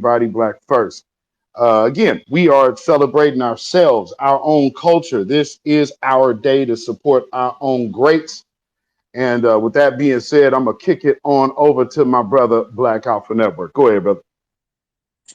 everybody, Black First. Again, we are celebrating ourselves, our own culture. This is our day to support our own greats. And with that being said, I'm going to kick it on over to my brother, Black Alpha Network. Go ahead, brother.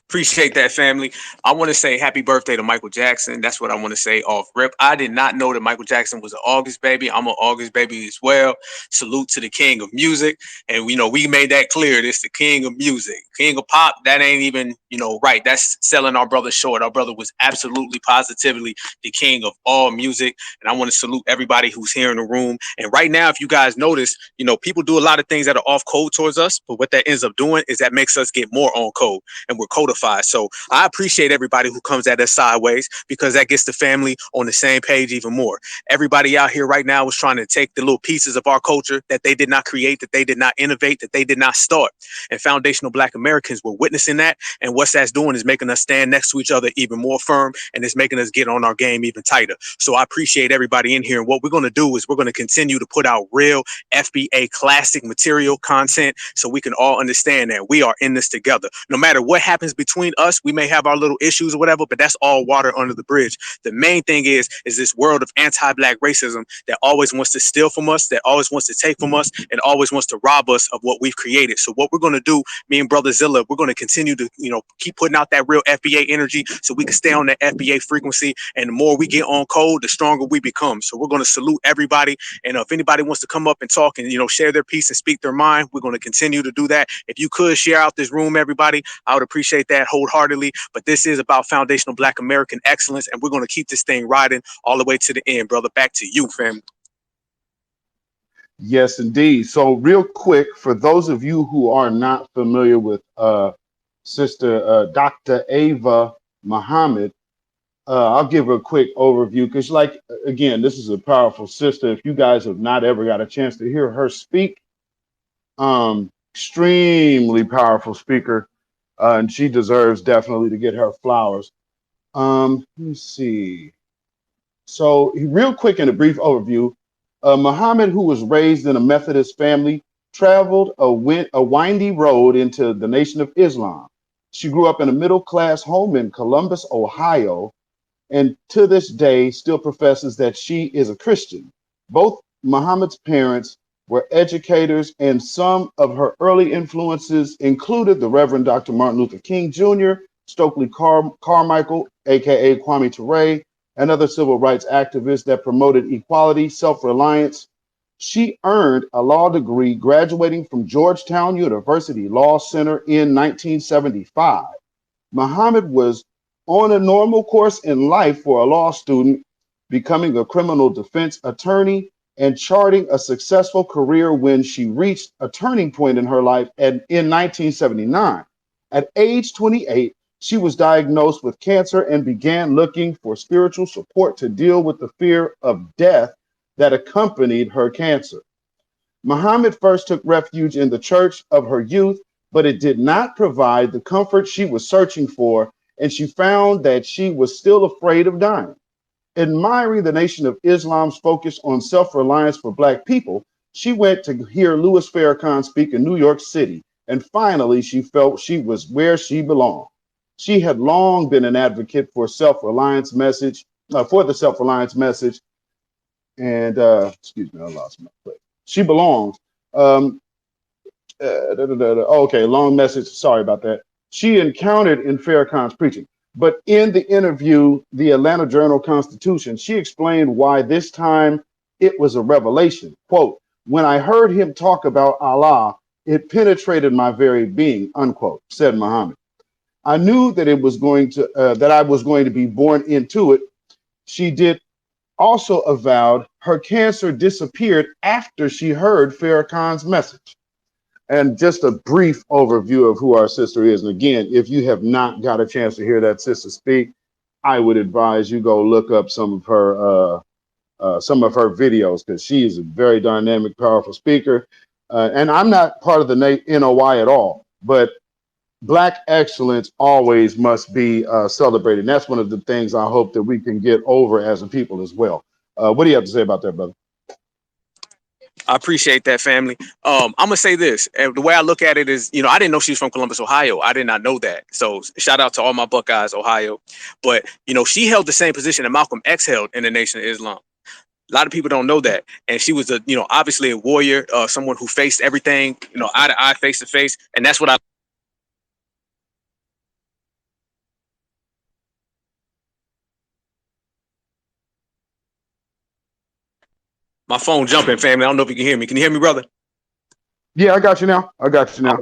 Appreciate that, family. I want to say happy birthday to Michael Jackson. That's what I want to say off rip. I did not know that Michael Jackson was an August baby. I'm an August baby as well. Salute to the king of music. And, we made that clear. This the king of music. King of pop, that ain't even, right. That's selling our brother short. Our brother was absolutely, positively the king of all music. And I want to salute everybody who's here in the room. And right now, if you guys notice, people do a lot of things that are off code towards us. But what that ends up doing is that makes us get more on code and we're codified. So I appreciate everybody who comes at us sideways because that gets the family on the same page even more. Everybody out here right now is trying to take the little pieces of our culture that they did not create, that they did not innovate, that they did not start. And foundational Black Americans were witnessing that. And what that's doing is making us stand next to each other even more firm, and it's making us get on our game even tighter. So I appreciate everybody in here. And what we're going to do is we're going to continue to put out real FBA classic material content so we can all understand that we are in this together. No matter what happens between us, we may have our little issues or whatever, but that's all water under the bridge. The main thing is this world of anti-Black racism that always wants to steal from us, that always wants to take from us, and always wants to rob us of what we've created. So what we're going to do, me and Brother Zilla, we're going to continue to, keep putting out that real FBA energy so we can stay on that FBA frequency. And the more we get on code, the stronger we become. So we're going to salute everybody. And if anybody wants to come up and talk and, share their piece and speak their mind, we're going to continue to do that. If you could share out this room, everybody, I would appreciate that wholeheartedly. But this is about foundational Black American excellence, and we're going to keep this thing riding all the way to the end, brother. Back to you, family. Yes, indeed. So, real quick, for those of you who are not familiar with Sister Dr. Ava Muhammad, I'll give a quick overview because, again, this is a powerful sister. If you guys have not ever got a chance to hear her speak, extremely powerful speaker, and she deserves definitely to get her flowers. Let's see. So, real quick, in a brief overview, Muhammad, who was raised in a Methodist family, traveled a windy road into the Nation of Islam. She grew up in a middle-class home in Columbus, Ohio, and to this day still professes that she is a Christian. Both Muhammad's parents were educators, and some of her early influences included the Reverend Dr. Martin Luther King Jr., Stokely Carmichael, aka Kwame Ture, and other civil rights activists that promoted equality, self-reliance. She earned a law degree graduating from Georgetown University Law Center in 1975. Muhammad was on a normal course in life for a law student, becoming a criminal defense attorney and charting a successful career when she reached a turning point in her life in 1979. At age 28, she was diagnosed with cancer and began looking for spiritual support to deal with the fear of death that accompanied her cancer. Muhammad first took refuge in the church of her youth, but it did not provide the comfort she was searching for, and she found that she was still afraid of dying. Admiring the Nation of Islam's focus on self-reliance for Black people, she went to hear Louis Farrakhan speak in New York City, and finally she felt she was where she belonged. She had long been an advocate for self-reliance message, for the self-reliance message, and excuse me, I lost my place. She belongs. Okay, long message. Sorry about that. She encountered in Farrakhan's preaching. But in the interview, the Atlanta Journal-Constitution, she explained why this time it was a revelation. Quote, "When I heard him talk about Allah, it penetrated my very being," unquote, said Muhammad. "I knew that that I was going to be born into it." She did also avowed her cancer disappeared after she heard Farrakhan's message. And just a brief overview of who our sister is. And again, if you have not got a chance to hear that sister speak, I would advise you go look up some of her videos because she is a very dynamic, powerful speaker. And I'm not part of the NOI at all, but Black excellence always must be celebrated. And that's one of the things I hope that we can get over as a people as well. What do you have to say about that, brother? I appreciate that, family. I'm gonna say this. The way I look at it is, I didn't know she was from Columbus, Ohio. I did not know that. So shout out to all my Buckeyes, Ohio. But she held the same position that Malcolm X held in the Nation of Islam. A lot of people don't know that, and she was obviously a warrior, someone who faced everything, eye to eye, face to face, and that's what I. My phone jumping, family. I don't know if you can hear me. Can you hear me, brother? Yeah, I got you now. I got you now.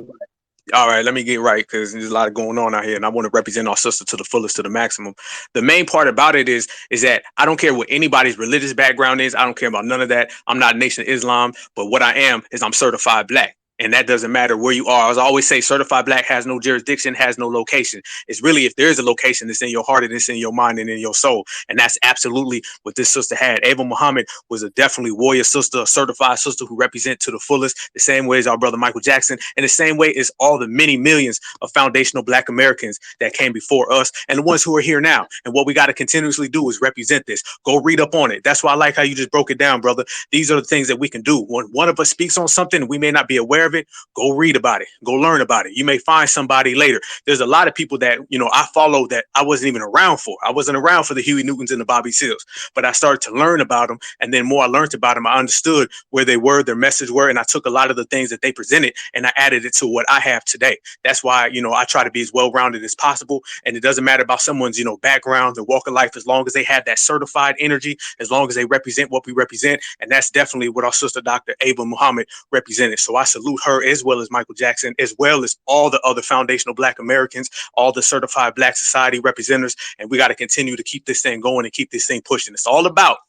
All right, let me get right because there's a lot going on out here, and I want to represent our sister to the fullest, to the maximum. The main part about it is that I don't care what anybody's religious background is. I don't care about none of that. I'm not Nation of Islam, but what I am is I'm certified black. And that doesn't matter where you are. As I always say, certified black has no jurisdiction, has no location. It's really, if there is a location, it's in your heart and it's in your mind and in your soul. And that's absolutely what this sister had. Ava Muhammad was a definitely warrior sister, a certified sister who represent to the fullest, the same way as our brother Michael Jackson, and the same way as all the many millions of foundational black Americans that came before us and the ones who are here now. And what we got to continuously do is represent this. Go read up on it. That's why I like how you just broke it down, brother. These are the things that we can do. When one of us speaks on something, we may not be aware of it. Go read about it. Go learn about it. You may find somebody later. There's a lot of people that, I follow that I wasn't even around for. I wasn't around for the Huey Newtons and the Bobby Seals, but I started to learn about them. And then more I learned about them, I understood where they were, their message were. And I took a lot of the things that they presented and I added it to what I have today. That's why, I try to be as well-rounded as possible. And it doesn't matter about someone's, background, their walk of life, as long as they have that certified energy, as long as they represent what we represent. And that's definitely what our sister, Dr. Ava Muhammad, represented. So I salute her as well as Michael Jackson, as well as all the other foundational black Americans, all the certified black society representatives. And we got to continue to keep this thing going and keep this thing pushing. It's all about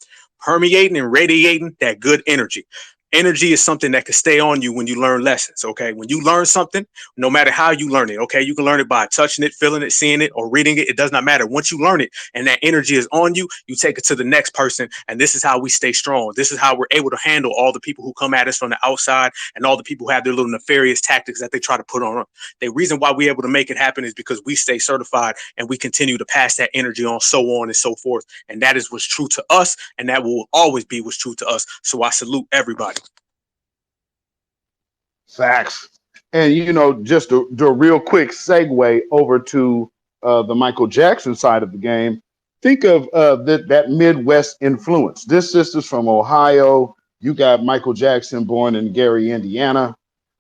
permeating and radiating that good energy. Energy is something that can stay on you when you learn lessons, okay? When you learn something, no matter how you learn it, okay? You can learn it by touching it, feeling it, seeing it, or reading it. It does not matter. Once you learn it and that energy is on you, you take it to the next person, and this is how we stay strong. This is how we're able to handle all the people who come at us from the outside and all the people who have their little nefarious tactics that they try to put on us. The reason why we're able to make it happen is because we stay certified and we continue to pass that energy on, so on and so forth. And that is what's true to us, and that will always be what's true to us. So I salute everybody. Facts. And, just a real quick segue over to the Michael Jackson side of the game. Think of that Midwest influence. This sister's from Ohio. You got Michael Jackson born in Gary, Indiana.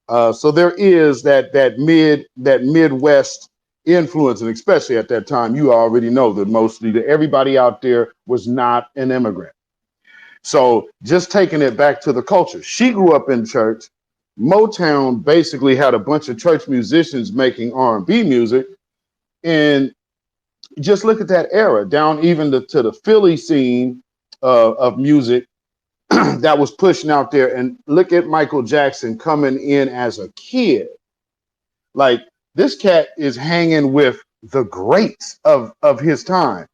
So there is that Midwest influence, and especially at that time, you already know that everybody out there was not an immigrant. So just taking it back to the culture, she grew up in church. Motown basically had a bunch of church musicians making R&B music, and just look at that era down even to the Philly scene of music that was pushing out there. And look at Michael Jackson coming in as a kid. Like, this cat is hanging with the greats of his time.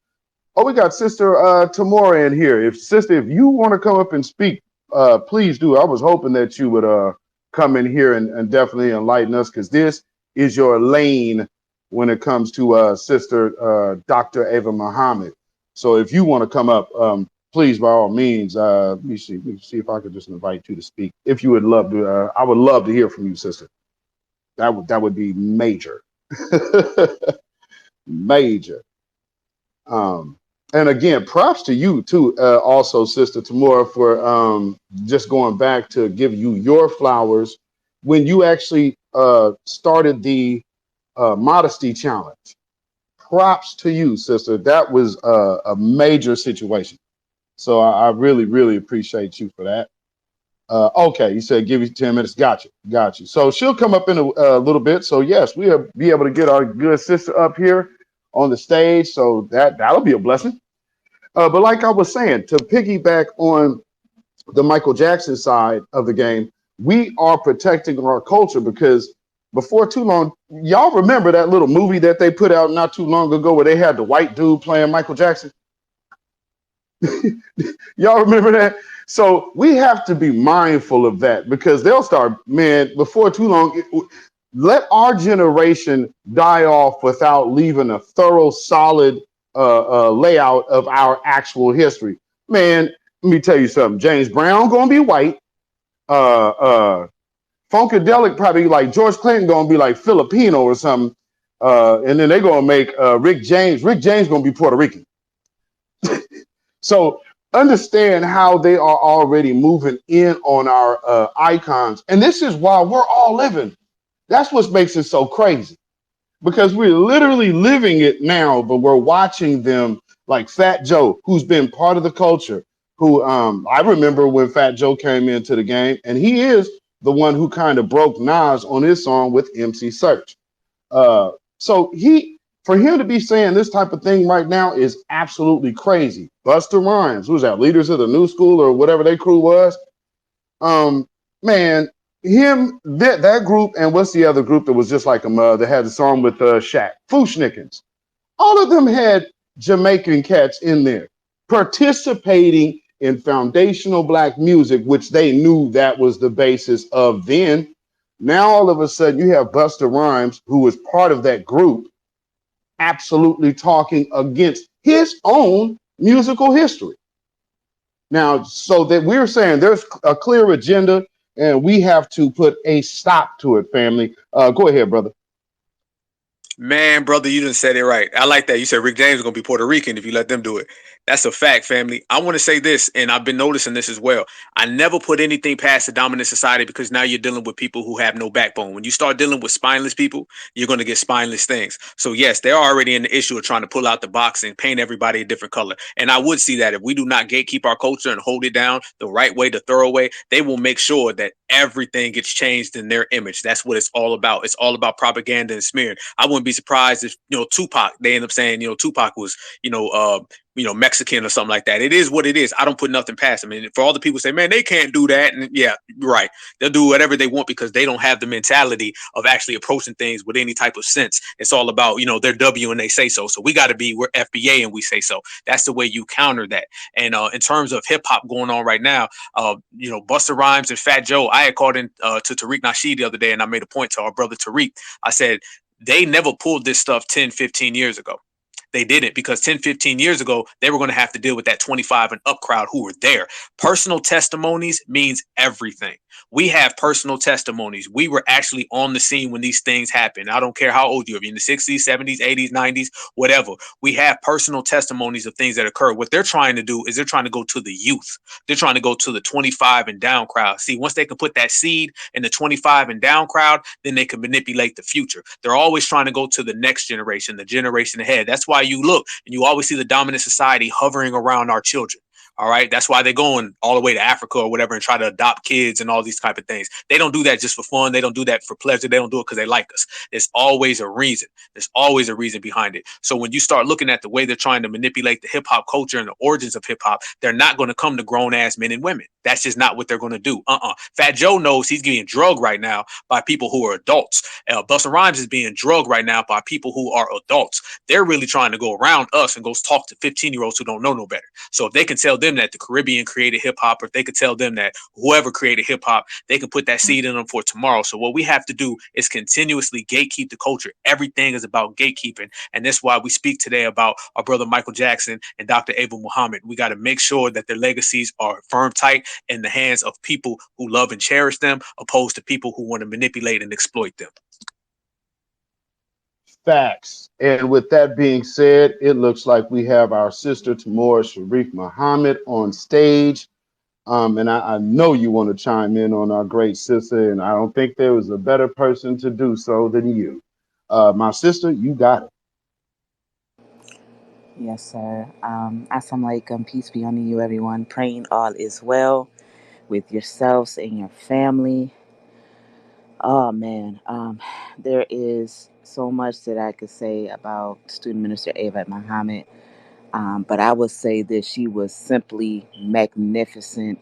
Oh, we got Sister Tamora in here. If you want to come up and speak, please do. I was hoping that you would come in here and definitely enlighten us, because this is your lane when it comes to Sister Dr. Ava Muhammad. So if you want to come up, please, by all means, let me see if I could just invite you to speak. If you would love to, I would love to hear from you, sister. That would be major. Major. And again, props to you too, also, Sister Tamora, for just going back to give you your flowers when you actually started the Modesty Challenge. Props to you, sister. That was a major situation. So I really, really appreciate you for that. Okay, you said give you 10 minutes. Got you. So she'll come up in a little bit. So yes, we'll be able to get our good sister up here on the stage. So that'll be a blessing. But like I was saying, to piggyback on the Michael Jackson side of the game, we are protecting our culture, because before too long, y'all remember that little movie that they put out not too long ago where they had the white dude playing Michael Jackson? Y'all remember that? So we have to be mindful of that, because they'll start, man, before too long, let our generation die off without leaving a thorough, solid layout of our actual history. Man, let me tell you something. James Brown gonna be white. Funkadelic probably like George Clinton gonna be like Filipino or something. And then they're gonna make Rick James. Rick James gonna be Puerto Rican. So understand how they are already moving in on our icons. And this is why we're all living. That's what makes it so crazy because we're literally living it now, but we're watching them like Fat Joe, who's been part of the culture. Who I remember when Fat Joe came into the game, and he is the one who kind of broke Nas on his song with MC Search. Uh, so for him to be saying this type of thing right now is absolutely crazy. Buster Rhymes, who's that? Leaders of the New School or whatever their crew was. Um, man, that group, and what's the other group that was just like him? That had the song with Shaq, Fushnikins. All of them had Jamaican cats in there participating in foundational black music, which they knew that was the basis of then. Now all of a sudden you have Busta Rhymes, who was part of that group, absolutely talking against his own musical history. Now, so that we're saying there's a clear agenda and we have to put a stop to it, family. Go ahead, brother. Man, brother, you done said it right. I like that. You said Rick James is gonna be Puerto Rican if you let them do it. That's a fact, family. I want to say this, and I've been noticing this as well. I never put anything past the dominant society because now you're dealing with people who have no backbone. When you start dealing with spineless people, you're gonna get spineless things. So yes, they're already in the issue of trying to pull out the box and paint everybody a different color. And I would see that if we do not gatekeep our culture and hold it down the right way, the thorough way, they will make sure that everything gets changed in their image. That's what it's all about. It's all about propaganda and smearing. I wouldn't be surprised if Tupac. They end up saying Tupac was Mexican or something like that. It is what it is. I don't put nothing past them. And for all the people say, man, they can't do that. And yeah, right. They'll do whatever they want because they don't have the mentality of actually approaching things with any type of sense. It's all about, their W and they say so. So we got to be, we're FBA and we say so. That's the way you counter that. And in terms of hip hop going on right now, Busta Rhymes and Fat Joe, I had called in to Tariq Nasheed the other day and I made a point to our brother Tariq. I said, they never pulled this stuff 10, 15 years ago. They didn't because 10, 15 years ago, they were going to have to deal with that 25 and up crowd who were there. Personal testimonies means everything. We have personal testimonies. We were actually on the scene when these things happened. I don't care how old you are, in the 60s, 70s, 80s, 90s, whatever. We have personal testimonies of things that occur. What they're trying to do is they're trying to go to the youth. They're trying to go to the 25 and down crowd. See, once they can put that seed in the 25 and down crowd, then they can manipulate the future. They're always trying to go to the next generation, the generation ahead. That's why you look and you always see the dominant society hovering around our children. All right. That's why they're going all the way to Africa or whatever and try to adopt kids and all these type of things. They don't do that just for fun. They don't do that for pleasure. They don't do it because they like us. There's always a reason. There's always a reason behind it. So when you start looking at the way they're trying to manipulate the hip hop culture and the origins of hip hop, they're not going to come to grown ass men and women. That's just not what they're going to do. Fat Joe knows he's getting drugged right now by people who are adults. Busta Rhymes is being drugged right now by people who are adults. They're really trying to go around us and go talk to 15-year-olds who don't know no better. So if they can tell them that the Caribbean created hip hop, or if they could tell them that whoever created hip hop, they can put that seed in them for tomorrow. So what we have to do is continuously gatekeep the culture. Everything is about gatekeeping. And that's why we speak today about our brother Michael Jackson and Dr. Abel Muhammad. We got to make sure that their legacies are firm tight in the hands of people who love and cherish them, opposed to people who want to manipulate and exploit them. Facts. And with that being said, it looks like we have our sister Tamora Sharif Muhammad on stage. And I know you want to chime in on our great sister, and I don't think there was a better person to do so than you. My sister, you got it. Yes, sir. Assalamu alaikum. Peace be unto you, everyone. Praying all is well with yourselves and your family. Oh, man. There is so much that I could say about student minister Ava Muhammad. But I would say that she was simply magnificent,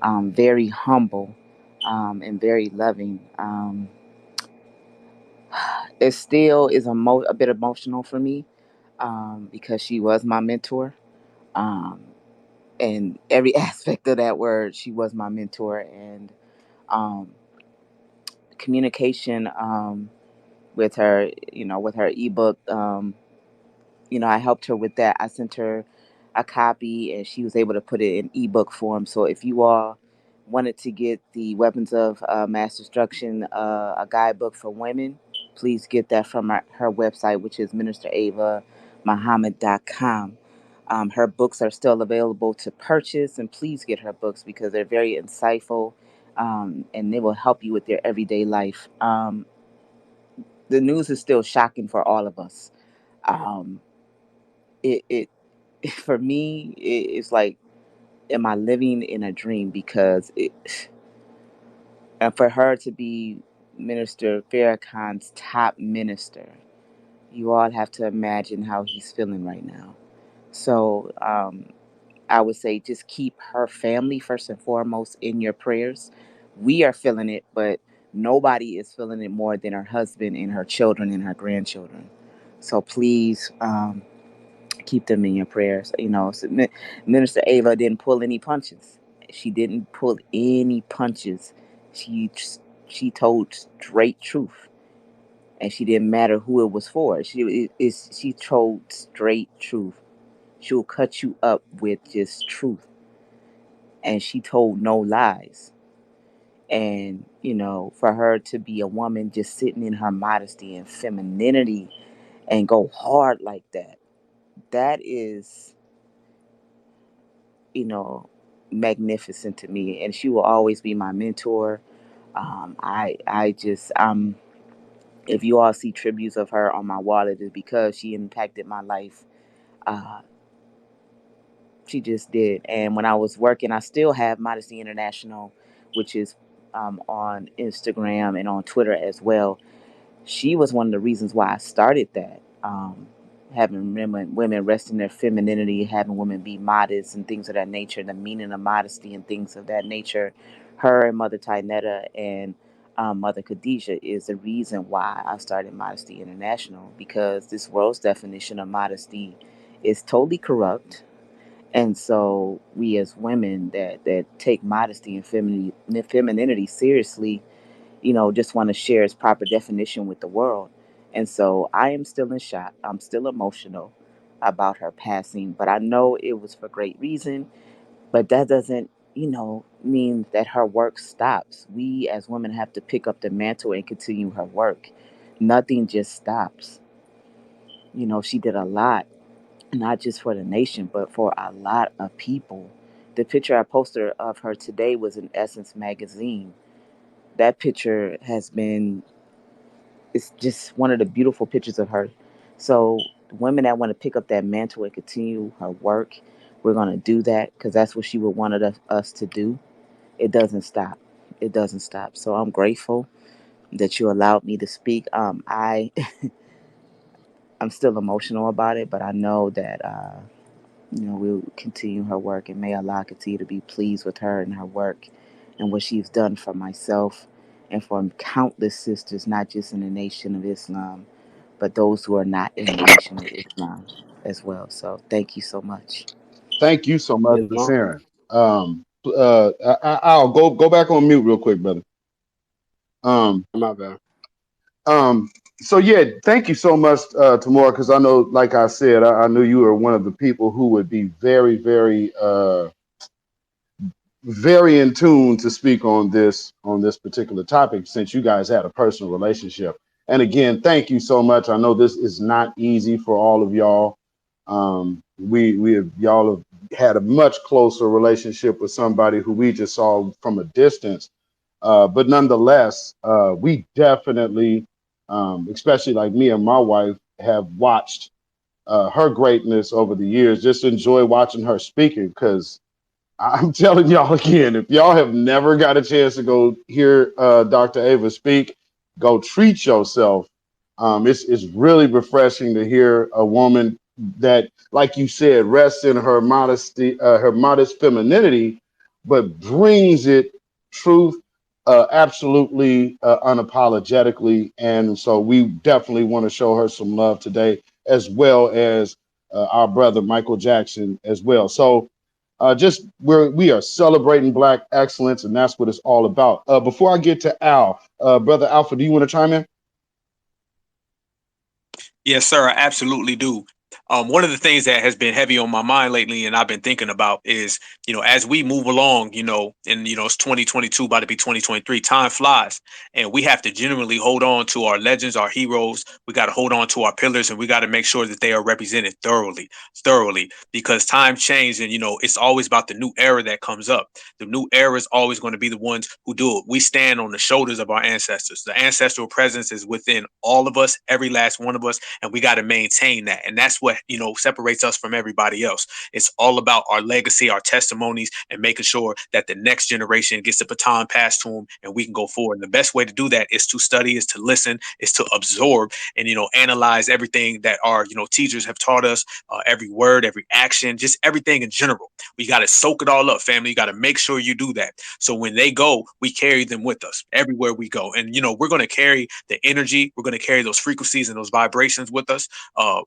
very humble, and very loving. It still is a bit emotional for me because she was my mentor. Um, and every aspect of that word, she was my mentor. And um, communication with her, with her ebook, I helped her with that. I sent her a copy, and she was able to put it in ebook form. So if you all wanted to get the Weapons of Mass Destruction, a guidebook for women, please get that from her website, which is ministeravamuhammad.com. Her books are still available to purchase, and please get her books because they're very insightful, and they will help you with your everyday life. The news is still shocking for all of us. Um, it for me, it's like, am I living in a dream? Because and for her to be Minister Farrakhan's top minister, you all have to imagine how he's feeling right now. So I would say just keep her family first and foremost in your prayers. We are feeling it, but nobody is feeling it more than her husband and her children and her grandchildren. So please keep them in your prayers. Minister Ava didn't pull any punches. She didn't pull any punches. She she told straight truth, and she didn't matter who it was for. She told straight truth. She'll cut you up with just truth, and she told no lies. And for her to be a woman just sitting in her modesty and femininity and go hard like that, that is you know, magnificent to me, and she will always be my mentor. I just if you all see tributes of her on my wallet, it's because she impacted my life. Uh, she just did, and when I was working, I still have Modesty International, which is on Instagram and on Twitter as well. She was one of the reasons why I started that. Having women rest in their femininity, having women be modest and things of that nature, the meaning of modesty and things of that nature. Her and Mother Tynetta and Mother Khadijah is the reason why I started Modesty International, because this world's definition of modesty is totally corrupt. And so we as women that take modesty and femininity seriously, just want to share its proper definition with the world. And so I am still in shock. I'm still emotional about her passing, but I know it was for great reason. But that doesn't, mean that her work stops. We as women have to pick up the mantle and continue her work. Nothing just stops. She did a lot, not just for the nation, but for a lot of people. The picture I posted of her today was in Essence magazine. That picture has been it's just one of the beautiful pictures of her. So women that want to pick up that mantle and continue her work, we're going to do that because that's what she would wanted us to do. It doesn't stop. It doesn't stop. So I'm grateful that you allowed me to speak. I'm still emotional about it, but I know that we'll continue her work, and may Allah continue to be pleased with her and her work and what she's done for myself and for countless sisters, not just in the Nation of Islam, but those who are not in the Nation of Islam as well. So thank you so much. Thank you so much Yes, for ma'am. sharing. I'll go back on mute real quick, brother. My bad. So yeah, thank you so much, Tamora, because I know, like I said, I knew you were one of the people who would be very, very, very in tune to speak on this particular topic, since you guys had a personal relationship. And again, thank you so much. I know this is not easy for all of y'all. Y'all have had a much closer relationship with somebody who we just saw from a distance. But nonetheless, we definitely, especially like me and my wife, have watched her greatness over the years. Just enjoy watching her speaking, because I'm telling y'all again, if y'all have never got a chance to go hear Dr. Ava speak, go treat yourself. It's really refreshing to hear a woman that, like you said, rests in her modesty, her modest femininity, but brings it truth, absolutely unapologetically. And so we definitely want to show her some love today, as well as our brother Michael Jackson as well. So we are celebrating Black excellence, and that's what it's all about. Before I get to Al, brother Alpha, do you want to chime in? Yes, sir. I absolutely do. One of the things that has been heavy on my mind lately, and I've been thinking about, is as we move along, and it's 2022, about to be 2023. Time flies, and we have to genuinely hold on to our legends, our heroes. We got to hold on to our pillars, and we got to make sure that they are represented thoroughly, because times change, and it's always about the new era that comes up. The new era is always going to be the ones who do it. We stand on the shoulders of our ancestors. The ancestral presence is within all of us, every last one of us, and we got to maintain that. And that's what separates us from everybody else. It's all about our legacy, our testimonies, and making sure that the next generation gets the baton passed to them, and we can go forward. And the best way to do that is to study, is to listen, is to absorb, and analyze everything that our teachers have taught us, every word, every action, just everything in general. We got to soak it all up, family. You got to make sure you do that. So when they go, we carry them with us everywhere we go. And we're going to carry the energy, we're going to carry those frequencies and those vibrations with us,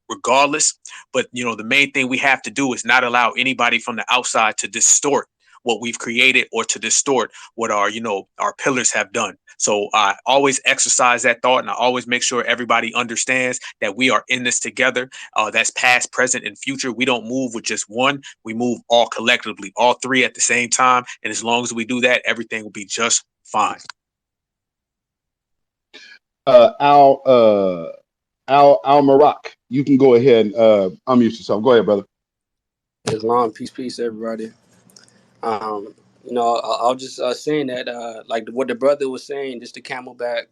regardless. But the main thing we have to do is not allow anybody from the outside to distort what we've created, or to distort what our pillars have done. So I always exercise that thought, and I always make sure everybody understands that we are in this together. That's past, present, and future. We don't move with just one. We move all collectively, all three at the same time. And as long as we do that, everything will be just fine. Al Marak, you can go ahead and unmute yourself. Go ahead, brother. Islam, peace, everybody. I was just saying that, like what the brother was saying, just the camelback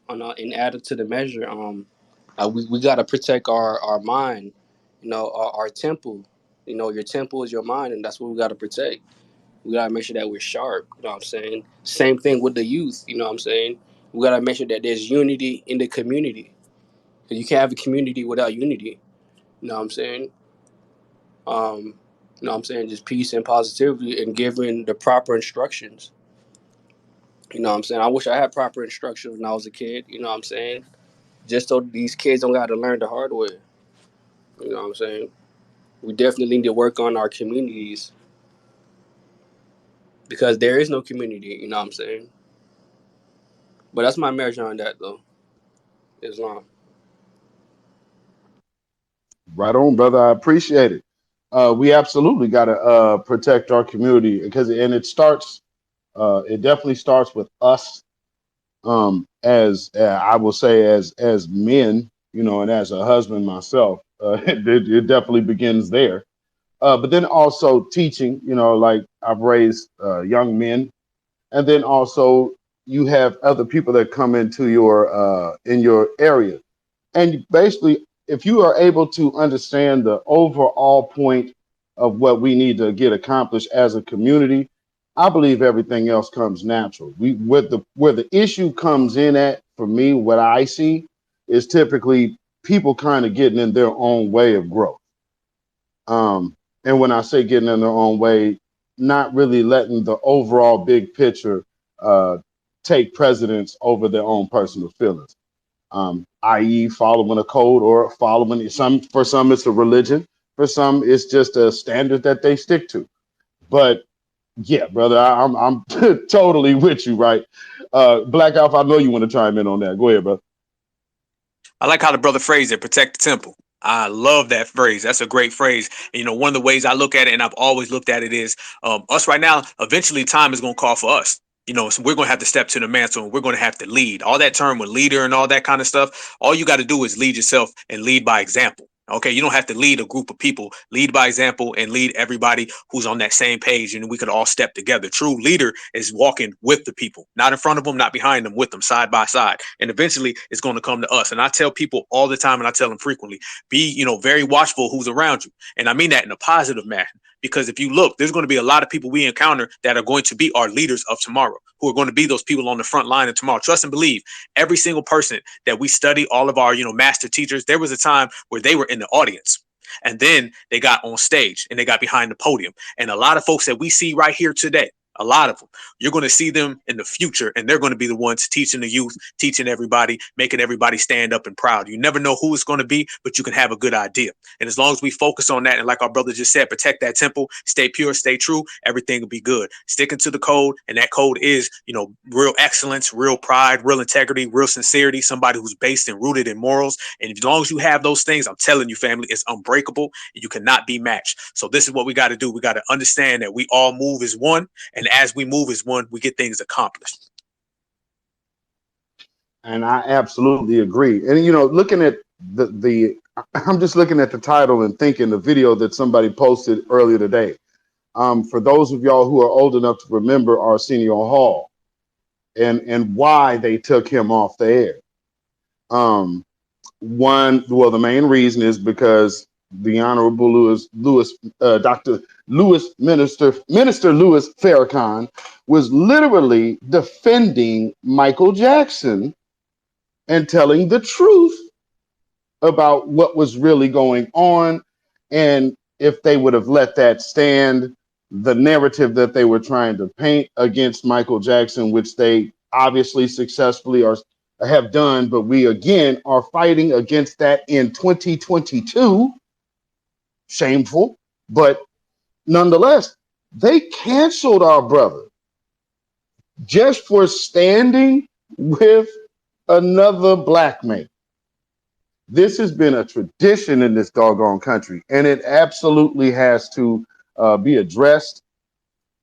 and add it to the measure. We got to protect our mind, our temple. Your temple is your mind, and that's what we got to protect. We got to make sure that we're sharp. You know what I'm saying? Same thing with the youth. You know what I'm saying? We got to make sure that there's unity in the community. Because you can't have a community without unity. You know what I'm saying? Just peace and positivity and giving the proper instructions. You know what I'm saying? I wish I had proper instructions when I was a kid. You know what I'm saying? Just so these kids don't got to learn the hard way. You know what I'm saying? We definitely need to work on our communities because there is no community. You know what I'm saying? But that's my measure on that, though. Islam. Right on, brother. I appreciate it. We absolutely got to protect our community because, and it definitely starts with us, as I will say, as men, and as a husband myself, it definitely begins there. But then also teaching, like I've raised young men, and then also you have other people that come into your in your area, and basically, if you are able to understand the overall point of what we need to get accomplished as a community, I believe everything else comes natural. Where the issue comes in at, for me, what I see is typically people kind of getting in their own way of growth. And when I say getting in their own way, not really letting the overall big picture take precedence over their own personal feelings. I.e. following a code or following for some it's a religion, for some it's just a standard that they stick to. But yeah, brother, I'm totally with you, right? Black Alpha, I know you want to chime in on that. Go ahead, brother. I like how the brother phrased it, protect the temple. I love that phrase. That's a great phrase. One of the ways I look at it, and I've always looked at it, is us right now, eventually time is going to call for us. So we're going to have to step to the mantle, and we're going to have to lead. All that term with leader and all that kind of stuff, all you got to do is lead yourself and lead by example. Okay, you don't have to lead a group of people. Lead by example and lead everybody who's on that same page, and we could all step together. True leader is walking with the people, not in front of them, not behind them, with them, side by side. And eventually it's going to come to us. And I tell people all the time, and I tell them frequently, be, very watchful who's around you. And I mean that in a positive manner. Because if you look, there's going to be a lot of people we encounter that are going to be our leaders of tomorrow, who are going to be those people on the front line of tomorrow. Trust and believe, every single person that we study, all of our, master teachers, there was a time where they were in the audience. And then they got on stage and they got behind the podium. And a lot of folks that we see right here today, A lot of them. You're going to see them in the future, and they're going to be the ones teaching the youth, teaching everybody, making everybody stand up and proud. You never know who it's going to be, but you can have a good idea. And as long as we focus on that, and like our brother just said, protect that temple, stay pure, stay true, everything will be good. Sticking to the code, and that code is, real excellence, real pride, real integrity, real sincerity, somebody who's based and rooted in morals. And as long as you have those things, I'm telling you, family, it's unbreakable, and you cannot be matched. So this is what we got to do. We got to understand that we all move as one, and as we move as one, we get things accomplished. And I absolutely agree. And looking at the I'm just looking at the title and thinking the video that somebody posted earlier today. For those of y'all who are old enough to remember Arsenio Hall and why they took him off the air. The main reason is because the Honorable Dr. Minister Louis Farrakhan was literally defending Michael Jackson and telling the truth about what was really going on. And if they would have let that stand, the narrative that they were trying to paint against Michael Jackson, which they obviously successfully have done, but we again are fighting against that in 2022. Shameful, but nonetheless, they canceled our brother just for standing with another black man. This has been a tradition in this doggone country, and it absolutely has to be addressed.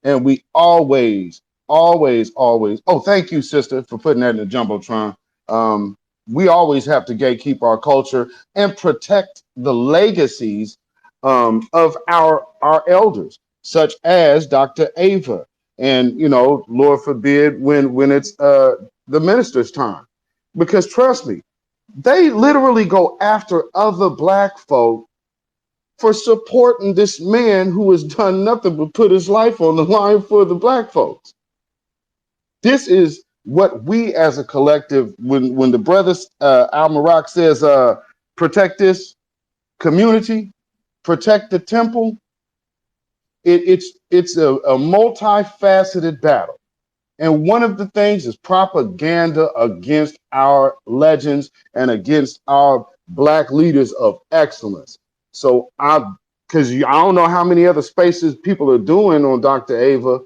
And we always. Oh, thank you, sister, for putting that in the jumbotron. We always have to gatekeep our culture and protect the legacies of our elders, such as Dr. Ava, and Lord forbid when it's the minister's time, because trust me, they literally go after other black folk for supporting this man who has done nothing but put his life on the line for the black folks. This is what we as a collective, when the brother Al-Marak says, protect this community, protect the temple, it's a multifaceted battle. And one of the things is propaganda against our legends and against our black leaders of excellence. So because I don't know how many other spaces people are doing on Dr. Ava,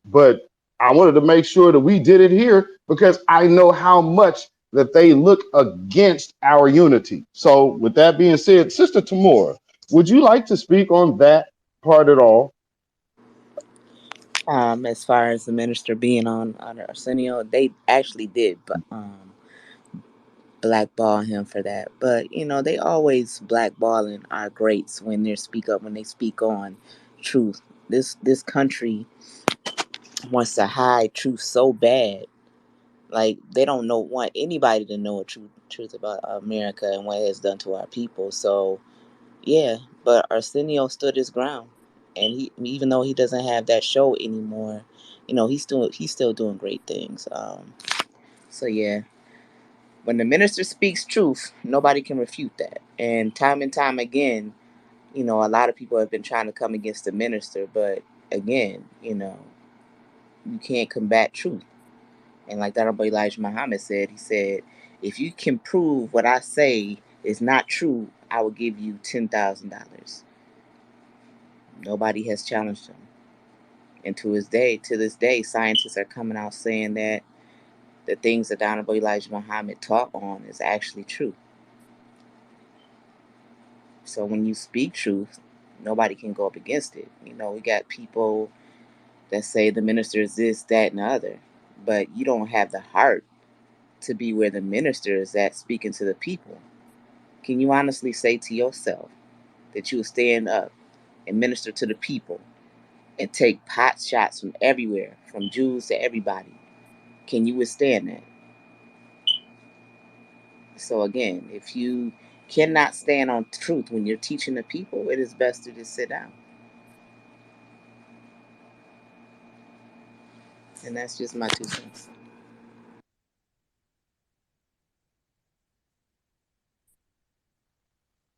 but I wanted to make sure that we did it here because I know how much that they look against our unity. So with that being said, Sister Tamora, would you like to speak on that part at all? As far as the minister being on Arsenio, they actually did, but blackball him for that. But they always blackballing our greats when they speak on truth. This country wants to hide truth so bad. Like they don't want anybody to know a truth about America and what it has done to our people. So yeah, but Arsenio stood his ground, and he, even though he doesn't have that show anymore, he's still doing great things. So yeah, when the minister speaks truth, nobody can refute that. And time again, a lot of people have been trying to come against the minister, but again, you can't combat truth. And like that Honorable Elijah Muhammad said, he said, if you can prove what I say is not true, I will give you $10,000. Nobody has challenged him. And to this day, scientists are coming out saying that the things that Honorable Elijah Muhammad taught on is actually true. So when you speak truth, nobody can go up against it. We got people that say the minister is this, that, and the other, but you don't have the heart to be where the minister is at speaking to the people. Can you honestly say to yourself that you will stand up and minister to the people and take pot shots from everywhere, from Jews to everybody? Can you withstand that? So again, if you cannot stand on truth when you're teaching the people, it is best to just sit down. And that's just my 2 cents.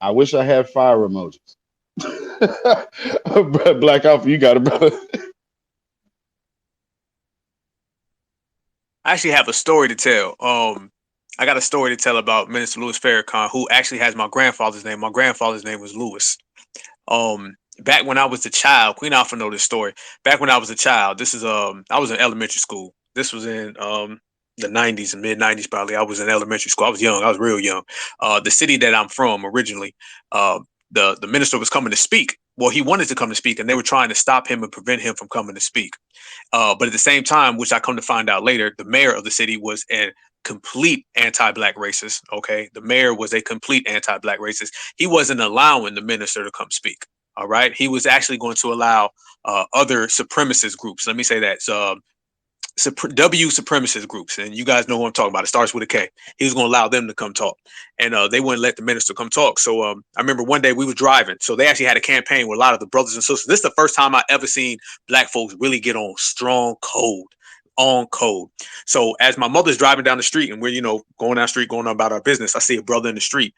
I wish I had fire emojis. Black Alpha, you got it, brother. I actually have a story to tell. I got a story to tell about Minister Louis Farrakhan, who actually has my grandfather's name. My grandfather's name was Louis. Back when I was a child, Queen Alpha know this story. Back when I was a child, this is I was in elementary school. This was in the 90s and mid 90s probably. I was in elementary school. I was young. I was real young. The city that I'm from originally, the minister was coming to speak. Well, he wanted to come to speak, and they were trying to stop him and prevent him from coming to speak. But at the same time, which I come to find out later, the mayor of the city was a complete anti-black racist. Okay, the mayor was a complete anti-black racist. He wasn't allowing the minister to come speak. All right, he was actually going to allow other supremacist groups. Let me say that. So, W supremacist groups, and you guys know who I'm talking about. It starts with a K. He was going to allow them to come talk, and they wouldn't let the minister come talk. So I remember one day we were driving. So they actually had a campaign with a lot of the brothers and sisters. This is the first time I ever seen black folks really get on strong code. On code. So as my mother's driving down the street and we're, going down the street, going about our business, I see a brother in the street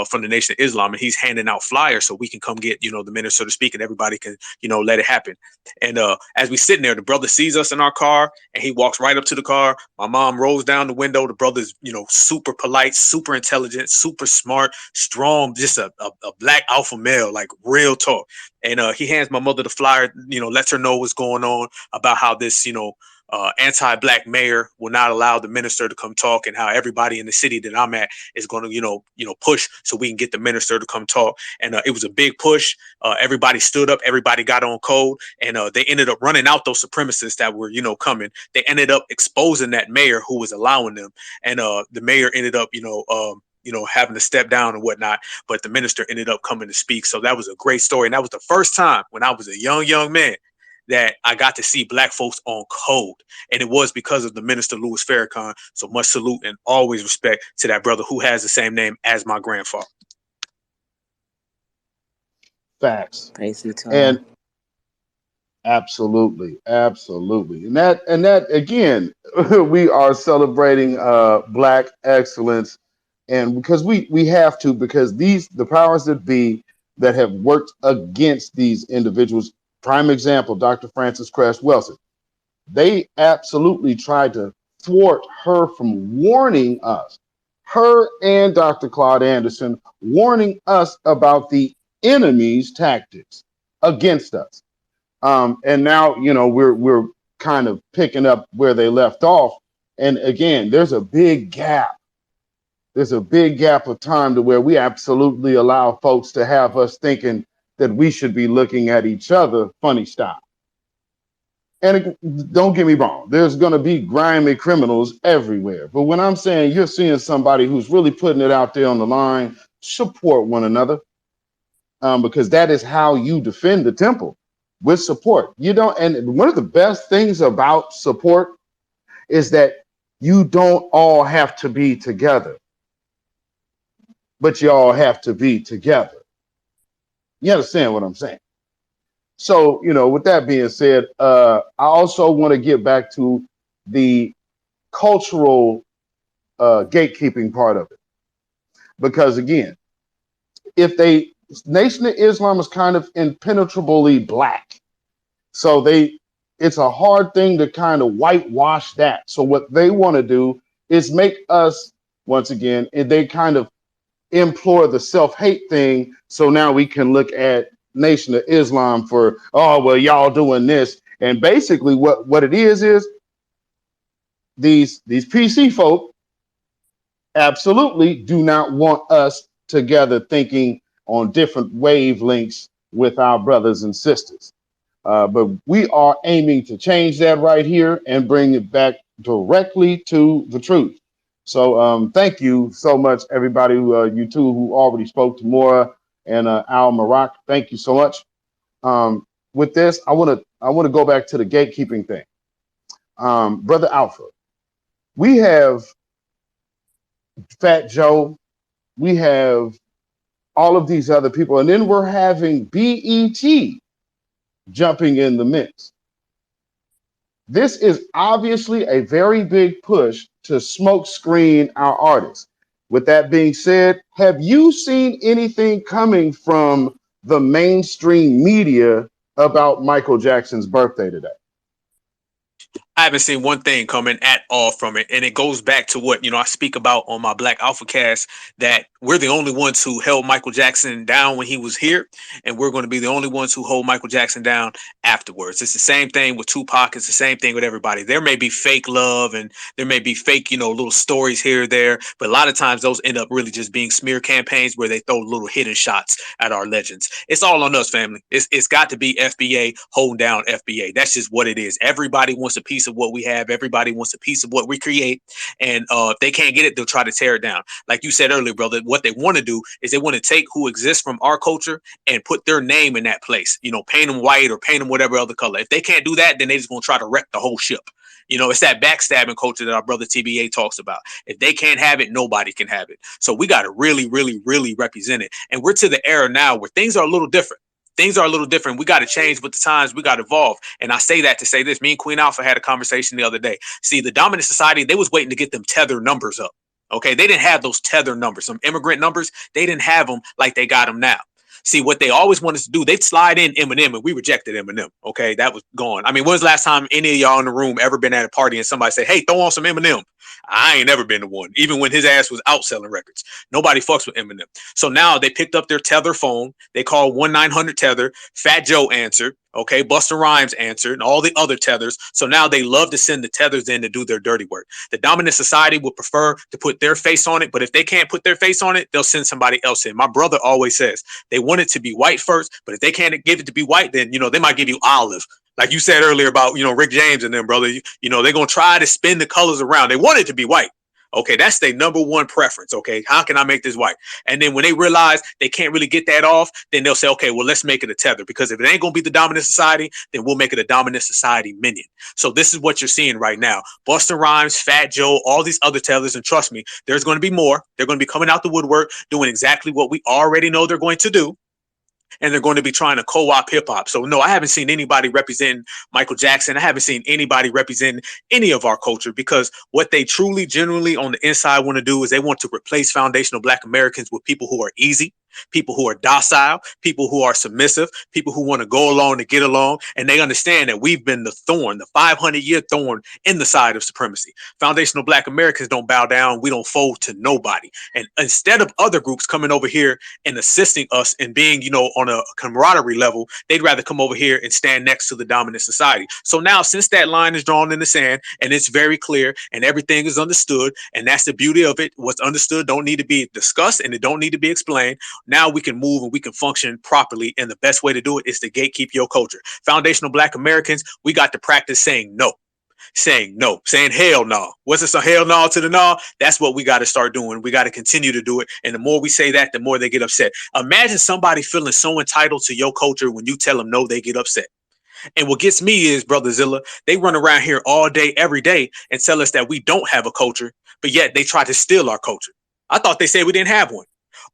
from the Nation of Islam, and he's handing out flyers so we can come get, the minister to speak and everybody can, let it happen. And as we sitting there, the brother sees us in our car and he walks right up to the car. My mom rolls down the window. The brother's, super polite, super intelligent, super smart, strong, just a black alpha male, like real talk. And he hands my mother the flyer, lets her know what's going on about how this, anti-black mayor will not allow the minister to come talk, and how everybody in the city that I'm at is going to, push so we can get the minister to come talk. And it was a big push. Everybody stood up. Everybody got on code, and they ended up running out those supremacists that were, coming. They ended up exposing that mayor who was allowing them, and the mayor ended up, having to step down and whatnot, but the minister ended up coming to speak. So that was a great story. And that was the first time when I was a young man that I got to see black folks on code. And it was because of the minister, Louis Farrakhan. So much salute and always respect to that brother who has the same name as my grandfather. Facts. Praise you, and absolutely. And that again, we are celebrating black excellence. And because we have to, because the powers that be that have worked against these individuals, prime example, Dr. Frances Cress Welsing, they absolutely tried to thwart her from warning us, her and Dr. Claude Anderson, warning us about the enemy's tactics against us. And now, we're kind of picking up where they left off. And again, there's a big gap. There's a big gap of time to where we absolutely allow folks to have us thinking that we should be looking at each other funny style. And don't get me wrong, there's going to be grimy criminals everywhere. But when I'm saying you're seeing somebody who's really putting it out there on the line, support one another, because that is how you defend the temple, with support. And one of the best things about support is that you don't all have to be together, but you all have to be together. You understand what I'm saying? So, with that being said, I also want to get back to the cultural gatekeeping part of it. Because again, Nation of Islam is kind of impenetrably black. So it's a hard thing to kind of whitewash that. So what they want to do is make us, once again, and they kind of implore the self-hate thing. So now we can look at Nation of Islam for, y'all doing this. And basically what it is these PC folk absolutely do not want us together thinking on different wavelengths with our brothers and sisters. But we are aiming to change that right here and bring it back directly to the truth. So thank you so much, everybody, you two who already spoke, to Mora and Al Marak. Thank you so much. With this, I want to go back to the gatekeeping thing. Brother Alpha, we have Fat Joe, we have all of these other people, and then we're having BET jumping in the mix. This is obviously a very big push to smoke screen our artists. With that being said, have you seen anything coming from the mainstream media about Michael Jackson's birthday today? I haven't seen one thing coming at all from it. And it goes back to what, I speak about on my Black Alpha Cast, that we're the only ones who held Michael Jackson down when he was here. And we're going to be the only ones who hold Michael Jackson down afterwards. It's the same thing with Tupac. It's the same thing with everybody. There may be fake love and there may be fake, little stories here or there. But a lot of times those end up really just being smear campaigns where they throw little hidden shots at our legends. It's all on us, family. It's got to be FBA holding down FBA. That's just what it is. Everybody wants a piece of what we have. Everybody wants a piece of what we create. And if they can't get it, they'll try to tear it down. Like you said earlier, brother, what they want to do is they want to take who exists from our culture and put their name in that place, paint them white or paint them whatever other color. If they can't do that, then they just going to try to wreck the whole ship. It's that backstabbing culture that our brother TBA talks about. If they can't have it, nobody can have it. So we got to really, really, really represent it. And we're to the era now where things are a little different. Things are a little different. We got to change with the times. We got to evolve. And I say that to say this. Me and Queen Alpha had a conversation the other day. See, the dominant society, they was waiting to get them tether numbers up. Okay, they didn't have those tether numbers, some immigrant numbers. They didn't have them like they got them now. See, what they always wanted to do, they'd slide in Eminem, and we rejected Eminem. Okay, that was gone. I mean, when's the last time any of y'all in the room ever been at a party and somebody said, hey, throw on some Eminem? I ain't never been to one, even when his ass was out selling records. Nobody fucks with Eminem. So now they picked up their tether phone. They called 1-900-TETHER. Fat Joe answered. Okay, Busta Rhymes answered, and all the other tethers. So now they love to send the tethers in to do their dirty work. The dominant society would prefer to put their face on it, but if they can't put their face on it, they'll send somebody else in. My brother always says they want it to be white first, but if they can't get it to be white, then they might give you olive. Like you said earlier about Rick James and them, brother. They're gonna try to spin the colors around. They want it to be white. Okay, that's their number one preference. Okay, how can I make this white? And then when they realize they can't really get that off, then they'll say, okay, well, let's make it a tether. Because if it ain't going to be the dominant society, then we'll make it a dominant society minion. So this is what you're seeing right now. Busta Rhymes, Fat Joe, all these other tethers. And trust me, there's going to be more. They're going to be coming out the woodwork, doing exactly what we already know they're going to do. And they're going to be trying to co-op hip hop. So no, I haven't seen anybody represent Michael Jackson. I haven't seen anybody represent any of our culture, because what they truly, genuinely on the inside want to do is they want to replace foundational Black Americans with people who are easy, people who are docile, people who are submissive, people who want to go along to get along. And they understand that we've been the thorn, the 500-year thorn in the side of supremacy. Foundational Black Americans don't bow down. We don't fold to nobody. And instead of other groups coming over here and assisting us and being, on a camaraderie level, they'd rather come over here and stand next to the dominant society. So now, since that line is drawn in the sand and it's very clear and everything is understood, and that's the beauty of it, what's understood don't need to be discussed and it don't need to be explained. Now we can move and we can function properly. And the best way to do it is to gatekeep your culture. Foundational Black Americans, we got to practice saying no. Saying hell no. What's this, a hell no to the no? That's what we got to start doing. We got to continue to do it. And the more we say that, the more they get upset. Imagine somebody feeling so entitled to your culture when you tell them no, they get upset. And what gets me is, Brother Zilla, they run around here all day, every day and tell us that we don't have a culture, but yet they try to steal our culture. I thought they said we didn't have one.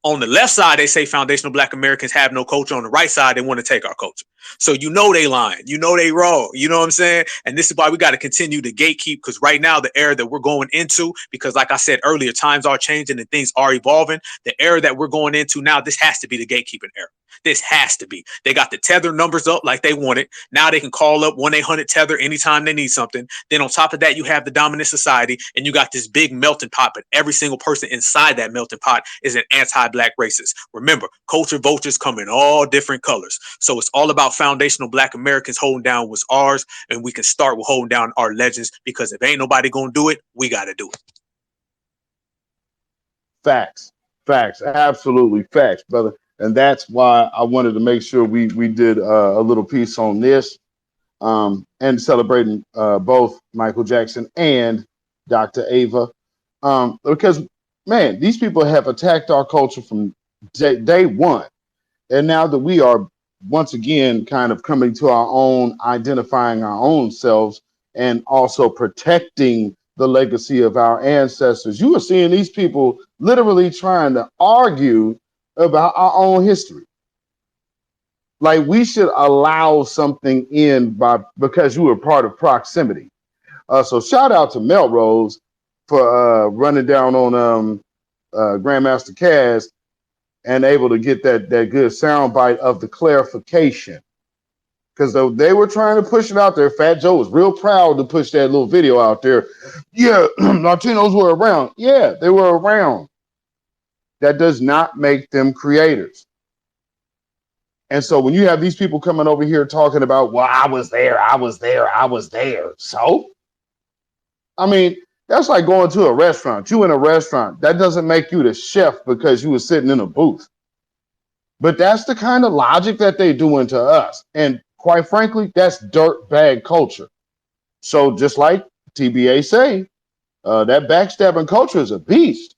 On the left side, they say foundational Black Americans have no culture. On the right side, they want to take our culture. So they lying. They wrong. You know what I'm saying? And this is why we got to continue to gatekeep, because right now, the era that we're going into, because like I said earlier, times are changing and things are evolving. The era that we're going into now, this has to be the gatekeeping era. This has to be. They got the tether numbers up like they want it. Now they can call up 1-800-TETHER anytime they need something. Then on top of that, you have the dominant society, and you got this big melting pot, but every single person inside that melting pot is an anti-Black racist. Remember, culture vultures come in all different colors. So it's all about foundational Black Americans holding down what's ours, and we can start with holding down our legends, because if ain't nobody gonna do it, we got to do it. Facts, absolutely facts, brother. And that's why I wanted to make sure we did a little piece on this, and celebrating both Michael Jackson and Dr. Ava, because, man, these people have attacked our culture from day one. And now that we are once again kind of coming to our own, identifying our own selves, and also protecting the legacy of our ancestors, you are seeing these people literally trying to argue about our own history. Like, we should allow something in because you were part of proximity. So shout out to Melrose for running down on Grandmaster Caz and able to get that good sound bite of the clarification. because they were trying to push it out there. Fat Joe was real proud to push that little video out there. Yeah, Latinos were around. Yeah, they were around. That does not make them creators. And so when you have these people coming over here talking about, well, I was there. So, I mean, that's like going to a restaurant. You in a restaurant. That doesn't make you the chef because you were sitting in a booth. But that's the kind of logic that they doing to us. And quite frankly, that's dirt bag culture. So just like TBA say, that backstabbing culture is a beast.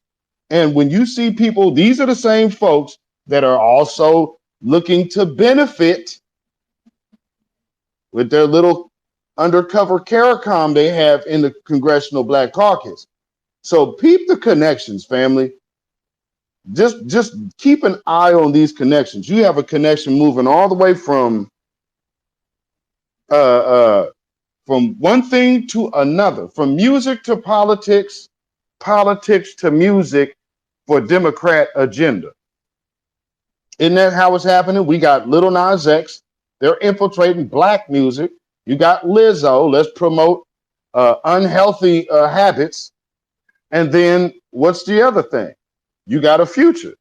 And when you see people, these are the same folks that are also looking to benefit with their little undercover CARICOM they have in the Congressional Black Caucus. So peep the connections, family. Just keep an eye on these connections. You have a connection moving all the way from one thing to another, from music to politics, politics to music for Democrat agenda. Isn't that how it's happening? We got Lil Nas X. They're infiltrating black music. You got Lizzo. Let's promote unhealthy habits. And then what's the other thing? You got a Future.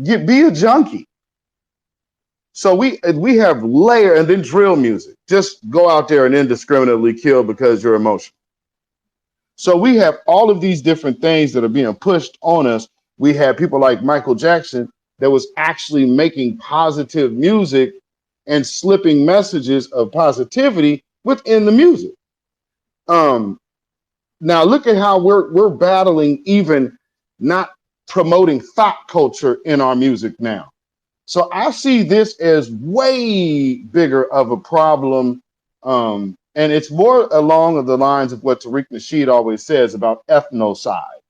Be a junkie. So we have layer, and then drill music. Just go out there and indiscriminately kill because you're emotional. So we have all of these different things that are being pushed on us. We have people like Michael Jackson that was actually making positive music and slipping messages of positivity within the music. Now look at how we're battling even not promoting thought culture in our music now. So I see this as way bigger of a problem. And it's more along the lines of what Tariq Nasheed always says about ethnocide.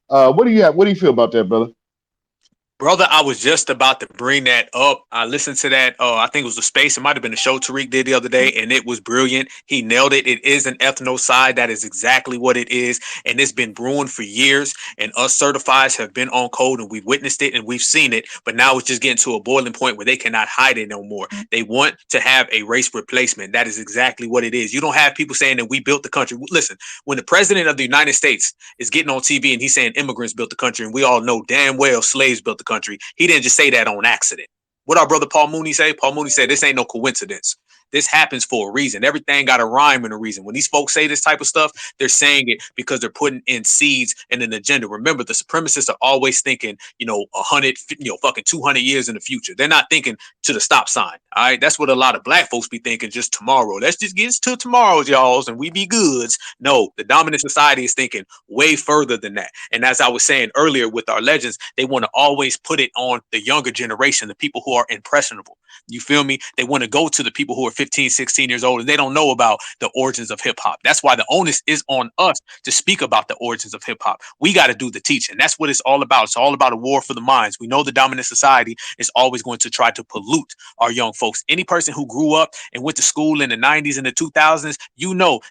What do you feel about that, brother? Brother, I was just about to bring that up. I listened to that. I think it was a space. It might have been a show Tariq did the other day, and it was brilliant. He nailed it. It is an ethnocide. That is exactly what it is. And it's been brewing for years. And us certifieds have been on code, and we've witnessed it and we've seen it. But now it's just getting to a boiling point where they cannot hide it no more. They want to have a race replacement. That is exactly what it is. You don't have people saying that we built the country. Listen, when the president of the United States is getting on TV and he's saying immigrants built the country, and we all know damn well slaves built the country. He didn't just say that on accident. What our brother Paul Mooney say? Paul Mooney said this ain't no coincidence. This happens for a reason. Everything got a rhyme and a reason. When these folks say this type of stuff, they're saying it because they're putting in seeds and an agenda. Remember, the supremacists are always thinking, 100, fucking 200 years in the future. They're not thinking to the stop sign. All right. That's what a lot of black folks be thinking just tomorrow. Let's just get to tomorrow, y'all, and we be goods. No, the dominant society is thinking way further than that. And as I was saying earlier with our legends, they want to always put it on the younger generation, the people who are impressionable. You feel me? They want to go to the people who are 15, 16 years old and they don't know about the origins of hip hop. That's why the onus is on us to speak about the origins of hip hop. We got to do the teaching. That's what it's all about. It's all about a war for the minds. We know the dominant society is always going to try to pollute our young folks. Any person who grew up and went to school in the 90s and the 2000s,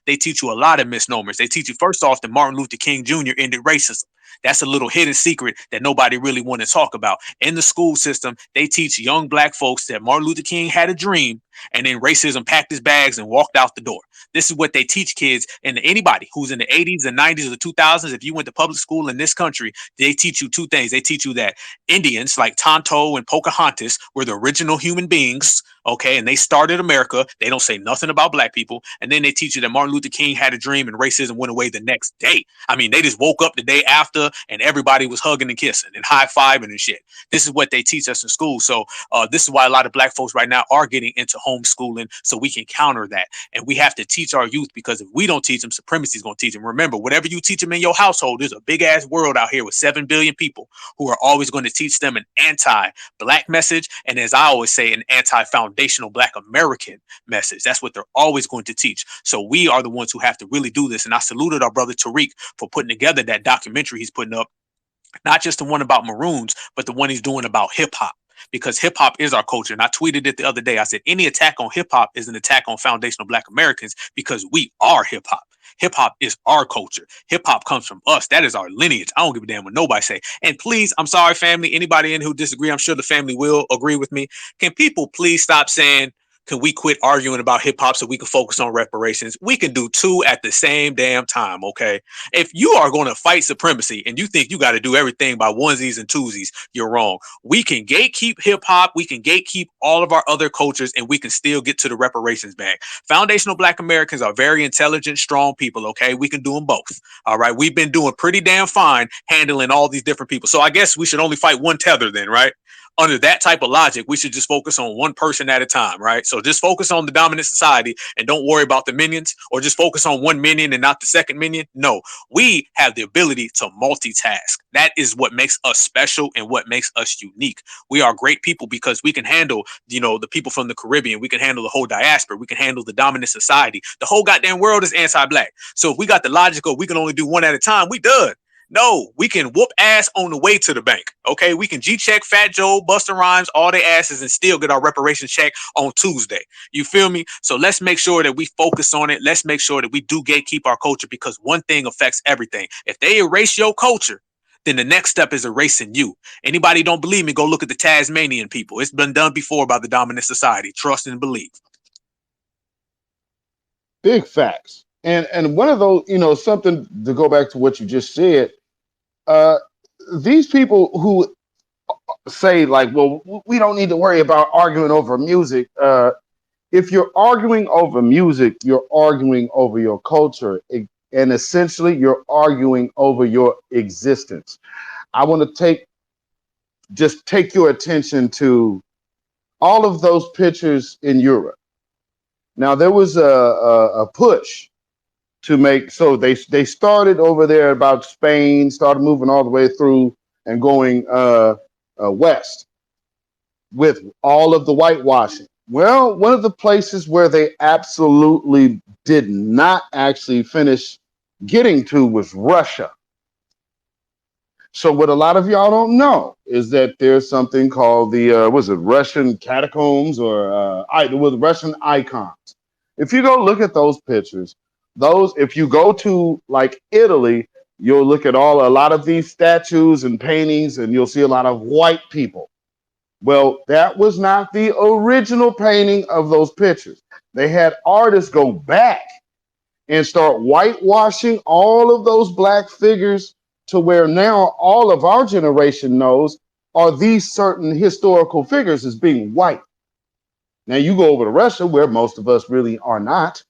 they teach you a lot of misnomers. They teach you first off that Martin Luther King Jr. ended racism. That's a little hidden secret that nobody really want to talk about. In the school system, they teach young black folks that Martin Luther King had a dream and then racism packed his bags and walked out the door. This is what they teach kids, and anybody who's in the 80s and 90s or the 2000s, if you went to public school in this country, they teach you two things. They teach you that Indians like Tonto and Pocahontas were the original human beings, okay, and they started America. They don't say nothing about black people. And then they teach you that Martin Luther King had a dream and racism went away the next day. I mean, they just woke up the day after and everybody was hugging and kissing and high-fiving and shit. This is what they teach us in school. So this is why a lot of black folks right now are getting into homeschooling so we can counter that. And we have to teach our youth, because if we don't teach them, supremacy is going to teach them. Remember, whatever you teach them in your household, there's a big-ass world out here with 7 billion people who are always going to teach them an anti-black message. And as I always say, an anti-foundational black American message. That's what they're always going to teach. So we are the ones who have to really do this. And I saluted our brother Tariq for putting together that documentary he's putting up, not just the one about Maroons, but the one he's doing about hip hop. Because hip hop is our culture. And I tweeted it the other day. I said, any attack on hip hop is an attack on foundational black Americans, because we are hip hop. Hip hop is our culture. Hip hop comes from us. That is our lineage. I don't give a damn what nobody say. And please, I'm sorry, family, anybody in who disagree, I'm sure the family will agree with me. Can people please stop saying can we quit arguing about hip hop so we can focus on reparations? We can do two at the same damn time, okay? If you are going to fight supremacy and you think you got to do everything by onesies and twosies, you're wrong. We can gatekeep hip hop, we can gatekeep all of our other cultures, and we can still get to the reparations bag. Foundational Black Americans are very intelligent, strong people, okay? We can do them both, all right? We've been doing pretty damn fine handling all these different people. So I guess we should only fight one tether then, right? Under that type of logic, we should just focus on one person at a time, right? So just focus on the dominant society and don't worry about the minions, or just focus on one minion and not the second minion. No, we have the ability to multitask. That is what makes us special and what makes us unique. We are great people because we can handle, the people from the Caribbean. We can handle the whole diaspora. We can handle the dominant society. The whole goddamn world is anti-Black. So if we got the logic of we can only do one at a time, we done. No, we can whoop ass on the way to the bank. Okay, we can G-check Fat Joe, Busta Rhymes, all their asses, and still get our reparations check on Tuesday. You feel me? So let's make sure that we focus on it. Let's make sure that we do gatekeep our culture, because one thing affects everything. If they erase your culture, then the next step is erasing you. Anybody don't believe me, go look at the Tasmanian people. It's been done before by the dominant society. Trust and believe. Big facts. And one of those, something to go back to what you just said, these people who say like, well, we don't need to worry about arguing over music. If you're arguing over music, you're arguing over your culture, and essentially you're arguing over your existence. I want to take your attention to all of those pictures in Europe. Now there was a push to make, so they started over there about Spain, started moving all the way through and going west with all of the whitewashing. Well, one of the places where they absolutely did not actually finish getting to was Russia. So what a lot of y'all don't know is that there's something called the Russian catacombs, or with Russian icons. If you go look at those pictures, if you go to like Italy, you'll look at a lot of these statues and paintings, and you'll see a lot of white people. Well, that was not the original painting of those pictures. They had artists go back and start whitewashing all of those Black figures to where now all of our generation knows are these certain historical figures as being white. Now you go over to Russia, where most of us really are not,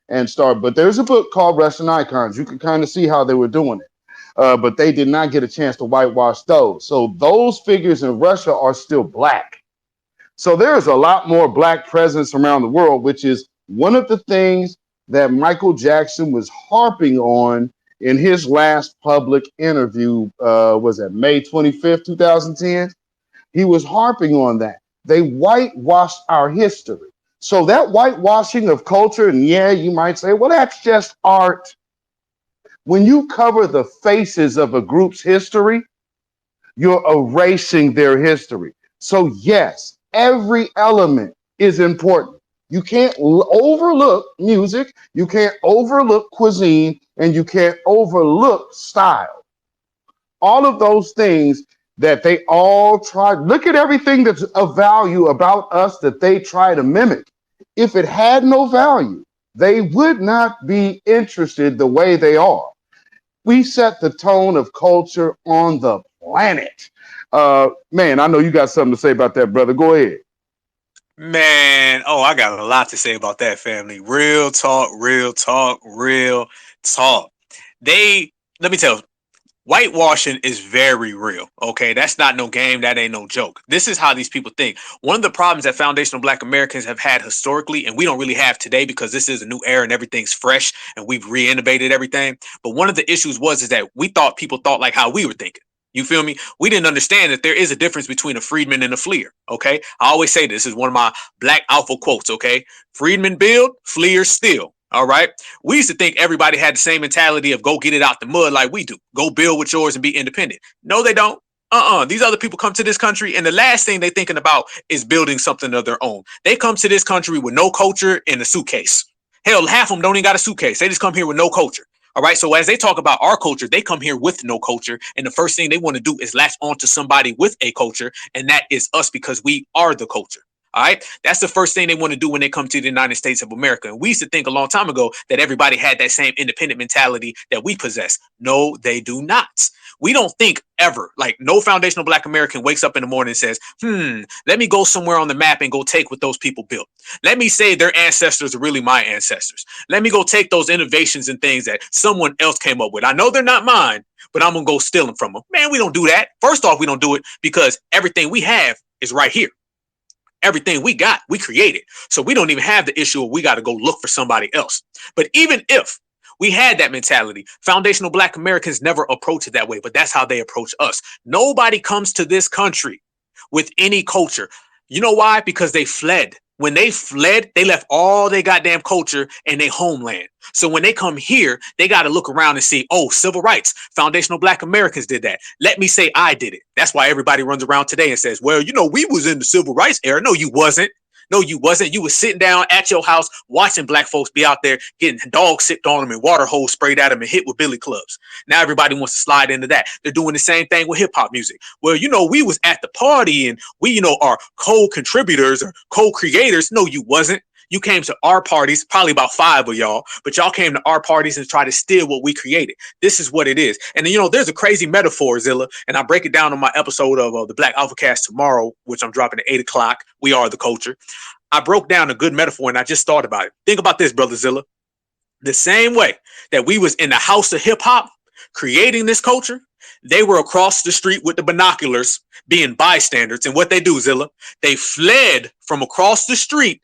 but there's a book called Russian Icons. You can kind of see how they were doing it. But they did not get a chance to whitewash those. So those figures in Russia are still Black. So there's a lot more Black presence around the world, which is one of the things that Michael Jackson was harping on in his last public interview. Was that May 25th, 2010? He was harping on that. They whitewashed our history. So that whitewashing of culture, and yeah, you might say, well, that's just art. When you cover the faces of a group's history, you're erasing their history. So yes, every element is important. You can't overlook music, you can't overlook cuisine, and you can't overlook style. All of those things that they all try. Look at everything that's of value about us that they try to mimic. If it had no value, they would not be interested the way they are. We set the tone of culture on the planet. Man, I know you got something to say about that, brother. Go ahead. Man, I got a lot to say about that, family. Real talk, real talk, real talk. Let me tell you, whitewashing is very real. Okay, that's not no game. That ain't no joke. This is how these people think. One of the problems that foundational Black Americans have had historically, and we don't really have today because this is a new era and everything's fresh and we've re-innovated everything. But one of the issues is that people thought like how we were thinking. You feel me? We didn't understand that there is a difference between a freedman and a fleer. Okay, I always say this is one of my Black alpha quotes. Okay, freedmen build, fleers steal. All right. We used to think everybody had the same mentality of go get it out the mud like we do. Go build with yours and be independent. No, they don't. These other people come to this country and the last thing they're thinking about is building something of their own. They come to this country with no culture and a suitcase. Hell, half of them don't even got a suitcase. They just come here with no culture. All right. So as they talk about our culture, they come here with no culture. And the first thing they want to do is latch onto somebody with a culture. And that is us because we are the culture. All right. That's the first thing they want to do when they come to the United States of America. And we used to think a long time ago that everybody had that same independent mentality that we possess. No, they do not. We don't think ever, like no foundational Black American wakes up in the morning and says, let me go somewhere on the map and go take what those people built. Let me say their ancestors are really my ancestors. Let me go take those innovations and things that someone else came up with. I know they're not mine, but I'm going to go steal them from them. Man, we don't do that. First off, we don't do it because everything we have is right here. Everything we got, we created. So we don't even have the issue of we got to go look for somebody else. But even if we had that mentality, foundational Black Americans never approach it that way, but that's how they approach us. Nobody comes to this country with any culture. You know why? Because they fled. When they fled, they left all their goddamn culture and their homeland. So when they come here, they got to look around and see, oh, civil rights, foundational Black Americans did that. Let me say I did it. That's why everybody runs around today and says, well, you know, we was in the civil rights era. No, you wasn't. No, you wasn't. You was sitting down at your house watching Black folks be out there getting dogs sicked on them and water hose sprayed at them and hit with billy clubs. Now everybody wants to slide into that. They're doing the same thing with hip hop music. Well, you know, we was at the party and we, you know, are co-contributors or co-creators. No, you wasn't. You came to our parties, probably about 5 of y'all, but y'all came to our parties and tried to steal what we created. This is what it is. And you know, there's a crazy metaphor, Zilla, and I break it down on my episode of the Black AlphaCast tomorrow, which I'm dropping at 8 o'clock. We are the culture. I broke down a good metaphor and I just thought about it. Think about this, brother Zilla. The same way that we was in the house of hip hop creating this culture, they were across the street with the binoculars being bystanders. And what they do, Zilla, they fled from across the street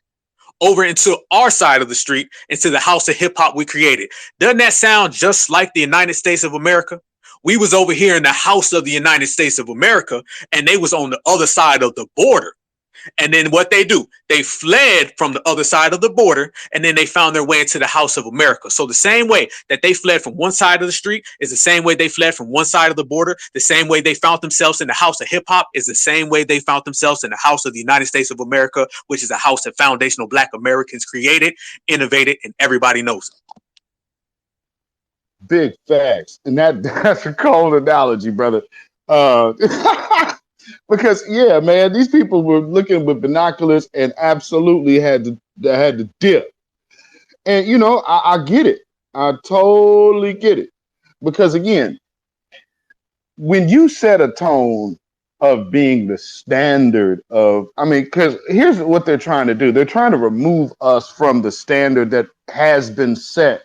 over into our side of the street, into the house of hip hop we created. Doesn't that sound just like the United States of America? We was over here in the house of the United States of America, and they was on the other side of the border. And then what they do, they fled from the other side of the border, and then they found their way into the house of America. So the same way that they fled from one side of the street is the same way they fled from one side of the border. The same way they found themselves in the house of hip hop is the same way they found themselves in the house of the United States of America, which is a house that foundational Black Americans created, innovated, and everybody knows it. Big facts. And that's a cold analogy, brother. Because yeah, man, these people were looking with binoculars and absolutely had to dip. And you know, I get it. I totally get it. Because again, when you set a tone of being the standard of, I mean, because here's what they're trying to do. They're trying to remove us from the standard that has been set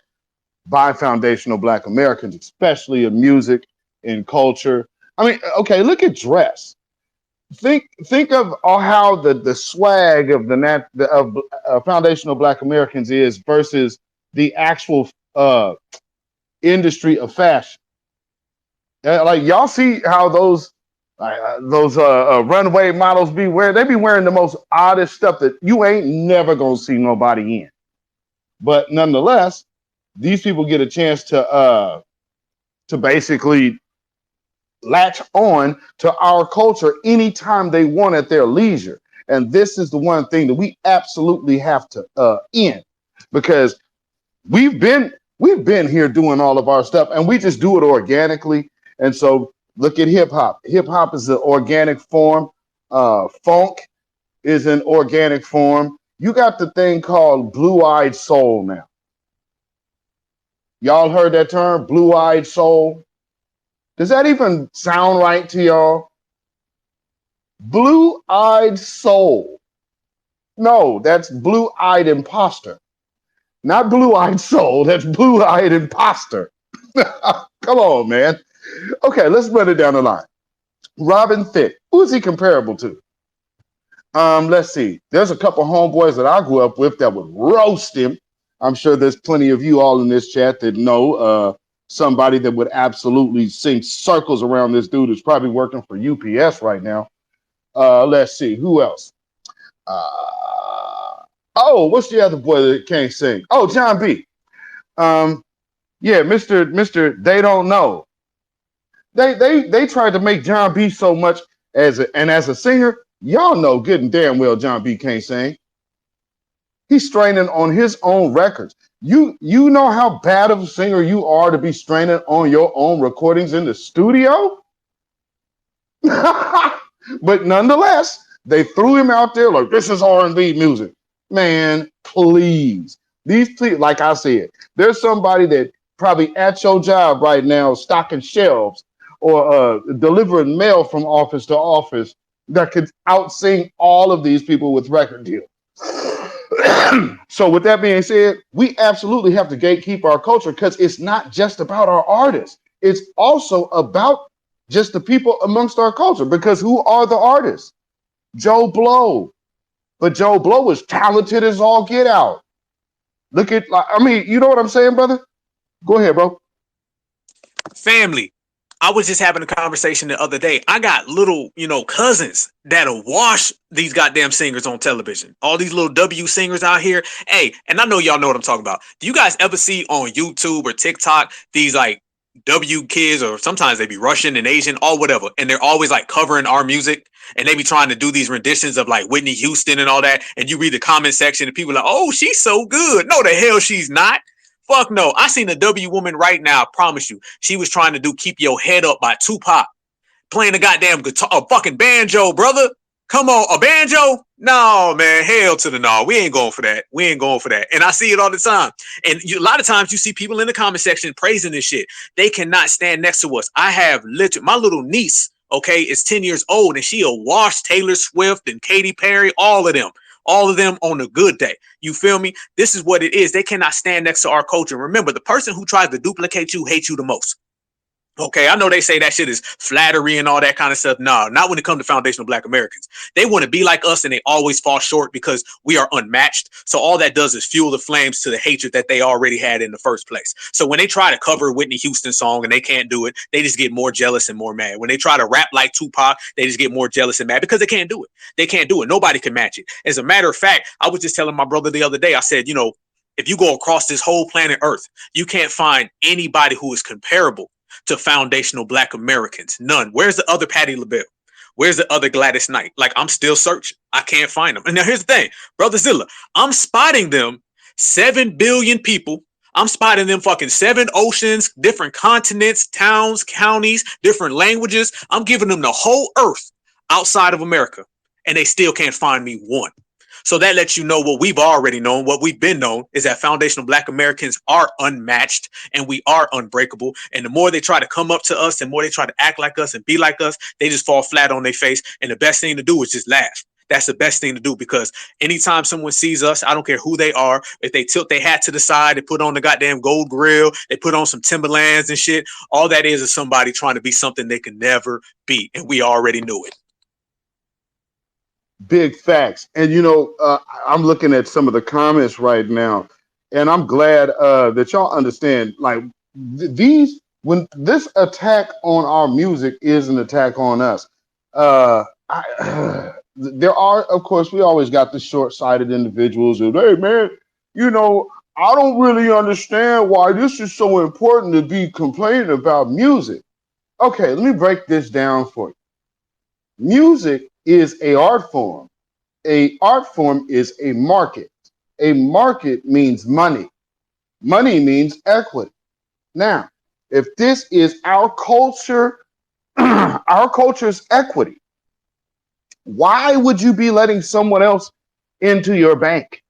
by foundational Black Americans, especially in music and culture. I mean, okay, look at dress. Think of how the swag of foundational Black Americans is versus the actual industry of fashion. Like y'all see how those runway models be wearing? They be wearing the most oddest stuff that you ain't never gonna see nobody in. But nonetheless, these people get a chance to basically latch on to our culture anytime they want at their leisure. And this is the one thing that we absolutely have to end, because we've been here doing all of our stuff and we just do it organically. And so look at hip hop. Hip hop is an organic form. Funk is an organic form. You got the thing called blue-eyed soul now. Y'all heard that term, blue-eyed soul? Does that even sound right to y'all? Blue-eyed soul. No, that's blue-eyed imposter. Not blue-eyed soul, that's blue-eyed imposter. Come on, man. Okay, let's run it down the line. Robin Thicke, who is he comparable to? Let's see. There's a couple homeboys that I grew up with that would roast him. I'm sure there's plenty of you all in this chat that know somebody that would absolutely sing circles around this dude who's probably working for UPS right now. Let's see, who else? Oh, what's the other boy that can't sing? Oh, John B. Yeah, Mr. They don't know. They tried to make John B so much as a singer. Y'all know good and damn well John B can't sing. He's straining on his own records. You know how bad of a singer you are to be straining on your own recordings in the studio? But nonetheless, They threw him out there like this is R&B music. Man, please. Like I said, there's somebody that probably at your job right now stocking shelves or delivering mail from office to office that could outsing all of these people with record deals. So with that being said, we absolutely have to gatekeep our culture because it's not just about our artists. It's also about just the people amongst our culture, because who are the artists? Joe Blow. But Joe Blow is talented as all get out. Look at, like, I mean, you know what I'm saying, brother? Go ahead, bro. Family. I was just having a conversation the other day. I got little, cousins that'll wash these goddamn singers on television. All these little W singers out here. Hey, and I know y'all know what I'm talking about. Do you guys ever see on YouTube or TikTok these like W kids, or sometimes they be Russian and Asian or whatever, and they're always like covering our music, and they be trying to do these renditions of like Whitney Houston and all that, and you read the comment section and people are like, oh, she's so good. No, the hell she's not. Fuck no. I seen a W woman right now, I promise you. She was trying to do Keep Your Head Up by Tupac, playing a goddamn guitar, a fucking banjo, brother. Come on, a banjo? No, man, hell to the no. We ain't going for that. We ain't going for that. And I see it all the time. And a lot of times you see people in the comment section praising this shit. They cannot stand next to us. I have my little niece, okay, is 10 years old, and she'll wash Taylor Swift and Katy Perry, all of them on a good day. You feel me? This is what it is. They cannot stand next to our culture. Remember, the person who tries to duplicate you hates you the most. Okay, I know they say that shit is flattery and all that kind of stuff. No, not when it comes to foundational Black Americans. They want to be like us and they always fall short because we are unmatched. So all that does is fuel the flames to the hatred that they already had in the first place. So when they try to cover a Whitney Houston song and they can't do it, they just get more jealous and more mad. When they try to rap like Tupac, they just get more jealous and mad because they can't do it. They can't do it. Nobody can match it. As a matter of fact, I was just telling my brother the other day, I said, if you go across this whole planet Earth, you can't find anybody who is comparable to foundational Black Americans. None. Where's the other Patti LaBelle? Where's the other Gladys Knight? Like, I'm still searching. I can't find them. And now here's the thing, Brother Zilla, I'm spotting them 7 billion people. I'm spotting them fucking 7 oceans, different continents, towns, counties, different languages. I'm giving them the whole earth outside of America, and they still can't find me one. So that lets you know what we've already known, what we've been known, is that foundational Black Americans are unmatched and we are unbreakable. And the more they try to come up to us and more they try to act like us and be like us, they just fall flat on their face. And the best thing to do is just laugh. That's the best thing to do, because anytime someone sees us, I don't care who they are, if they tilt their hat to the side, they put on the goddamn gold grill, they put on some Timberlands and shit, all that is somebody trying to be something they can never be. And we already knew it. Big facts. And I'm looking at some of the comments right now, and I'm glad that y'all understand, like, when this attack on our music is an attack on us. There are, of course, we always got the short-sighted individuals who, hey man, I don't really understand why this is so important to be complaining about music. Okay, let me break this down for you. Music is an art form. An art form is a market. A market means money. Money means equity. Now, if this is our culture, our culture's equity, why would you be letting someone else into your bank?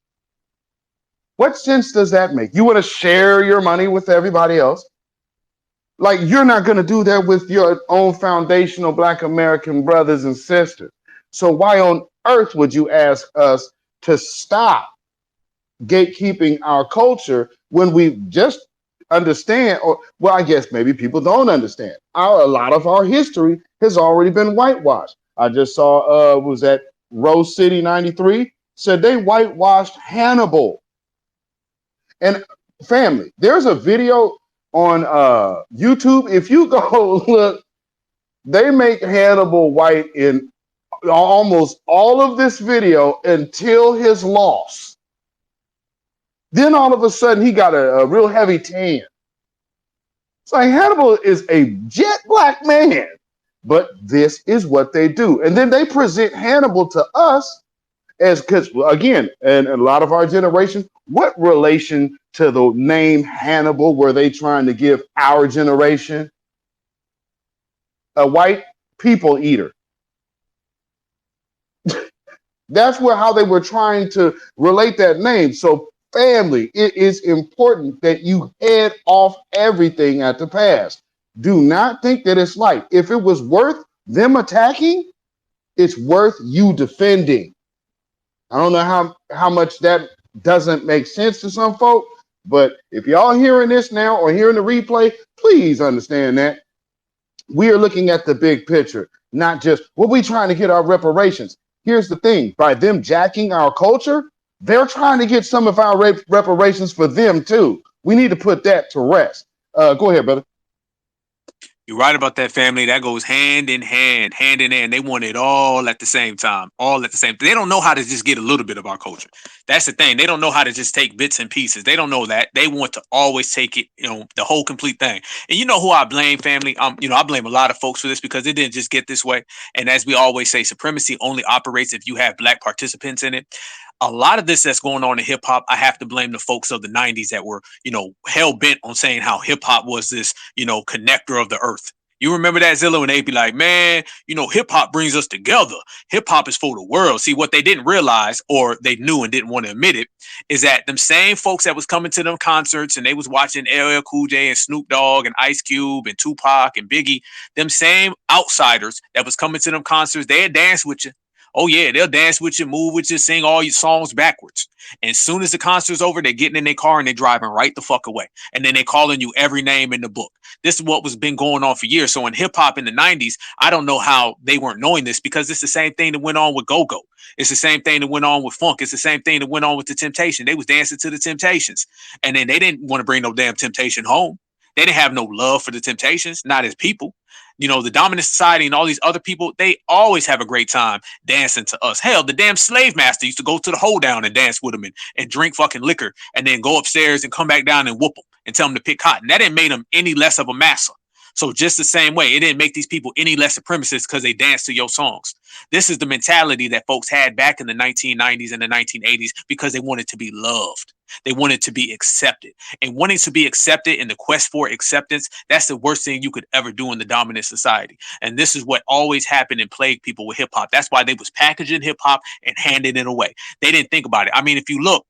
What sense does that make? You want to share your money with everybody else? Like, you're not going to do that with your own foundational Black American brothers and sisters. So why on earth would you ask us to stop gatekeeping our culture when we just understand, or, well, I guess maybe people don't understand. A lot of our history has already been whitewashed. I just saw, was that Rose City 93 said they whitewashed Hannibal. And family, there's a video on YouTube. If you go look, they make Hannibal white in almost all of this video until his loss. Then all of a sudden he got a real heavy tan. It's like Hannibal is a jet black man, but this is what they do. And then they present Hannibal to us as, because again, and a lot of our generation, what relation to the name Hannibal were they trying to give our generation? A white people eater. That's how they were trying to relate that name. So, family, it is important that you head off everything at the past. Do not think that it's light. If it was worth them attacking, it's worth you defending. I don't know how much that doesn't make sense to some folk, but if y'all hearing this now or hearing the replay, please understand that we are looking at the big picture, not just what we trying to get our reparations. Here's the thing: by them jacking our culture, they're trying to get some of our reparations for them too. We need to put that to rest. Go ahead, brother. You're right about that, family. That goes hand in hand, hand in hand. They want it all at the same time, all at the same time. They don't know how to just get a little bit of our culture. That's the thing. They don't know how to just take bits and pieces. They don't know that. They want to always take it, the whole complete thing. And you know who I blame, family? I blame a lot of folks for this because it didn't just get this way. And as we always say, supremacy only operates if you have black participants in it. A lot of this that's going on in hip hop, I have to blame the folks of the 90s that were, hell bent on saying how hip hop was this, connector of the earth. You remember that, Zillow? And they'd be like, man, hip hop brings us together. Hip hop is for the world. See, what they didn't realize, or they knew and didn't want to admit it, is that them same folks that was coming to them concerts and they was watching LL Cool J and Snoop Dogg and Ice Cube and Tupac and Biggie, them same outsiders that was coming to them concerts, they'd dance with you. Oh, yeah, they'll dance with you, move with you, sing all your songs backwards. And as soon as the concert's over, they're getting in their car and they're driving right the fuck away. And then they're calling you every name in the book. This is what was been going on for years. So in hip hop in the 90s, I don't know how they weren't knowing this, because it's the same thing that went on with go-go. It's the same thing that went on with funk. It's the same thing that went on with the Temptation. They was dancing to the Temptations. And then they didn't want to bring no damn Temptation home. They didn't have no love for the Temptations, not as people. The dominant society and all these other people, they always have a great time dancing to us. Hell, the damn slave master used to go to the hold down and dance with them and drink fucking liquor and then go upstairs and come back down and whoop them and tell them to pick cotton. That didn't make them any less of a massa. So just the same way, it didn't make these people any less supremacists because they danced to your songs. This is the mentality that folks had back in the 1990s and the 1980s because they wanted to be loved. They wanted to be accepted. And wanting to be accepted in the quest for acceptance, that's the worst thing you could ever do in the dominant society. And this is what always happened and plagued people with hip hop. That's why they was packaging hip hop and handing it away. They didn't think about it. I mean, if you look,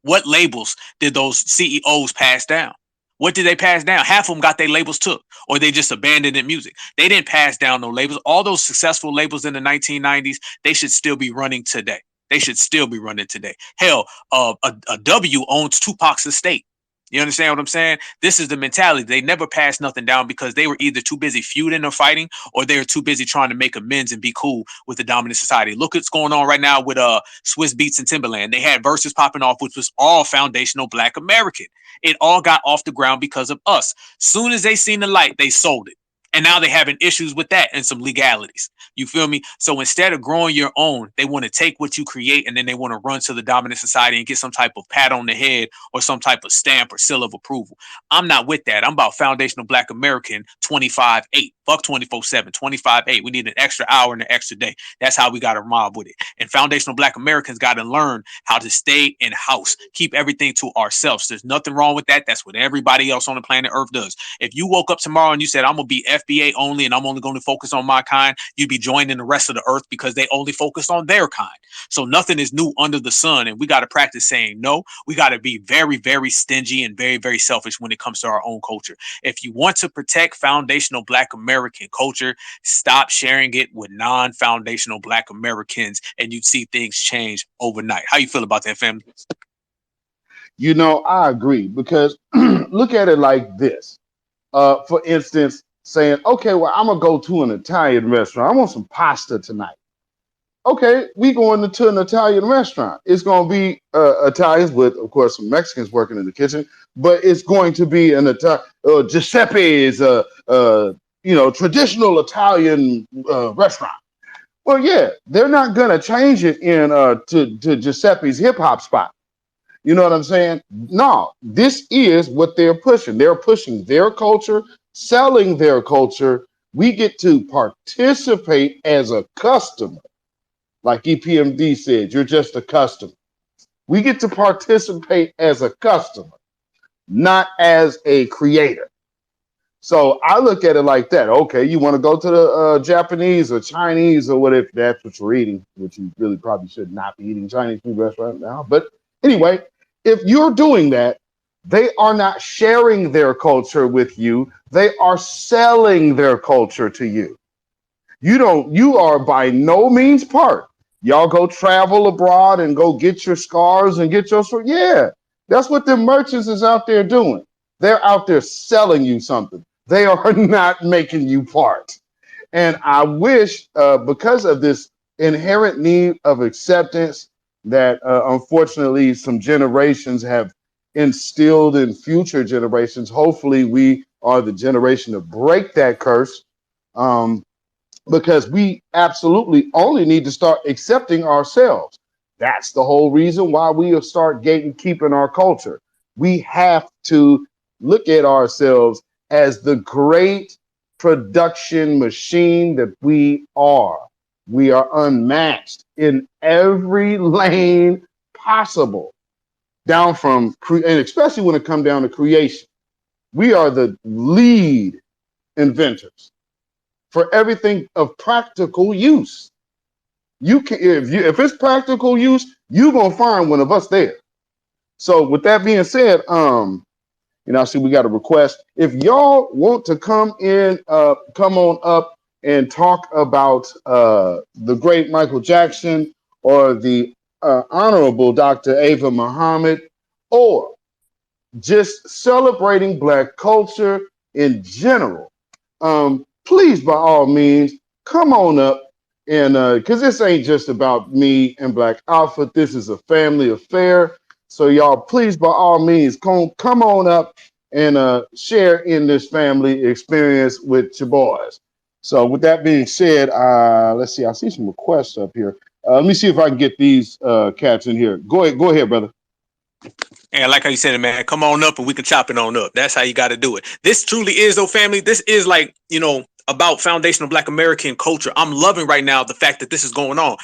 what labels did those CEOs pass down? What did they pass down? Half of them got their labels took, or they just abandoned in music. They didn't pass down no labels. All those successful labels in the 1990s, they should still be running today. They should still be running today. Hell, a W owns Tupac's estate. You understand what I'm saying? This is the mentality. They never passed nothing down because they were either too busy feuding or fighting, or they were too busy trying to make amends and be cool with the dominant society. Look what's going on right now with Swiss Beats and Timberland. They had verses popping off, which was all foundational Black American. It all got off the ground because of us. Soon as they seen the light, they sold it. And now they're having issues with that and some legalities. You feel me? So instead of growing your own, they want to take what you create and then they want to run to the dominant society and get some type of pat on the head or some type of stamp or seal of approval. I'm not with that. I'm about foundational Black American 25-8. Fuck 24/7, 25-8. We need an extra hour and an extra day. That's how we got to mob with it. And foundational Black Americans got to learn how to stay in house, keep everything to ourselves. There's nothing wrong with that. That's what everybody else on the planet Earth does. If you woke up tomorrow and you said, I'm going to be FBA only and I'm only going to focus on my kind, you'd be joining the rest of the earth because they only focus on their kind. So nothing is new under the sun. And we got to practice saying no. We got to be very, very stingy and very, very selfish when it comes to our own culture. If you want to protect foundational Black American culture, stop sharing it with non-foundational Black Americans and you'd see things change overnight. How you feel about that, family? I agree, because look at it like this. For instance, saying, okay, well, I'm going to go to an Italian restaurant. I want some pasta tonight. Okay, we going to an Italian restaurant. It's going to be Italians with, of course, some Mexicans working in the kitchen, but it's going to be an Giuseppe's, traditional Italian restaurant. Well, yeah, they're not going to change it to Giuseppe's hip hop spot. You know what I'm saying? No, this is what they're pushing. They're pushing their culture, selling their culture. We get to participate as a customer. Like EPMD said, you're just a customer. We get to participate as a customer, not as a creator. So I look at it like that. Okay, you want to go to the Japanese or Chinese or what if that's what you're eating, which you really probably should not be eating Chinese food restaurant now. But anyway, if you're doing that, they are not sharing their culture with you. They are selling their culture to you. You are by no means part. Y'all go travel abroad and go get your scars and get your sword. Yeah, that's what the merchants is out there doing. They're out there selling you something. They are not making you part. And I wish, because of this inherent need of acceptance that unfortunately some generations have instilled in future generations, hopefully we are the generation to break that curse. Because we absolutely only need to start accepting ourselves. That's the whole reason why we will start gatekeeping our culture. We have to look at ourselves as the great production machine that we are. We are unmatched in every lane possible, down from, and especially when it comes down to creation. We are the lead inventors for everything of practical use. You can, if it's practical use, you're gonna find one of us there. So with that being said, I see we got a request. If y'all want to come on up and talk about the great Michael Jackson or the honorable Dr. Ava Muhammad, or just celebrating Black culture in general, please, by all means, come on up. And because this ain't just about me and Black Alpha, this is a family affair. So y'all, please, by all means, come on up and share in this family experience with your boys. So with that being said, let's see. I see some requests up here. Let me see if I can get these cats in here. Go ahead, brother. And like how you said it, man, come on up and we can chop it on up. That's how you got to do it. This truly is, though, family. This is like, about foundational Black American culture. I'm loving right now the fact that this is going on.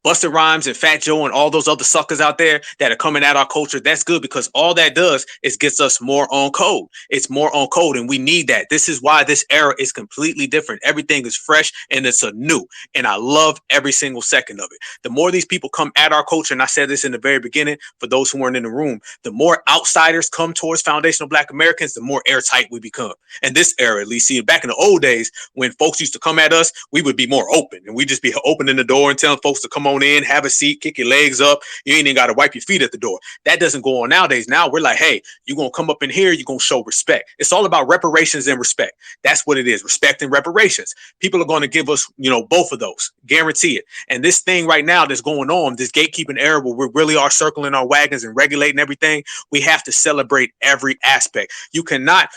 Busta Rhymes and Fat Joe and all those other suckers out there that are coming at our culture. That's good, because all that does is gets us more on code. It's more on code, and we need that. This is why this era is completely different. Everything is fresh and it's a new, and I love every single second of it. The more these people come at our culture, and I said this in the very beginning for those who weren't in the room, the more outsiders come towards foundational Black Americans, the more airtight we become. And this era, at least, see, back in the old days, when folks used to come at us, we would be more open, and we'd just be opening the door and telling folks to come on in, have a seat, kick your legs up. You ain't even got to wipe your feet at the door. That doesn't go on nowadays. Now we're like, hey, you're going to come up in here, you're going to show respect. It's all about reparations and respect. That's what it is, respect and reparations. People are going to give us, both of those, guarantee it. And this thing right now that's going on, this gatekeeping era where we really are circling our wagons and regulating everything, we have to celebrate every aspect. You cannot,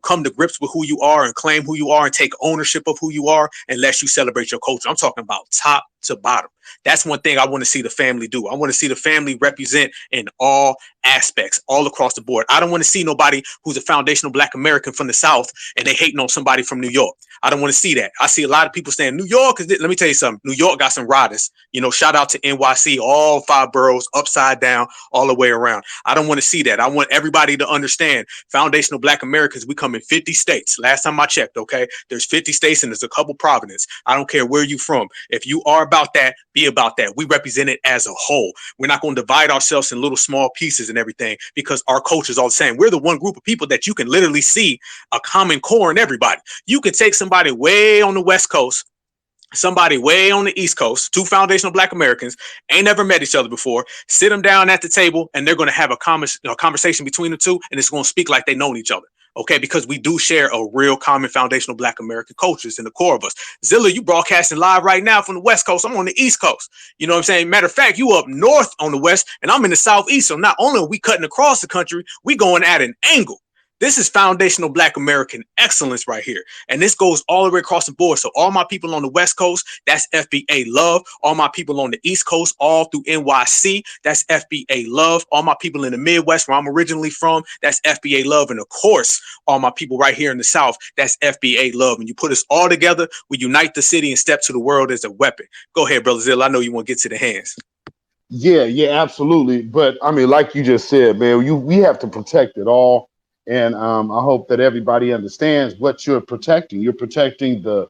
come to grips with who you are and claim who you are and take ownership of who you are unless you celebrate your culture. I'm talking about top to bottom. That's one thing I want to see the family do. I want to see the family represent in all aspects, all across the board. I don't want to see nobody who's a foundational Black American from the South and they hating on somebody from New York. I don't want to see that. I see a lot of people saying New York is let me tell you something. New York got some riders. Shout out to NYC, all 5 boroughs, upside down, all the way around. I don't want to see that. I want everybody to understand foundational Black Americans. We come in 50 states. Last time I checked, okay? There's 50 states and there's a couple provinces. I don't care where you from. If you are about that, be about that. We represent it as a whole. We're not going to divide ourselves in little small pieces and everything, because our culture is all the same. We're the one group of people that you can literally see a common core in everybody. You can take somebody way on the West Coast, somebody way on the East Coast, 2 foundational Black Americans, ain't never met each other before, sit them down at the table, and they're going to have a conversation between the two, and it's going to speak like they know each other. Okay, because we do share a real common foundational Black American culture. It's in the core of us. Zilla, you broadcasting live right now from the West Coast. I'm on the East Coast. You know what I'm saying? Matter of fact, you up north on the West, and I'm in the Southeast. So not only are we cutting across the country, we going at an angle. This is foundational Black American excellence right here. And this goes all the way across the board. So all my people on the West Coast, that's FBA love. All my people on the East Coast, all through NYC, that's FBA love. All my people in the Midwest, where I'm originally from, that's FBA love. And of course, all my people right here in the South, that's FBA love. And you put us all together, we unite the city and step to the world as a weapon. Go ahead, Brother Zill. I know you want to get to the hands. Yeah, absolutely. But I mean, like you just said, man, we have to protect it all. And I hope that everybody understands what you're protecting. You're protecting the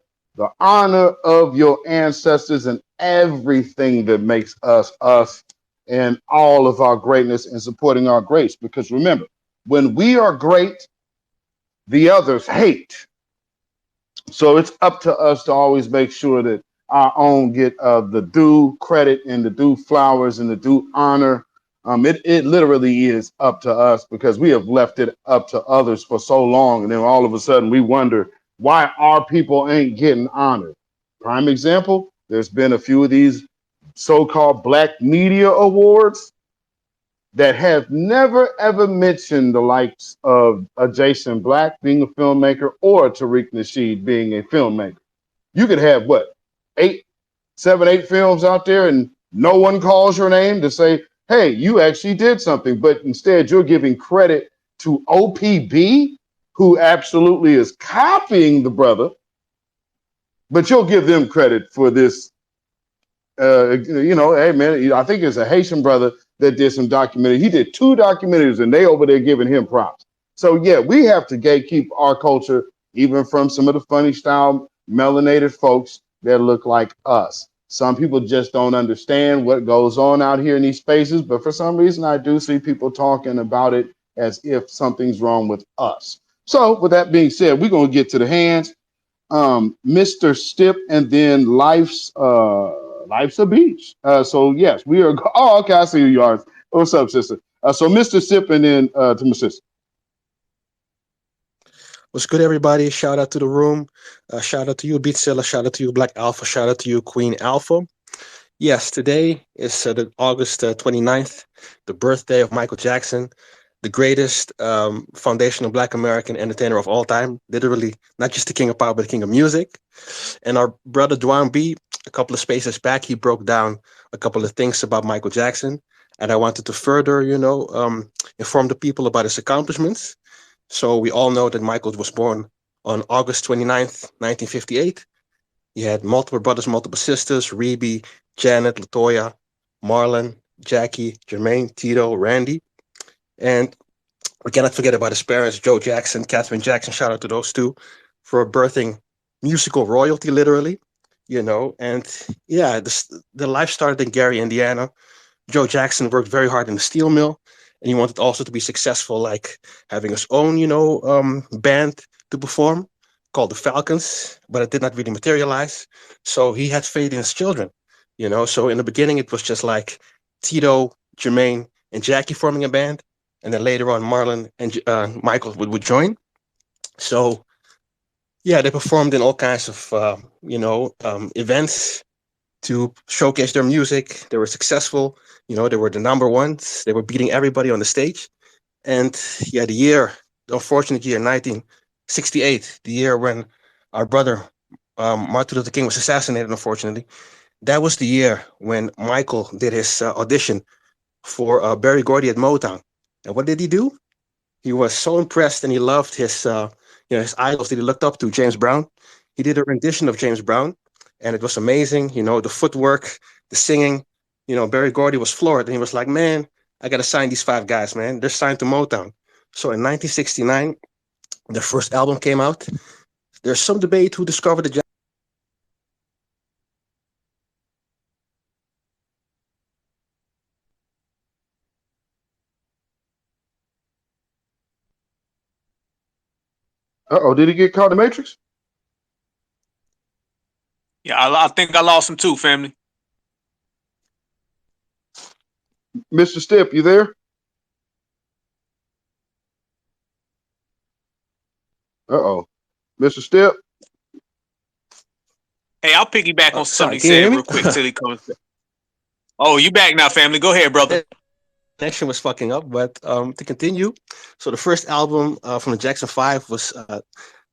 honor of your ancestors and everything that makes us us and all of our greatness and supporting our greats. Because remember, when we are great, the others hate. So it's up to us to always make sure that our own get the due credit and the due flowers and the due honor. It literally is up to us because we have left it up to others for so long. And then all of a sudden we wonder why our people ain't getting honored. Prime example, there's been a few of these so-called Black Media Awards that have never ever mentioned the likes of Jason Black being a filmmaker or Tariq Nasheed being a filmmaker. You could have what, 8 films out there and no one calls your name to say, hey, you actually did something, but instead you're giving credit to OPB, who absolutely is copying the brother, but you'll give them credit for this. Hey man, I think it's a Haitian brother that did some documentary. He did 2 documentaries and they over there giving him props. So yeah, we have to gatekeep our culture, even from some of the funny style melanated folks that look like us. Some people just don't understand what goes on out here in these spaces, but for some reason I do see people talking about it as if something's wrong with us. So with that being said, we're going to get to the hands. Mr. Stip, and then Life's a Beach. So yes, we are. Oh, okay, I see who you are. What's up, sister? So Mr. Stip, and then to my sister. What's good, everybody? Shout out to the room. Shout out to you, Beatzilla. Shout out to you, Black Alpha. Shout out to you, Queen Alpha. Yes, today is the August 29th, the birthday of Michael Jackson, the greatest foundational Black American entertainer of all time. Literally, not just the king of pop, but the king of music. And our brother Dwan B, a couple of spaces back, he broke down a couple of things about Michael Jackson. And I wanted to further, inform the people about his accomplishments. So we all know that Michael was born on August 29th, 1958. He had multiple brothers, multiple sisters, Rebe, Janet, Latoya, Marlon, Jackie, Jermaine, Tito, Randy. And we cannot forget about his parents, Joe Jackson, Catherine Jackson. Shout out to those two for birthing musical royalty, literally. And yeah, the life started in Gary, Indiana. Joe Jackson worked very hard in the steel mill, and he wanted also to be successful, like having his own, band to perform called the Falcons, but it did not really materialize. So he had faith in his children, So in the beginning, it was just like Tito, Jermaine, and Jackie forming a band, and then later on, Marlon and Michael would join. So yeah, they performed in all kinds of events to showcase their music. They were successful. They were the number ones. They were beating everybody on the stage. And yeah, the unfortunate year, 1968, the year when our brother Martin Luther King was assassinated, unfortunately, that was the year when Michael did his audition for Berry Gordy at Motown. And what did he do? He was so impressed and he loved his idols that he looked up to, James Brown. He did a rendition of James Brown, and it was amazing. The footwork, the singing. Berry Gordy was floored, and he was like, man, I got to sign these 5 guys, man. They're signed to Motown. So in 1969, their first album came out. There's some debate who discovered the Did he get caught in the Matrix? Yeah, I think I lost him too, family. Mr. Stip, you there? Mr. Stip. Hey, I'll piggyback on something he said real quick till he comes back. Oh, you back now, family. Go ahead, brother. Connection was fucking up, but to continue. So the first album from the Jackson 5 was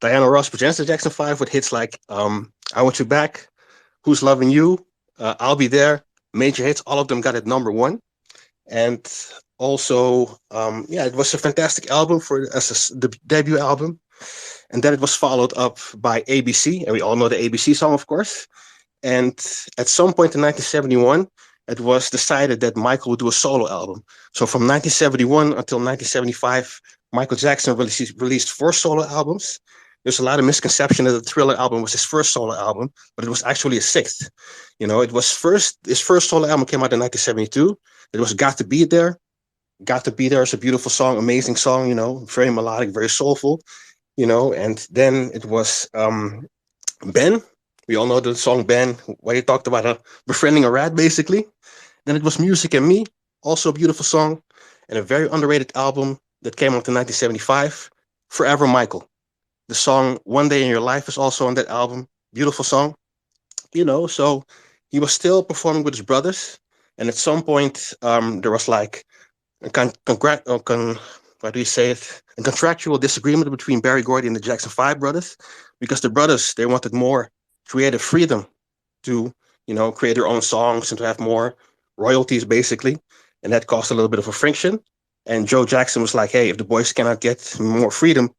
Diana Ross presents the Jackson 5 with hits like I Want You Back, Who's Loving You, I'll Be There, major hits. All of them got at number 1. And also, it was a fantastic album as the debut album. And then it was followed up by ABC, and we all know the ABC song, of course. And at some point in 1971, it was decided that Michael would do a solo album. So from 1971 until 1975, Michael Jackson released 4 solo albums. There's a lot of misconception that the Thriller album was his first solo album, but it was actually his 6th. It was his first solo album came out in 1972. It was Got to Be There. Got to Be There is a beautiful song, amazing song, very melodic, very soulful, and then it was Ben. We all know the song Ben, where he talked about befriending a rat, basically. Then it was Music and Me, also a beautiful song, and a very underrated album that came out in 1975, Forever Michael. The song One Day in Your Life is also on that album. Beautiful song. So he was still performing with his brothers. And at some point, there was like how do you say it? A contractual disagreement between Berry Gordy and the Jackson 5 brothers, because the brothers, they wanted more creative freedom to, create their own songs and to have more royalties, basically. And that caused a little bit of a friction. And Joe Jackson was like, hey, if the boys cannot get more freedom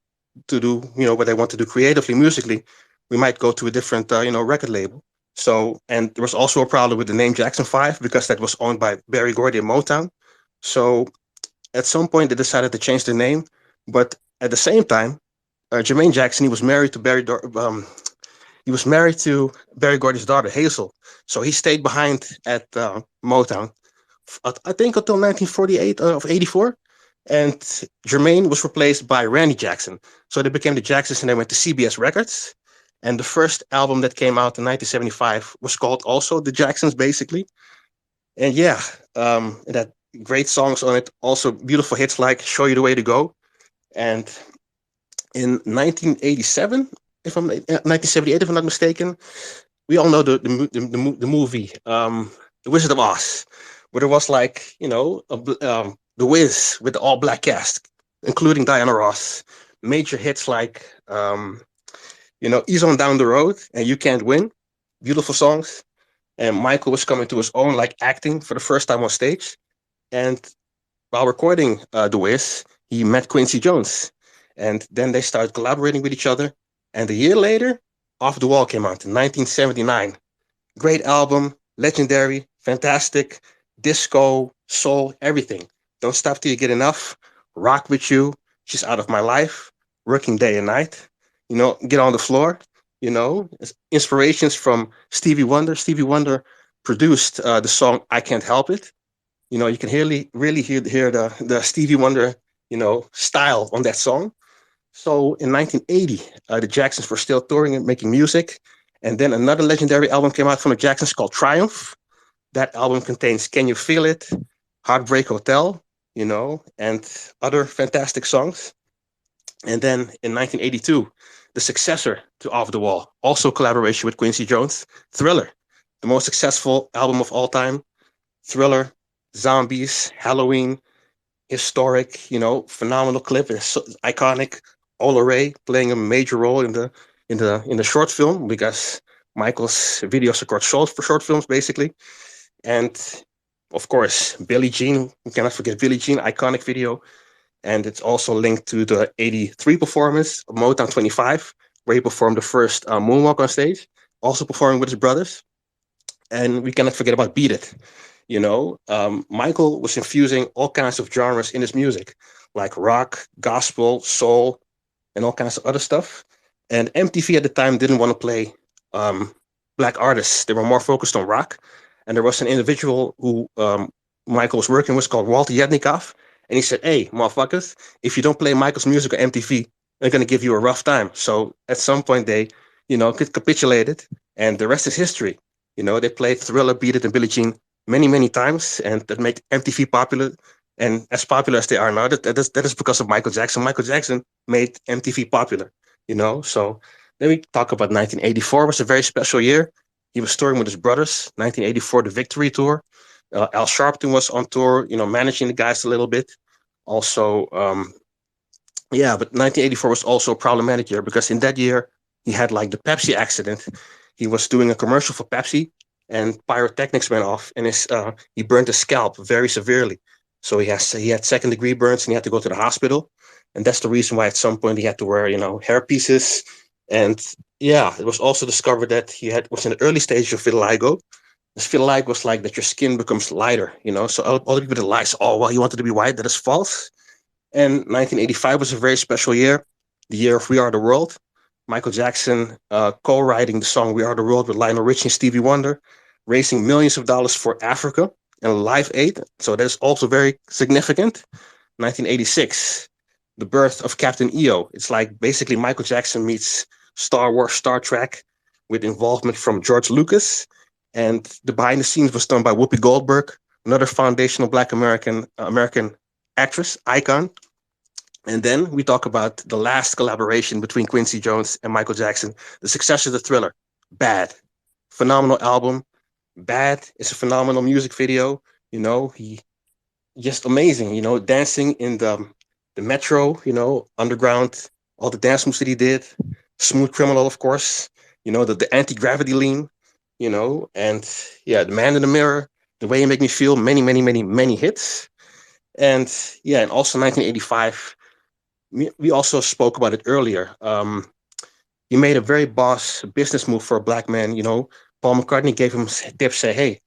to do, what they want to do creatively, musically, we might go to a different, record label. So, and there was also a problem with the name Jackson 5 because that was owned by Berry Gordy and Motown. So at some point they decided to change the name, but at the same time, Jermaine Jackson, he was married to Berry Gordy's daughter Hazel. So he stayed behind at Motown, I think until 1948 or 84. And Jermaine was replaced by Randy Jackson. So they became the Jacksons and they went to CBS Records. And the first album that came out in 1975 was called also The Jacksons, basically. And yeah, that great songs on it. Also beautiful hits like Show You the Way to Go. And in 1987, 1978, if I'm not mistaken, we all know the movie, The Wizard of Oz, where there was like, The Wiz with the all black cast, including Diana Ross. Major hits like, Ease on Down the Road and You Can't Win. Beautiful songs. And Michael was coming to his own, like acting for the first time on stage. And while recording The Wiz, he met Quincy Jones. And then they started collaborating with each other. And a year later, Off the Wall came out in 1979. Great album, legendary, fantastic, disco, soul, everything. Don't Stop Till You Get Enough, Rock With You, She's Out of My Life, Working Day and Night, Get on the Floor, inspirations from Stevie Wonder. Stevie Wonder produced the song I Can't Help It. You can really hear the Stevie Wonder, style on that song. So in 1980, the Jacksons were still touring and making music. And then another legendary album came out from the Jacksons called Triumph. That album contains Can You Feel It, Heartbreak Hotel, and other fantastic songs. And then in 1982, the successor to Off the Wall, also collaboration with Quincy Jones, Thriller, the most successful album of all time. Thriller, Zombies, Halloween, historic, phenomenal clip. It's so iconic. Ola Ray playing a major role in the short film because Michael's videos are for short films, basically. And of course, Billie Jean. We cannot forget Billie Jean, iconic video. And it's also linked to the 83 performance of Motown 25, where he performed the first moonwalk on stage, also performing with his brothers. And we cannot forget about Beat It. Michael was infusing all kinds of genres in his music, like rock, gospel, soul, and all kinds of other stuff. And MTV at the time didn't want to play black artists. They were more focused on rock. And there was an individual who Michael was working with called Walter Yetnikoff. And he said, hey, motherfuckers, if you don't play Michael's music on MTV, they're going to give you a rough time. So at some point they, capitulated. And the rest is history. They played Thriller, Beat It, and Billie Jean many, many times. And that made MTV popular. And as popular as they are now, that is because of Michael Jackson. Michael Jackson made MTV popular, So then we talk about 1984 was a very special year. He was touring with his brothers. 1984, the Victory Tour. Al Sharpton was on tour, managing the guys a little bit. Also, but 1984 was also a problematic year because in that year, he had like the Pepsi accident. He was doing a commercial for Pepsi and pyrotechnics went off and he burned his scalp very severely. So he had second-degree burns and he had to go to the hospital. And that's the reason why at some point he had to wear, hair pieces. And yeah, it was also discovered that was in the early stage of vitiligo. This vitiligo was like that your skin becomes lighter, So all the people that lie, oh, well, he wanted to be white. That is false. And 1985 was a very special year, the year of We Are the World. Michael Jackson co-writing the song We Are the World with Lionel Richie and Stevie Wonder, raising millions of dollars for Africa and Live Aid. So that's also very significant. 1986, the birth of Captain EO. It's like basically Michael Jackson meets Star Wars, Star Trek, with involvement from George Lucas. And the behind the scenes was done by Whoopi Goldberg, another foundational Black American actress icon. And then we talk about the last collaboration between Quincy Jones and Michael Jackson, the successor to Thriller, Bad. Phenomenal album. Bad is a phenomenal music video. He just amazing, dancing in the metro, underground, all the dance moves that he did. Smooth Criminal, of course, the anti-gravity lean, and yeah, The Man in the Mirror, The Way You Make Me Feel, many, many, many, many hits. And yeah, and also 1985, we also spoke about it earlier. He made a very boss business move for a black man. Paul McCartney gave him tips, say, hey,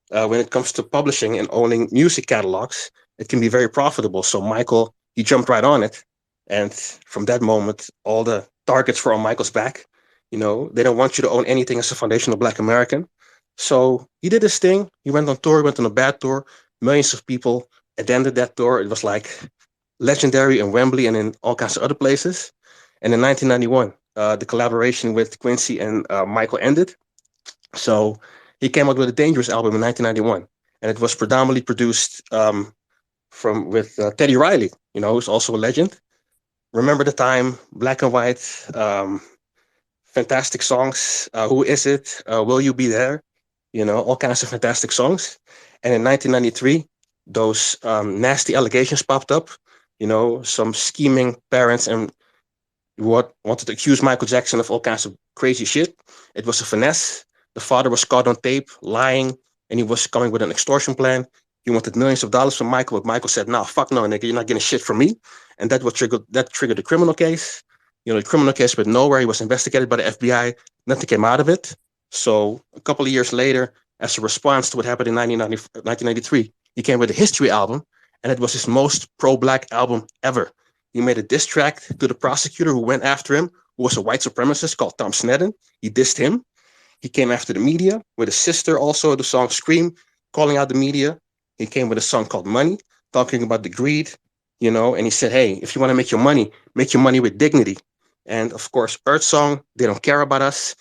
when it comes to publishing and owning music catalogs, it can be very profitable. So Michael, he jumped right on it. And from that moment, all the targets were on Michael's back. They don't want you to own anything as a foundational Black American. So he did his thing. He went on tour, went on a bad tour. Millions of people attended that tour. It was like legendary in Wembley and in all kinds of other places. And in 1991, the collaboration with Quincy and Michael ended. So he came out with a Dangerous album in 1991, and it was predominantly produced with Teddy Riley, who's also a legend. Remember the Time, Black and White, fantastic songs. Who Is It? Will You Be There? All kinds of fantastic songs. And in 1993, those nasty allegations popped up. Some scheming parents and wanted to accuse Michael Jackson of all kinds of crazy shit. It was a finesse. The father was caught on tape lying, and he was coming with an extortion plan. He wanted millions of dollars from Michael, but Michael said, "No, fuck no, nigga, you're not getting shit from me." And that triggered the criminal case. The criminal case went nowhere. He was investigated by the FBI. Nothing came out of it. So a couple of years later, as a response to what happened in 1993, he came with a History album, and it was his most pro-black album ever. He made a diss track to the prosecutor who went after him, who was a white supremacist called Tom Sneddon. He dissed him. He came after the media with his sister, also the song Scream, calling out the media. He came with a song called Money, talking about the greed, and he said, hey, if you want to make your money with dignity. And of course, Earth Song, They Don't Care About Us,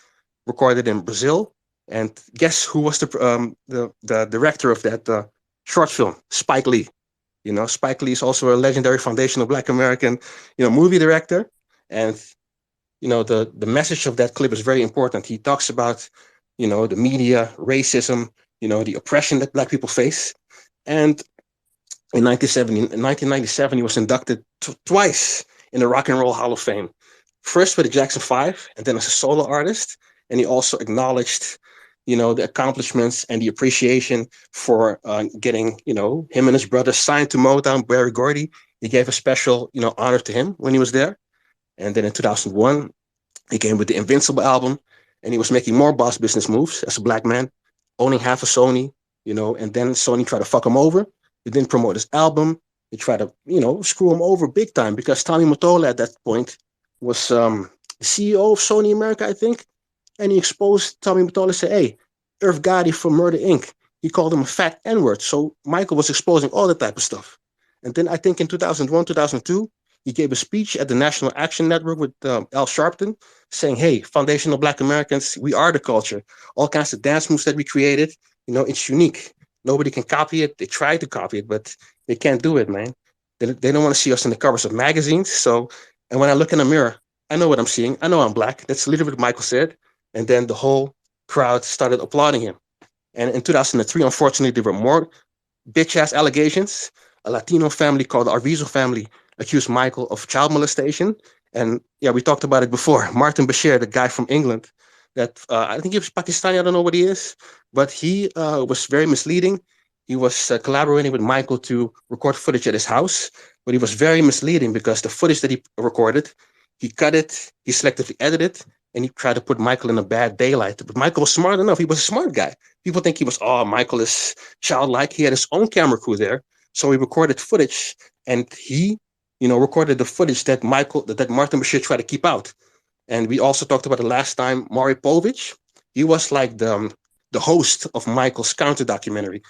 recorded in Brazil. And guess who was the director of that short film? Spike Lee. Spike Lee is also a legendary foundational Black American, movie director. And the message of that clip is very important. He talks about, the media, racism, the oppression that Black people face. And in 1997, he was inducted twice in the Rock and Roll Hall of Fame. First with the Jackson 5, and then as a solo artist. And he also acknowledged, the accomplishments and the appreciation for getting, him and his brother signed to Motown, Berry Gordy. He gave a special, honor to him when he was there. And then in 2001, he came with the Invincible album, and he was making more boss business moves as a Black man, owning half of Sony, and then Sony tried to fuck him over. He didn't promote his album. He tried to, screw him over big time because Tommy Mottola at that point was the CEO of Sony America, I think. And he exposed Tommy Mottola, said, hey, Irv Gotti from Murder Inc. He called him a fat N-word. So Michael was exposing all that type of stuff. And then I think in 2001, 2002, he gave a speech at the National Action Network with Al Sharpton saying, hey, foundational Black Americans, we are the culture. All kinds of dance moves that we created, it's unique. Nobody can copy it. They try to copy it, but they can't do it, man. They don't want to see us in the covers of magazines. So, and when I look in the mirror, I know what I'm seeing. I know I'm Black. That's literally what Michael said. And then the whole crowd started applauding him. And in 2003, unfortunately, there were more bitch-ass allegations. A Latino family called the Arvizo family accused Michael of child molestation. And yeah, we talked about it before. Martin Bashir, the guy from England, that I think he was Pakistani, I don't know what he is, but he was very misleading. He was collaborating with Michael to record footage at his house, but he was very misleading because the footage that he recorded, he cut it, he selectively edited it, and he tried to put Michael in a bad daylight. But Michael was smart enough. He was a smart guy. People think he was, Michael is childlike. He had his own camera crew there. So he recorded footage, and he recorded the footage that Martin Bashir tried to keep out. And we also talked about the last time Maury Povich. He was like the host of Michael's counter documentary,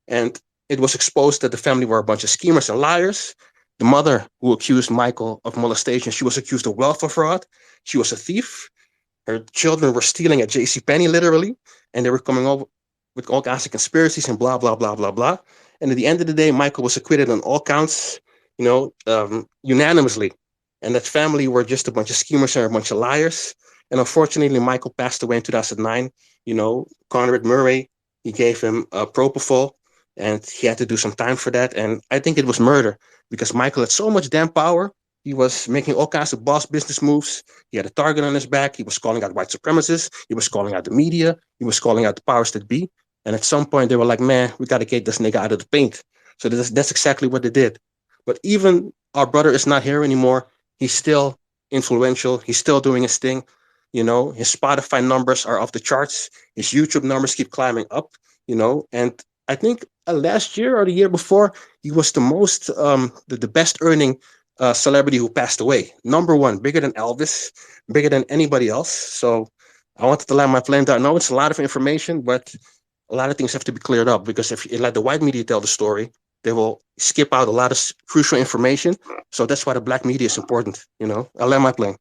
and it was exposed that the family were a bunch of schemers and liars. The mother who accused Michael of molestation, she was accused of welfare fraud. She was a thief. Her children were stealing at J.C. Penney, literally, and they were coming over with all kinds of conspiracies and blah blah blah blah blah. And at the end of the day, Michael was acquitted on all counts, unanimously. And that family were just a bunch of schemers and a bunch of liars. And unfortunately, Michael passed away in 2009. Conrad Murray, he gave him propofol, and he had to do some time for that. And I think it was murder because Michael had so much damn power. He was making all kinds of boss business moves. He had a target on his back. He was calling out white supremacists. He was calling out the media. He was calling out the powers that be. And at some point, they were like, man, we got to get this nigga out of the paint. So that's exactly what they did. But even our brother is not here anymore. He's still influential. He's still doing his thing. His Spotify numbers are off the charts. His YouTube numbers keep climbing up, and I think last year or the year before, he was the most, the best earning celebrity who passed away. Number one, bigger than Elvis, bigger than anybody else. So I wanted to land my plane there. I know it's a lot of information, but a lot of things have to be cleared up because if you let the white media tell the story, they will skip out a lot of crucial information. So that's why the black media is important. I'll land my plane.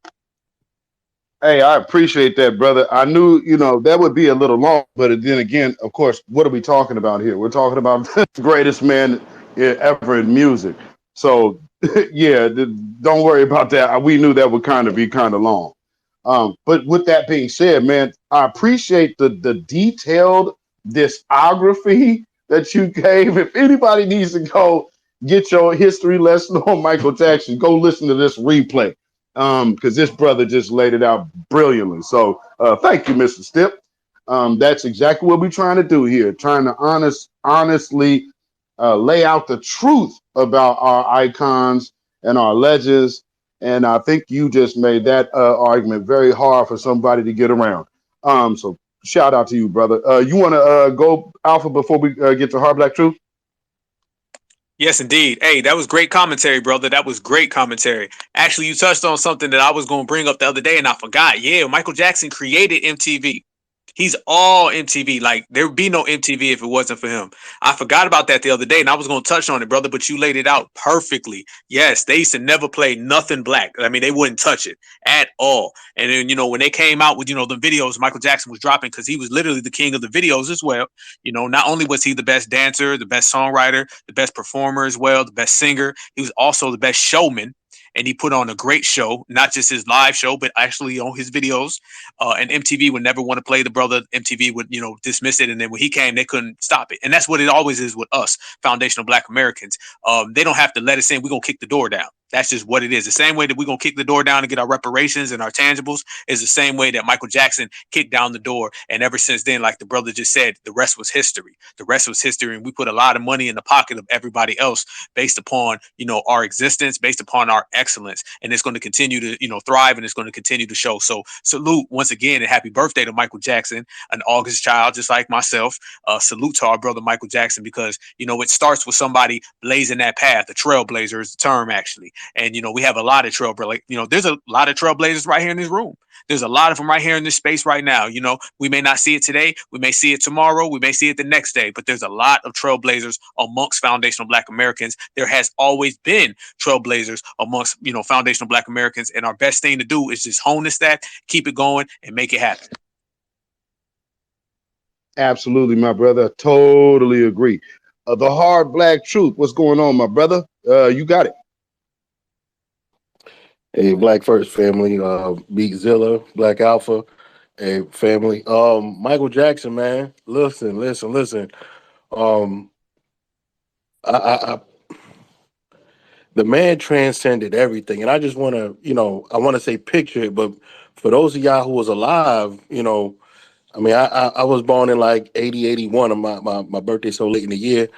Hey, I appreciate that, brother. I knew, that would be a little long, but then again, of course, what are we talking about here? We're talking about the greatest man ever in music. So, yeah, don't worry about that. We knew that would kind of be kind of long. But with that being said, man, I appreciate the detailed discography that you gave. If anybody needs to go get your history lesson on Michael Jackson, go listen to this replay. Because this brother just laid it out brilliantly. So thank you, Mr. Stipp. That's exactly what we're trying to do here, trying to honestly lay out the truth about our icons and our legends. And I think you just made that argument very hard for somebody to get around. So shout out to you, brother. You want to go, Alpha, before we get to Hard Black Truth? Yes, indeed. Hey, that was great commentary, brother. That was great commentary. Actually, you touched on something that I was going to bring up the other day and I forgot. Yeah, Michael Jackson created MTV. He's all MTV. Like, there would be no MTV if it wasn't for him. I forgot about that the other day, and I was going to touch on it, brother, but you laid it out perfectly. Yes, they used to never play nothing black. I mean, they wouldn't touch it at all. And then, when they came out with, the videos Michael Jackson was dropping, because he was literally the king of the videos as well. Not only was he the best dancer, the best songwriter, the best performer as well, the best singer, he was also the best showman. And he put on a great show, not just his live show, but actually on his videos. And MTV would never want to play the brother. MTV would, dismiss it. And then when he came, they couldn't stop it. And that's what it always is with us, foundational Black Americans. They don't have to let us in. We're going to kick the door down. That's just what it is. The same way that we're going to kick the door down and get our reparations and our tangibles is the same way that Michael Jackson kicked down the door. And ever since then, like the brother just said, the rest was history. The rest was history. And we put a lot of money in the pocket of everybody else based upon, our existence, based upon our excellence. And it's going to continue to, thrive, and it's going to continue to show. So salute once again and happy birthday to Michael Jackson, an August child, just like myself. Salute to our brother Michael Jackson, because, it starts with somebody blazing that path. The trailblazer is the term, actually. And, we have a lot of trailblazers. There's a lot of trailblazers right here in this room. There's a lot of them right here in this space right now. We may not see it today. We may see it tomorrow. We may see it the next day. But there's a lot of trailblazers amongst foundational Black Americans. There has always been trailblazers amongst, foundational Black Americans. And our best thing to do is just hone this, that, keep it going, and make it happen. Absolutely, my brother. Totally agree. The Hard Black Truth. What's going on, my brother? You got it. Hey, Black First family, Beatzilla, Black Alpha, hey, family. Michael Jackson, man. Listen. I the man transcended everything, and I just want to, I want to say picture it, but for those of y'all who was alive, I mean, I was born in like 80, 81, and my birthday so late in the year,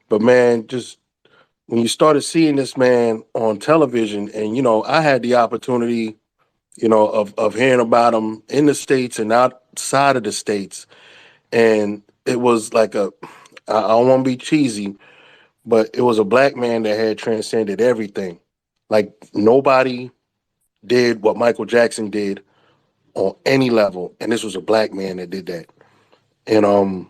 but man, just when you started seeing this man on television, and I had the opportunity, of hearing about him in the States and outside of the States, and it was like I don't want to be cheesy, but it was a black man that had transcended everything. Like nobody did what Michael Jackson did on any level, and this was a black man that did that. And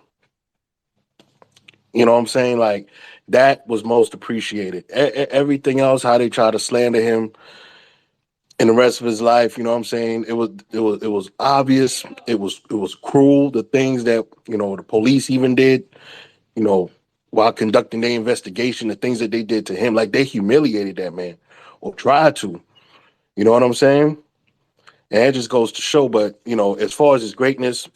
you know what I'm saying? Like that was most appreciated. Everything else, how they try to slander him in the rest of his life, you know what I'm saying? It was obvious. It was cruel. The things that the police even did, you know, while conducting their investigation, the things that they did to him, like they humiliated that man or tried to. You know what I'm saying? And it just goes to show. But as far as his greatness,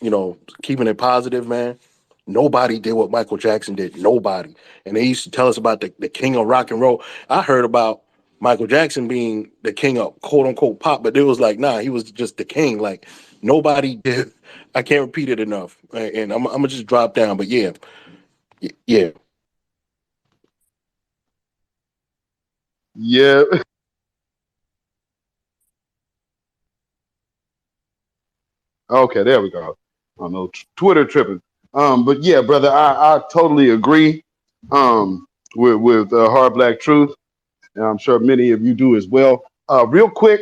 keeping it positive, man. Nobody did what Michael Jackson did. Nobody. And they used to tell us about the king of rock and roll. I heard about Michael Jackson being the king of quote unquote pop, but it was like, nah, he was just the king. Like nobody did. I can't repeat it enough. And I'm gonna just drop down. But yeah, yeah. Yeah. Okay, there we go. I don't know, Twitter tripping. But yeah, brother, I totally agree. With Hard Black Truth, and I'm sure many of you do as well. Real quick,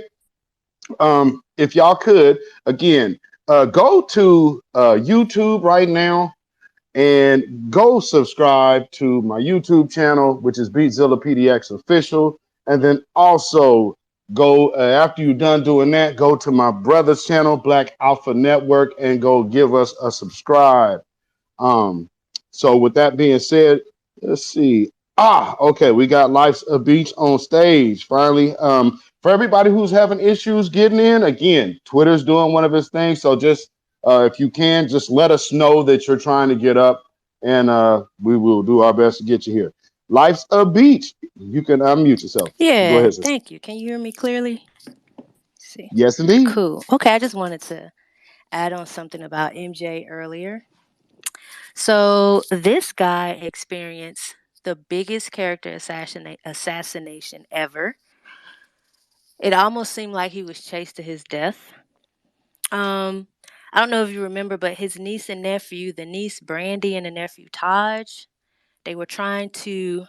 if y'all could again, go to YouTube right now and go subscribe to my YouTube channel, which is Beatzilla PDX Official. And then also go, after you're done doing that, go to my brother's channel, Black Alpha Network, and go give us a subscribe. So with that being said, let's see. Okay, we got Life's a Beach on stage finally. For everybody who's having issues getting in, again, Twitter's doing one of its things. So just if you can, just let us know that you're trying to get up, and we will do our best to get you here. Life's a Beach. You can unmute yourself. Go Yeah, ahead, sister. thank you. Can you hear me clearly? See. Yes, indeed. Cool. Okay, I just wanted to add on something about MJ earlier. So, this guy experienced the biggest character assassination ever. It almost seemed like he was chased to his death. Um, I don't know if you remember, but his niece and nephew, the niece Brandy and the nephew Taj, they were trying to,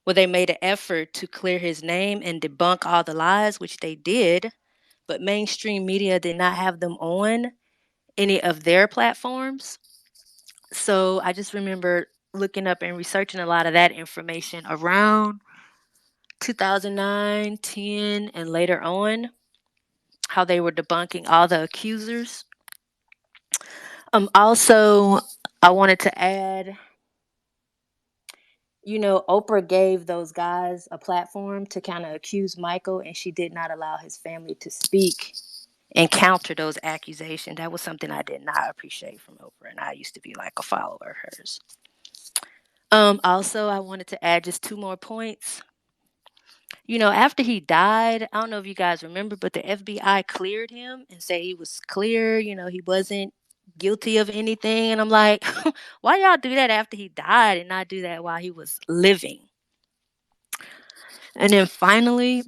well, they made an effort to clear his name and debunk all the lies, which they did, but mainstream media did not have them on any of their platforms. So I just remember looking up and researching a lot of that information around 2009, 10, and later on, how they were debunking all the accusers. Also, I wanted to add, Oprah gave those guys a platform to kind of accuse Michael, and she did not allow his family to speak and counter those accusations. That was something I did not appreciate from Oprah, and I used to be like a follower of hers. Also, I wanted to add just two more points. After he died, I don't know if you guys remember, but the FBI cleared him and said he was clear. He wasn't guilty of anything. And I'm like, why y'all do that after he died and not do that while he was living? And then finally,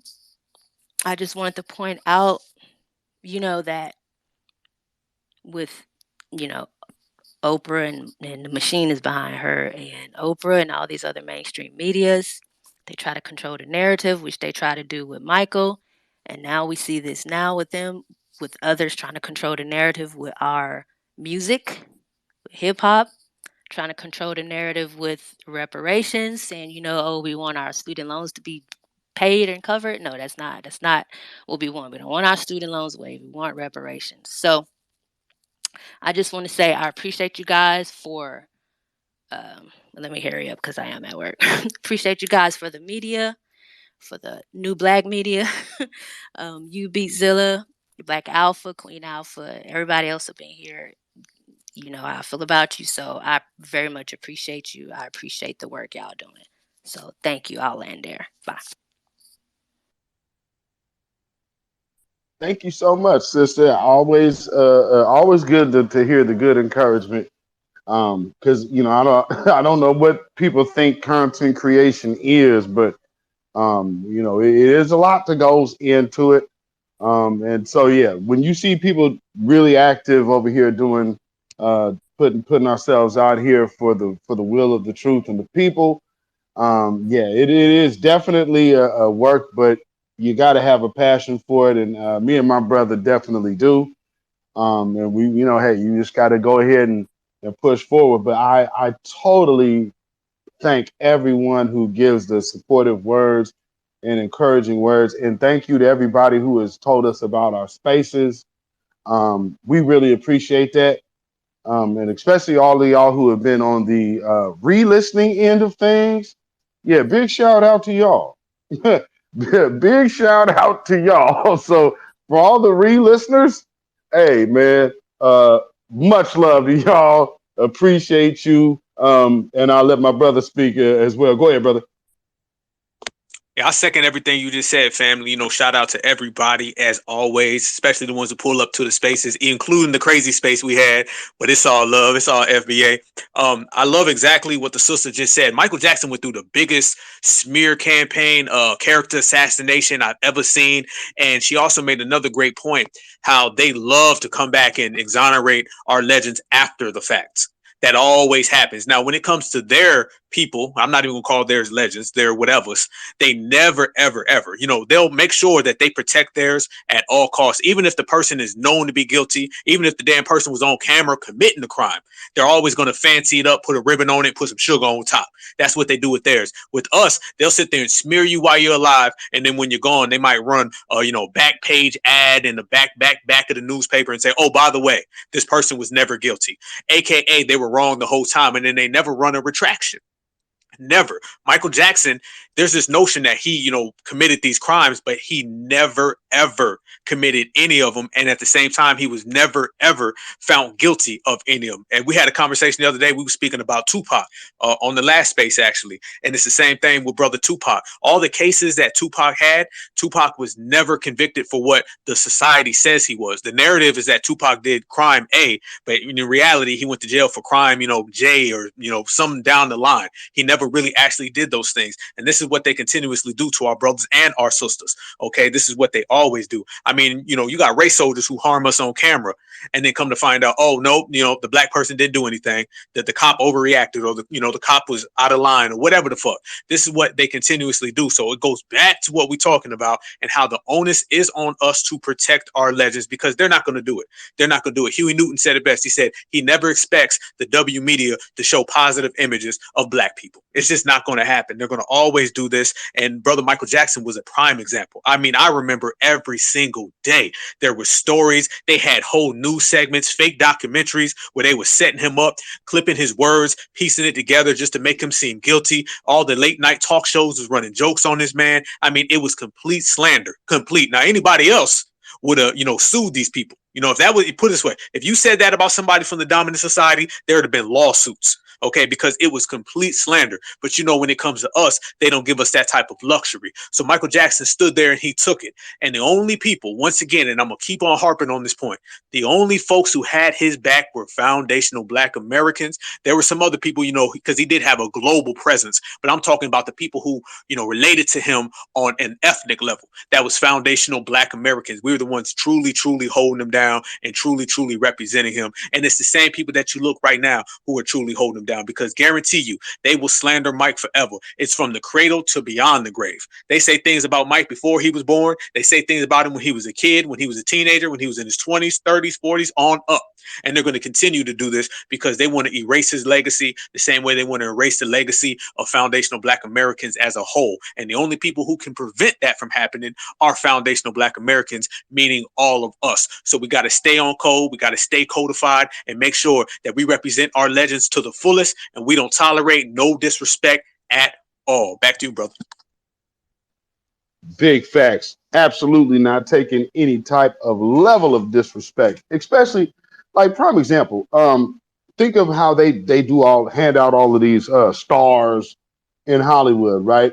I just wanted to point out, that with, Oprah and the machine is behind her, and Oprah and all these other mainstream medias, they try to control the narrative, which they try to do with Michael. And now we see this now with them, with others trying to control the narrative with our music, with hip hop, trying to control the narrative with reparations, saying, we want our student loans to be paid and covered. No, that's not what we want. We don't want our student loans waived. We want reparations. So I just want to say I appreciate you guys for let me hurry up because I am at work. Appreciate you guys for the media, for the new black media. You Beatzilla, Black Alpha, Queen Alpha, everybody else up in here. You know how I feel about you. So I very much appreciate you. I appreciate the work y'all doing. So thank you. I'll land there. Bye. Thank you so much, sister. Always good to hear the good encouragement. Because I don't know what people think content creation is, but it is a lot that goes into it. And so yeah, when you see people really active over here doing putting ourselves out here for the will of the truth and the people, Yeah, it is definitely a work, but you got to have a passion for it, and me and my brother definitely do. And we, hey, you just got to go ahead and push forward. But I totally thank everyone who gives the supportive words and encouraging words, and thank you to everybody who has told us about our spaces. We really appreciate that. And especially all of y'all who have been on the re-listening end of things. Yeah, big shout out to y'all. Big shout out to y'all. So for all the re-listeners, hey man, much love to y'all. Appreciate you. And I'll let my brother speak as well. Go ahead, brother. Yeah, I second everything you just said, family. Shout out to everybody as always, especially the ones who pull up to the spaces, including the crazy space we had. But it's all love. It's all FBA. I love exactly what the sister just said. Michael Jackson went through the biggest smear campaign, character assassination I've ever seen. And she also made another great point, how they love to come back and exonerate our legends after the fact. That always happens. Now, when it comes to their people, I'm not even gonna call theirs legends, they're whatevers. They never, ever, ever, they'll make sure that they protect theirs at all costs. Even if the person is known to be guilty, even if the damn person was on camera committing the crime, they're always gonna fancy it up, put a ribbon on it, put some sugar on top. That's what they do with theirs. With us, they'll sit there and smear you while you're alive, and then when you're gone, they might run a back page ad in the back of the newspaper and say, oh, by the way, this person was never guilty. AKA they were wrong the whole time, and then they never run a retraction. Never. Michael Jackson, there's this notion that he, committed these crimes, but he never, ever committed any of them. And at the same time, he was never, ever found guilty of any of them. And we had a conversation the other day. We were speaking about Tupac on the last space, actually. And it's the same thing with brother Tupac. All the cases that Tupac had, Tupac was never convicted for what the society says he was. The narrative is that Tupac did crime A, but in reality, he went to jail for crime, J, or, something down the line. He never really actually did those things. And this is what they continuously do to our brothers and our sisters. Okay, this is what they always do. I mean, you got race soldiers who harm us on camera, and then come to find out, oh no, the black person didn't do anything, that the cop overreacted, or the cop was out of line, or whatever the fuck. This is what they continuously do. So it goes back to what we're talking about, and how the onus is on us to protect our legends, because they're not going to do it. They're not going to do it. Huey Newton said it best. He said he never expects the W media to show positive images of black people. It's just not going to happen. They're going to always do this. And brother Michael Jackson was a prime example. I mean, I remember every single day there were stories. They had whole news segments, fake documentaries where they were setting him up, clipping his words, piecing it together just to make him seem guilty. All the late night talk shows was running jokes on this man. I mean, it was complete slander, complete. Now, anybody else would have, sued these people. If that was, put it this way, if you said that about somebody from the dominant society, there would have been lawsuits. Okay, because it was complete slander. But when it comes to us, they don't give us that type of luxury. So Michael Jackson stood there and he took it. And the only people, once again, and I'm going to keep on harping on this point, the only folks who had his back were foundational Black Americans. There were some other people, because he did have a global presence, but I'm talking about the people who, related to him on an ethnic level. That was foundational Black Americans. We were the ones truly, truly holding him down and truly, truly representing him. And it's the same people that you look right now who are truly holding him down, because guarantee you they will slander Mike forever. It's from the cradle to beyond the grave. They say things about Mike before he was born. They say things about him when he was a kid, when he was a teenager, when he was in his 20s, 30s, 40s, on up. And they're going to continue to do this because they want to erase his legacy the same way they want to erase the legacy of foundational Black Americans as a whole. And the only people who can prevent that from happening are foundational Black Americans, meaning all of us. So we got to stay on code. We got to stay codified and make sure that we represent our legends to the fullest, and we don't tolerate no disrespect at all. Back to you, brother. Big facts. Absolutely not taking any type of level of disrespect, especially like prime example. Think of how they hand out all of these stars in Hollywood, right?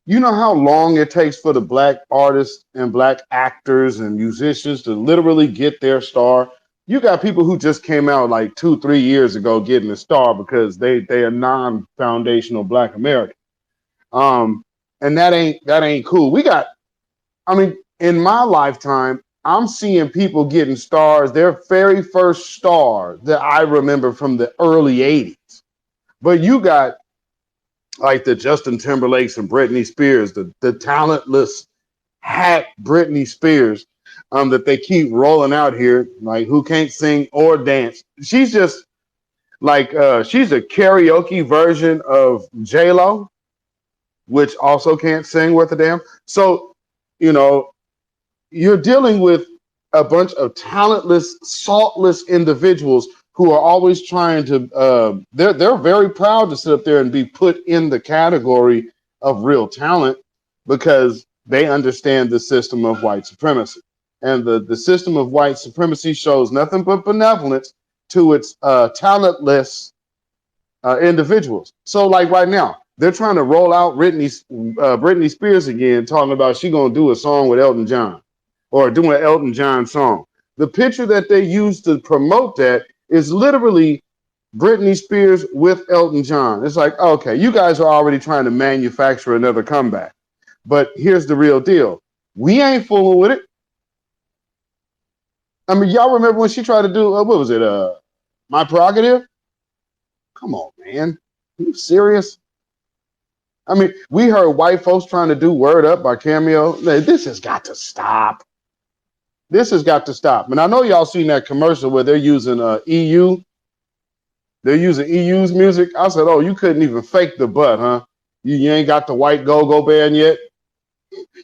You know how long it takes for the Black artists and Black actors and musicians to literally get their star. You got people who just came out like 2-3 years ago getting a star because they are non-foundational Black American. And that ain't cool. In my lifetime, I'm seeing people getting stars, their very first star that I remember from the early 80s. But you got like the Justin Timberlakes and Britney Spears, the talentless hack Britney Spears, that they keep rolling out here, like who can't sing or dance. She's just like she's a karaoke version of J Lo, which also can't sing worth a damn. So, you know, you're dealing with a bunch of talentless, saltless individuals who are always trying to. They're very proud to sit up there and be put in the category of real talent because they understand the system of white supremacy, and the system of white supremacy shows nothing but benevolence to its talentless individuals. So, like right now, they're trying to roll out Britney Spears again, talking about she gonna do a song with Elton John or do an Elton John song. The picture that they use to promote that is literally Britney Spears with Elton John. It's like, okay, you guys are already trying to manufacture another comeback. But here's the real deal. We ain't fooling with it. I mean, y'all remember when she tried to do, what was it, My Prerogative? Come on, man. Are you serious? I mean, we heard white folks trying to do Word Up by Cameo. This has got to stop. This has got to stop. And I know y'all seen that commercial where they're using EU. They're using EU's music. I said, oh, you couldn't even fake the butt, huh? You ain't got the white go-go band yet.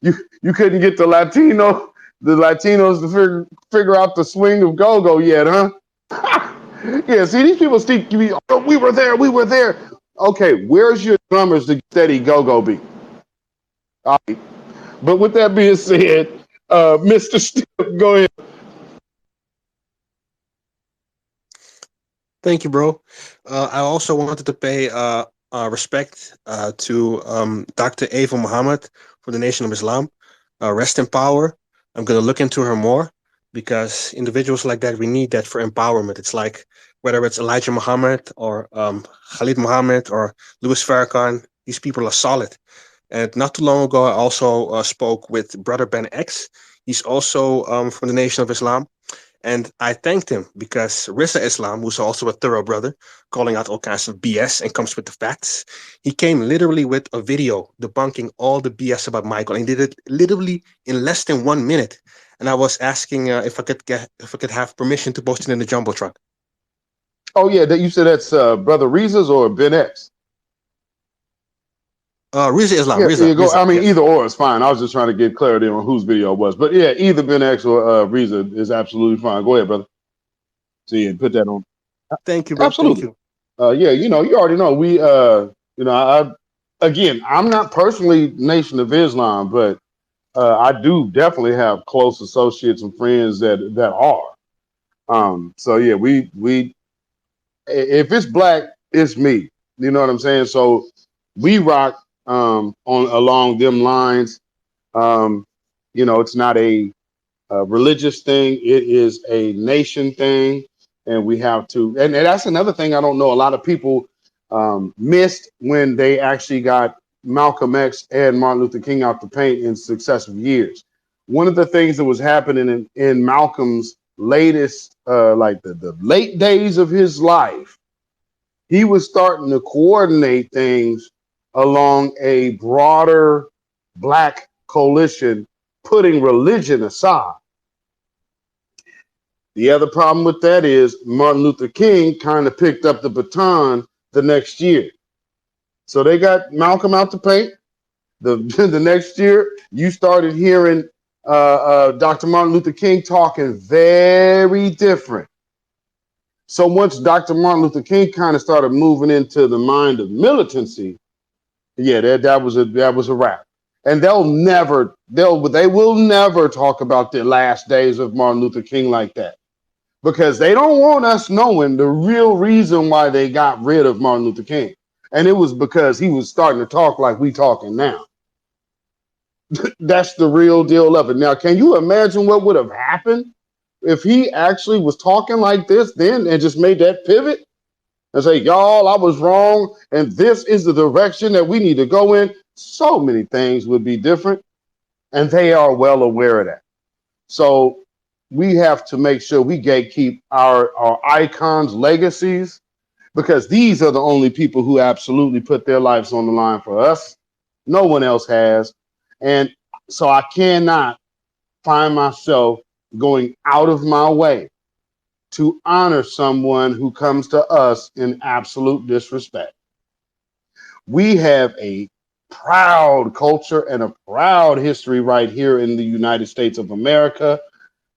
You couldn't get the Latinos to figure out the swing of go-go yet, huh? Yeah, see, these people speak, oh, we were there. Okay, where's your drummers to steady go-go beat? All right. But with that being said, Mr. Stipp, go ahead. Thank you, bro. I also wanted to pay respect to Dr. Eva Muhammad from the Nation of Islam. Rest in power. I'm going to look into her more because individuals like that, we need that for empowerment. It's like whether it's Elijah Muhammad or Khalid Muhammad or Louis Farrakhan, these people are solid. And not too long ago, I also spoke with Brother Ben X. He's also from the Nation of Islam. And I thanked him because Rissa Islam, who's also a thorough brother, calling out all kinds of BS and comes with the facts, he came literally with a video debunking all the BS about Michael. And he did it literally in less than 1 minute. And I was asking if I could have permission to post it in the Jumbotron. Oh yeah, you said that's Brother Reese's or Ben X? Rizza Islam. Yeah, Rizza, I mean, yes. either or is fine. I was just trying to get clarity on whose video it was. But yeah, either Ben X or Rizza is absolutely fine. Go ahead, brother. See, and put that on. Thank you, bro. Absolutely. Thank you. Yeah, you already know. I'm not personally Nation of Islam, but I do definitely have close associates and friends that are. So yeah, we if it's black, it's me. You know what I'm saying? So we rock on along them lines. It's not a religious thing. It is a nation thing, and we have to. And that's another thing I don't know. A lot of people missed when they actually got Malcolm X and Martin Luther King out the paint in successive years. One of the things that was happening in Malcolm's latest, like the late days of his life, he was starting to coordinate things along a broader black coalition, putting religion aside. The other problem with that is Martin Luther King kind of picked up the baton the next year. So they got Malcolm out the paint. The next year, you started hearing Dr. Martin Luther King talking very different. So once Dr. Martin Luther King kind of started moving into the mind of militancy, yeah, that was a wrap. And they will never talk about the last days of Martin Luther King like that, because they don't want us knowing the real reason why they got rid of Martin Luther King. And it was because he was starting to talk like we talking now. That's the real deal of it. Now, can you imagine what would have happened if he actually was talking like this then and just made that pivot and say, y'all, I was wrong, and this is the direction that we need to go in? So many things would be different, and they are well aware of that. So we have to make sure we gatekeep our icons' legacies, because these are the only people who absolutely put their lives on the line for us. No one else has. And so I cannot find myself going out of my way to honor someone who comes to us in absolute disrespect. We have a proud culture and a proud history right here in the United States of America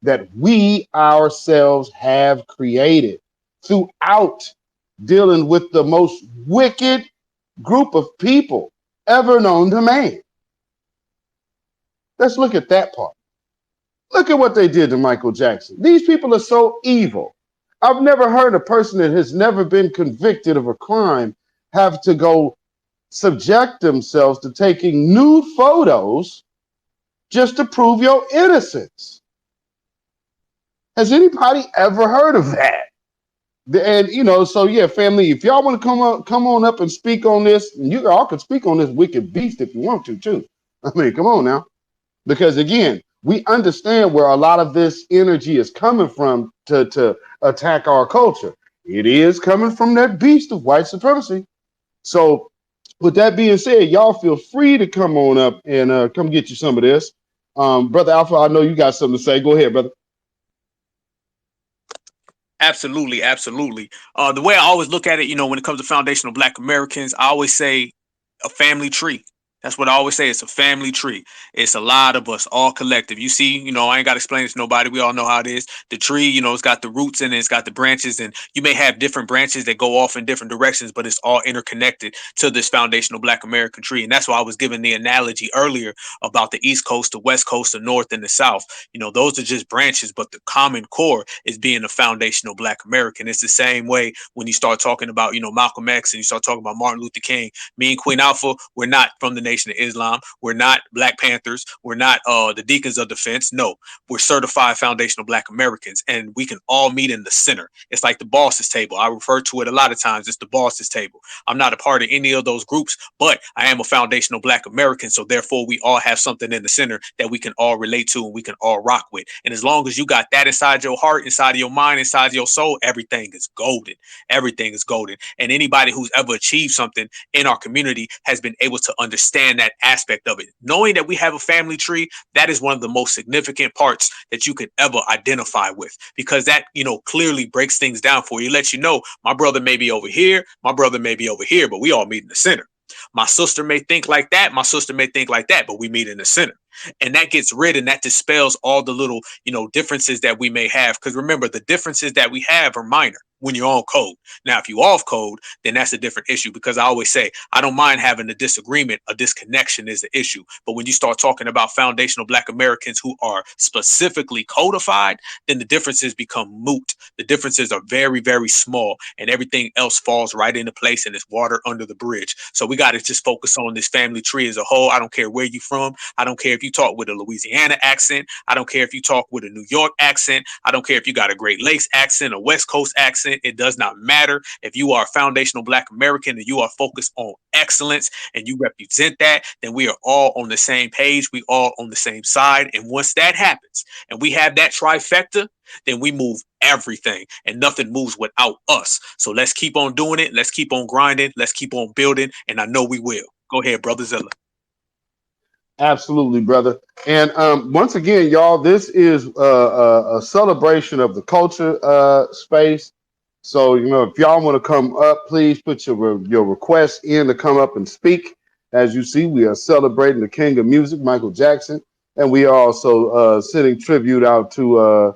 that we ourselves have created throughout dealing with the most wicked group of people ever known to man. Let's look at that part. Look at what they did to Michael Jackson. These people are so evil. I've never heard a person that has never been convicted of a crime have to go subject themselves to taking nude photos just to prove your innocence. Has anybody ever heard of that? And you know, so yeah, family, if y'all want to come on up and speak on this, and you all can speak on this wicked beast if you want to too. I mean, come on now. Because again, we understand where a lot of this energy is coming from to attack our culture. It is coming from that beast of white supremacy. So with that being said, y'all feel free to come on up and come get you some of this. Brother Alpha, I know you got something to say. Go ahead, brother. Absolutely, absolutely. The way I always look at it, you know, when it comes to foundational Black Americans, I always say a family tree. That's what I always say. It's a family tree. It's a lot of us, all collective. You see, you know, I ain't got to explain it to nobody. We all know how it is. The tree, you know, it's got the roots in it. It's got the branches, and you may have different branches that go off in different directions, but it's all interconnected to this foundational Black American tree. And that's why I was giving the analogy earlier about the East Coast, the West Coast, the North, and the South. You know, those are just branches, but the common core is being a foundational Black American. It's the same way when you start talking about, you know, Malcolm X and you start talking about Martin Luther King. Me and Queen Alpha, we're not from the Nation of Islam. We're not Black Panthers. We're not the Deacons of Defense. No, we're certified foundational Black Americans, and we can all meet in the center. It's like the boss's table. I refer to it a lot of times. It's the boss's table. I'm not a part of any of those groups, but I am a foundational Black American. So therefore, we all have something in the center that we can all relate to and we can all rock with. And as long as you got that inside your heart, inside of your mind, inside your soul, everything is golden. Everything is golden. And anybody who's ever achieved something in our community has been able to understand that aspect of it. Knowing that we have a family tree, that is one of the most significant parts that you could ever identify with, because that, you know, clearly breaks things down for you. Let you know, my brother may be over here, my brother may be over here, but we all meet in the center. My sister may think like that, my sister may think like that, but we meet in the center. And that gets rid and that dispels all the little, you know, differences that we may have. Because remember, the differences that we have are minor when you're on code. Now, if you off code, then that's a different issue, because I always say, I don't mind having a disagreement. A disconnection is the issue. But when you start talking about foundational Black Americans who are specifically codified, then the differences become moot. The differences are very, very small, and everything else falls right into place, and it's water under the bridge. So we got to just focus on this family tree as a whole. I don't care where you're from. I don't care if you talk with a Louisiana accent. I don't care if you talk with a New York accent. I don't care if you got a Great Lakes accent, a West Coast accent. It does not matter. If you are a foundational Black American and you are focused on excellence and you represent that, then we are all on the same page. We all on the same side. And once that happens and we have that trifecta, then we move everything, and nothing moves without us. So let's keep on doing it. Let's keep on grinding. Let's keep on building. And I know we will. Go ahead, Brother Zilla. Absolutely, brother. And once again, y'all, this is a celebration of the culture space. So, you know, if y'all want to come up, please put your request in to come up and speak. As you see, we are celebrating the king of music, Michael Jackson. And we are also sending tribute out to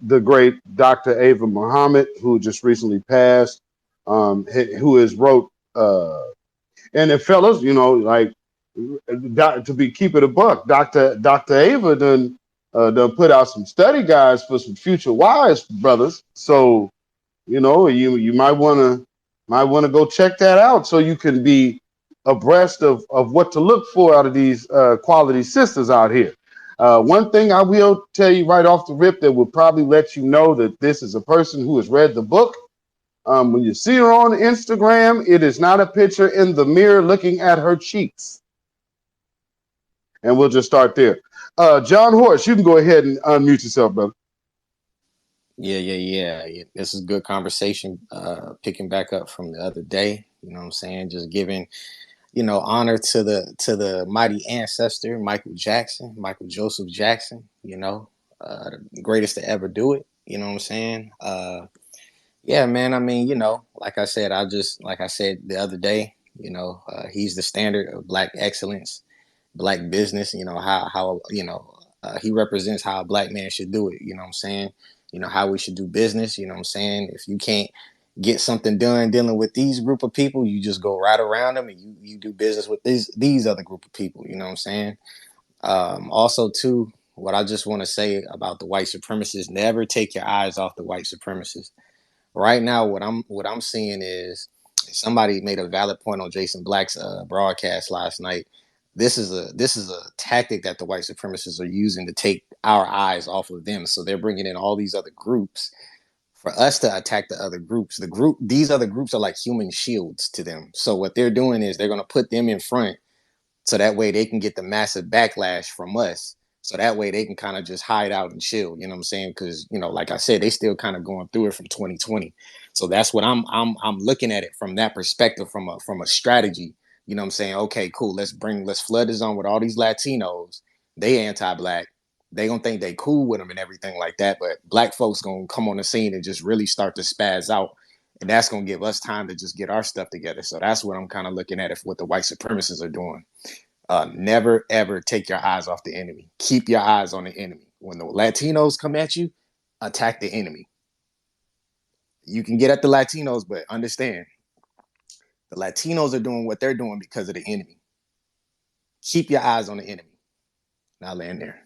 the great Dr. Ava Muhammad, who just recently passed, who has wrote, and then fellas, you know, like, to be keeping a buck, Dr. Ava done put out some study guides for some future wives, brothers. So, you know, you might want to go check that out so you can be abreast of what to look for out of these quality sisters out here. One thing I will tell you right off the rip that will probably let you know that this is a person who has read the book. When you see her on Instagram, it is not a picture in the mirror looking at her cheeks. And we'll just start there. John Horst, you can go ahead and unmute yourself, brother. Yeah. This is good conversation. Picking back up from the other day, you know what I'm saying? Just giving, honor to the mighty ancestor, Michael Jackson, Michael Joseph Jackson, the greatest to ever do it. You know what I'm saying? Yeah, man. I mean, like I said, like I said the other day, he's the standard of Black excellence, Black business. He represents how a Black man should do it. You know what I'm saying? How we should do business. You know what I'm saying? If you can't get something done dealing with these group of people, you just go right around them and you do business with these other group of people. You know what I'm saying? Also, too, what I just want to say about the white supremacists: never take your eyes off the white supremacists. Right now, what I'm seeing is somebody made a valid point on Jason Black's broadcast last night. This is a tactic that the white supremacists are using to take our eyes off of them. So they're bringing in all these other groups for us to attack the other groups. These other groups are like human shields to them. So what they're doing is they're going to put them in front so that way they can get the massive backlash from us. So that way they can kind of just hide out and chill. You know what I'm saying? Because like I said, they still kind of going through it from 2020. So that's what I'm looking at it from that perspective, from a strategy. You know what I'm saying? Okay, cool. Let's flood the zone with all these Latinos. They anti-Black. They gonna think they cool with them and everything like that. But Black folks gonna come on the scene and just really start to spaz out. And that's gonna give us time to just get our stuff together. So that's what I'm kind of looking at, if what the white supremacists are doing. Never ever take your eyes off the enemy. Keep your eyes on the enemy. When the Latinos come at you, attack the enemy. You can get at the Latinos, but understand the Latinos are doing what they're doing because of the enemy. Keep your eyes on the enemy. Now land there.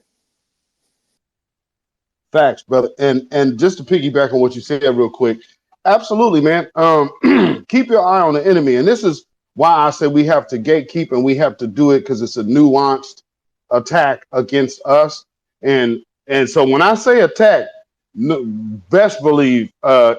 Facts, brother. And just to piggyback on what you said real quick, absolutely, man. Keep your eye on the enemy. And this is why I say we have to gatekeep, and we have to do it because it's a nuanced attack against us. And so when I say attack, best believe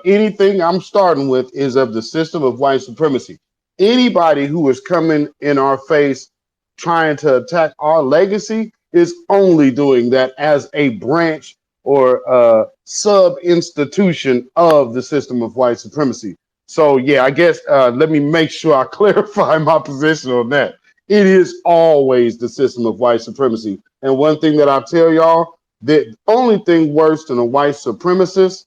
anything I'm starting with is of the system of white supremacy. Anybody who is coming in our face trying to attack our legacy is only doing that as a branch or sub institution of the system of white supremacy. So yeah, I guess let me make sure I clarify my position on that. It is always the system of white supremacy. And one thing that I tell y'all, the only thing worse than a white supremacist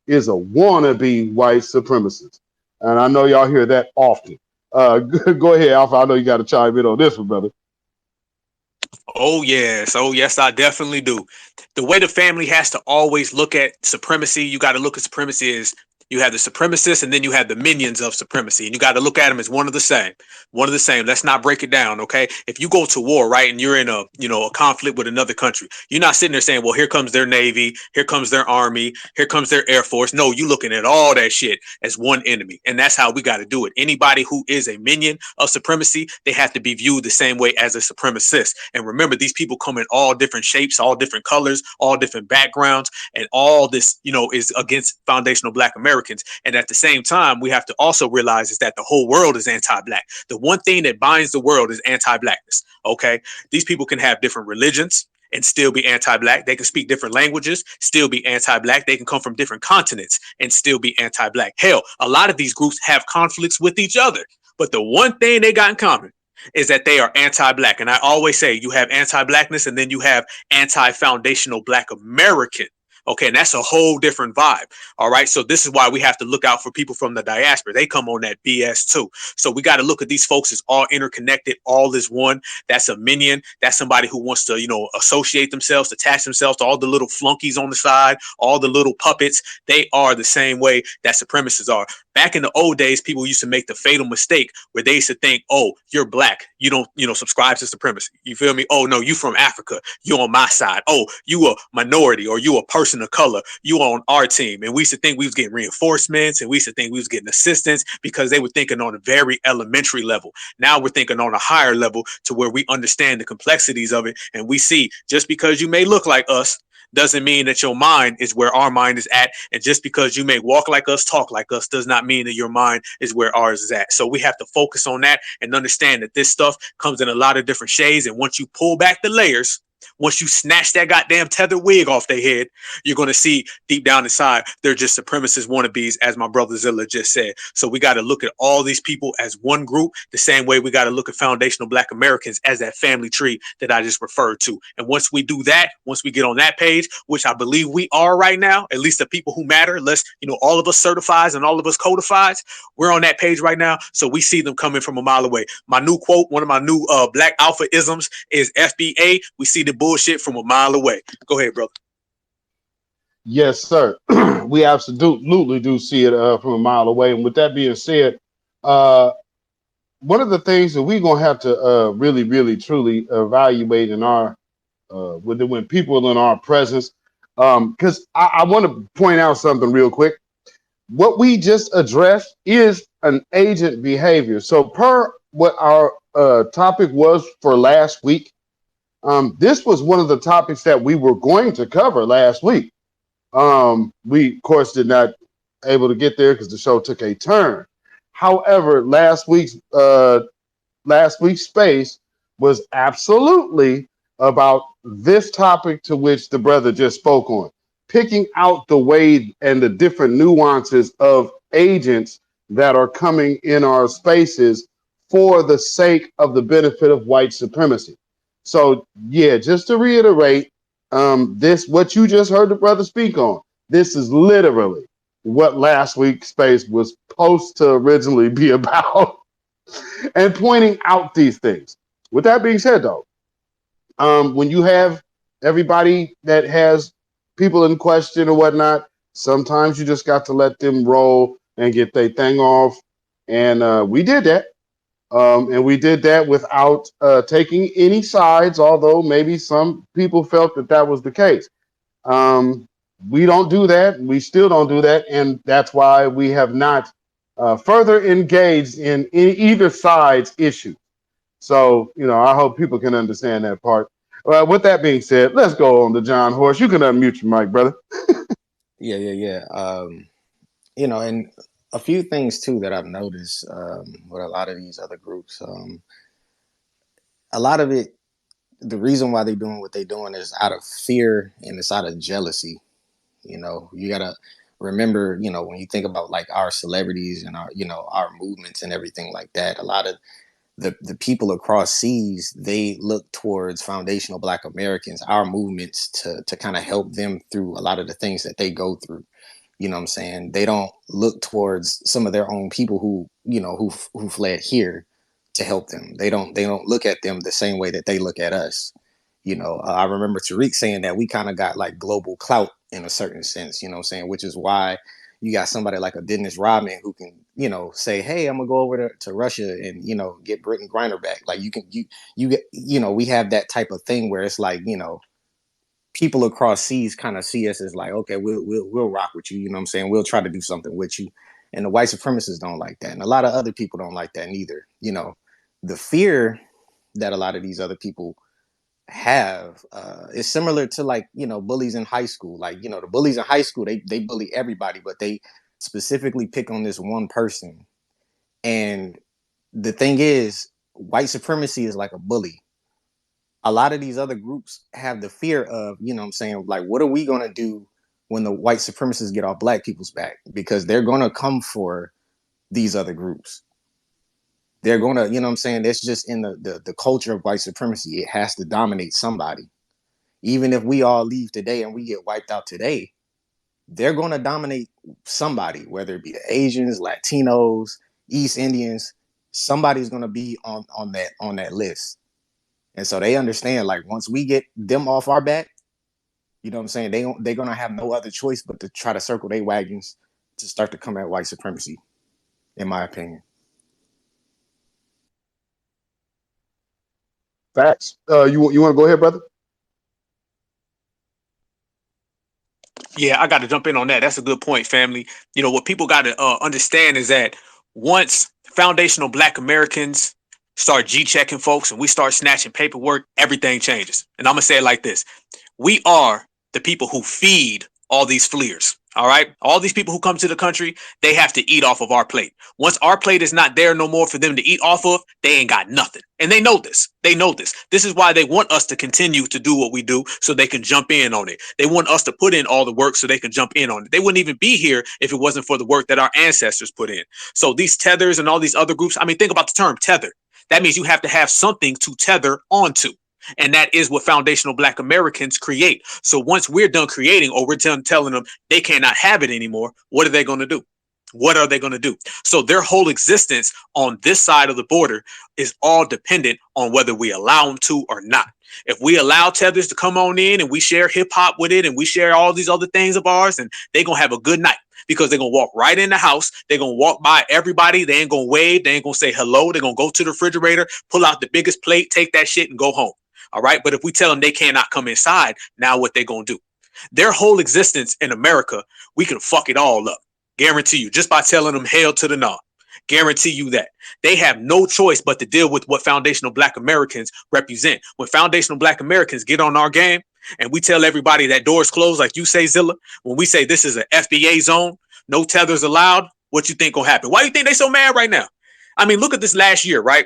is a wannabe white supremacist. And I know y'all hear that often. Go ahead, Alpha. I know you got to chime in on this one, brother. Oh yes, I definitely do. The way the family has to always look at supremacy, you got to look at supremacy as you have the supremacists and then you have the minions of supremacy, and you got to look at them as one of the same. One of the same. Let's not break it down, okay? If you go to war, right, and you're in a conflict with another country, you're not sitting there saying, well, here comes their navy, here comes their army, here comes their air force. No, you looking at all that shit as one enemy, and that's how we got to do it. Anybody who is a minion of supremacy, they have to be viewed the same way as a supremacist. And remember, these people come in all different shapes, all different colors, all different backgrounds, and all this, is against foundational Black Americans. And at the same time, we have to also realize is that the whole world is anti-Black. The one thing that binds the world is anti-Blackness. Okay, these people can have different religions and still be anti-Black. They can speak different languages, still be anti-Black. They can come from different continents and still be anti-Black. Hell, a lot of these groups have conflicts with each other, but the one thing they got in common is that they are anti-Black. And I always say you have anti-Blackness and then you have anti-foundational Black American. Okay, and that's a whole different vibe. All right, so this is why we have to look out for people from the diaspora. They come on that BS too. So we got to look at these folks as all interconnected, all is one. That's a minion. That's somebody who wants to, associate themselves, attach themselves to all the little flunkies on the side, all the little puppets. They are the same way that supremacists are. Back in the old days, people used to make the fatal mistake where they used to think, oh, you're Black. You don't, subscribe to supremacy. You feel me? Oh, no, you from Africa. You on my side. Oh, you a minority or you a person of color. You on our team. And we used to think we was getting reinforcements and we used to think we was getting assistance because they were thinking on a very elementary level. Now we're thinking on a higher level to where we understand the complexities of it. And we see just because you may look like us doesn't mean that your mind is where our mind is at. And just because you may walk like us, talk like us, does not mean that your mind is where ours is at. So we have to focus on that and understand that this stuff comes in a lot of different shades. And once you pull back the layers, Once you snatch that goddamn tethered wig off their head, you're going to see deep down inside, they're just supremacist wannabes, as my brother Zilla just said. So we got to look at all these people as one group, the same way we got to look at foundational Black Americans as that family tree that I just referred to. And once we do that, once we get on that page, which I believe we are right now, at least the people who matter, let's, all of us certifies and all of us codifies, we're on that page right now. So we see them coming from a mile away. My new quote, one of my new Black Alpha isms is FBA. We see the bullshit from a mile away. Go ahead, brother. Yes, sir. We absolutely do see it from a mile away. And with that being said, one of the things that we're going to have to really, really, truly evaluate in our when people in our presence, because I want to point out something real quick. What we just addressed is an agent behavior. So per what our topic was for last week, this was one of the topics that we were going to cover last week. We, of course, did not able to get there because the show took a turn. However, last week's space was absolutely about this topic to which the brother just spoke on, picking out the way and the different nuances of agents that are coming in our spaces for the sake of the benefit of white supremacy. So, yeah, just to reiterate, what you just heard the brother speak on, this is literally what last week's space was supposed to originally be about, and pointing out these things. With that being said, though, when you have everybody that has people in question or whatnot, sometimes you just got to let them roll and get their thing off. And we did that. And we did that without taking any sides, although maybe some people felt that that was the case. We don't do that. We still don't do that. And that's why we have not further engaged in either side's issue. So, I hope people can understand that part. With that being said, let's go on to John Horse. You can unmute your mic, brother. Yeah. And a few things too that I've noticed with a lot of these other groups. A lot of it, the reason why they're doing what they're doing is out of fear and it's out of jealousy. You gotta remember, when you think about like our celebrities and our movements and everything like that, a lot of the people across seas, they look towards foundational Black Americans, our movements, to kind of help them through a lot of the things that they go through. You know what I'm saying? They don't look towards some of their own people who fled here to help them. They don't look at them the same way that they look at us. I remember Tariq saying that we kind of got like global clout in a certain sense, you know what I'm saying? Which is why you got somebody like a Dennis Rodman who can, say, hey, I'm gonna go over to Russia and, get Brittany Griner back. Like you get, we have that type of thing where it's like, people across seas kind of see us as like, okay, we'll rock with you. You know what I'm saying? We'll try to do something with you. And the white supremacists don't like that. And a lot of other people don't like that neither. The fear that a lot of these other people have is similar to like, bullies in high school. Like, the bullies in high school, they bully everybody, but they specifically pick on this one person. And the thing is, white supremacy is like a bully. A lot of these other groups have the fear of, like, what are we going to do when the white supremacists get off Black people's back? Because they're going to come for these other groups. They're going to, that's just in the culture of white supremacy. It has to dominate somebody. Even if we all leave today and we get wiped out today, they're going to dominate somebody, whether it be the Asians, Latinos, East Indians. Somebody's going to be on that list. And so they understand, like, once we get them off our back, they're going to have no other choice but to try to circle their wagons to start to come at white supremacy, in my opinion. Facts. You want to go ahead, brother? Yeah, I got to jump in on that. That's a good point, family. What people got to understand is that once foundational Black Americans start G-checking folks and we start snatching paperwork, everything changes. And I'm going to say it like this. We are the people who feed all these fleers. All right. All these people who come to the country, they have to eat off of our plate. Once our plate is not there no more for them to eat off of, they ain't got nothing. And they know this. They know this. This is why they want us to continue to do what we do so they can jump in on it. They want us to put in all the work so they can jump in on it. They wouldn't even be here if it wasn't for the work that our ancestors put in. So these tethers and all these other groups, I mean, think about the term tether. That means you have to have something to tether onto. And that is what foundational Black Americans create. So once we're done creating, or we're done telling them they cannot have it anymore, what are they going to do? What are they going to do? So their whole existence on this side of the border is all dependent on whether we allow them to or not. If we allow tethers to come on in and we share hip hop with it and we share all these other things of ours, and they're going to have a good night. Because they're going to walk right in the house. They're going to walk by everybody. They ain't going to wave. They ain't going to say hello. They're going to go to the refrigerator, pull out the biggest plate, take that shit and go home. All right. But if we tell them they cannot come inside, now what they going to do? Their whole existence in America, we can fuck it all up. Guarantee you, just by telling them hell to the no. Guarantee you that. They have no choice but to deal with what foundational Black Americans represent. When foundational Black Americans get on our game and we tell everybody that doors closed, like you say, Zilla, when we say this is an FBA zone, no tethers allowed, what you think gonna happen? Why do you think they so mad right now? I mean, look at this last year, right?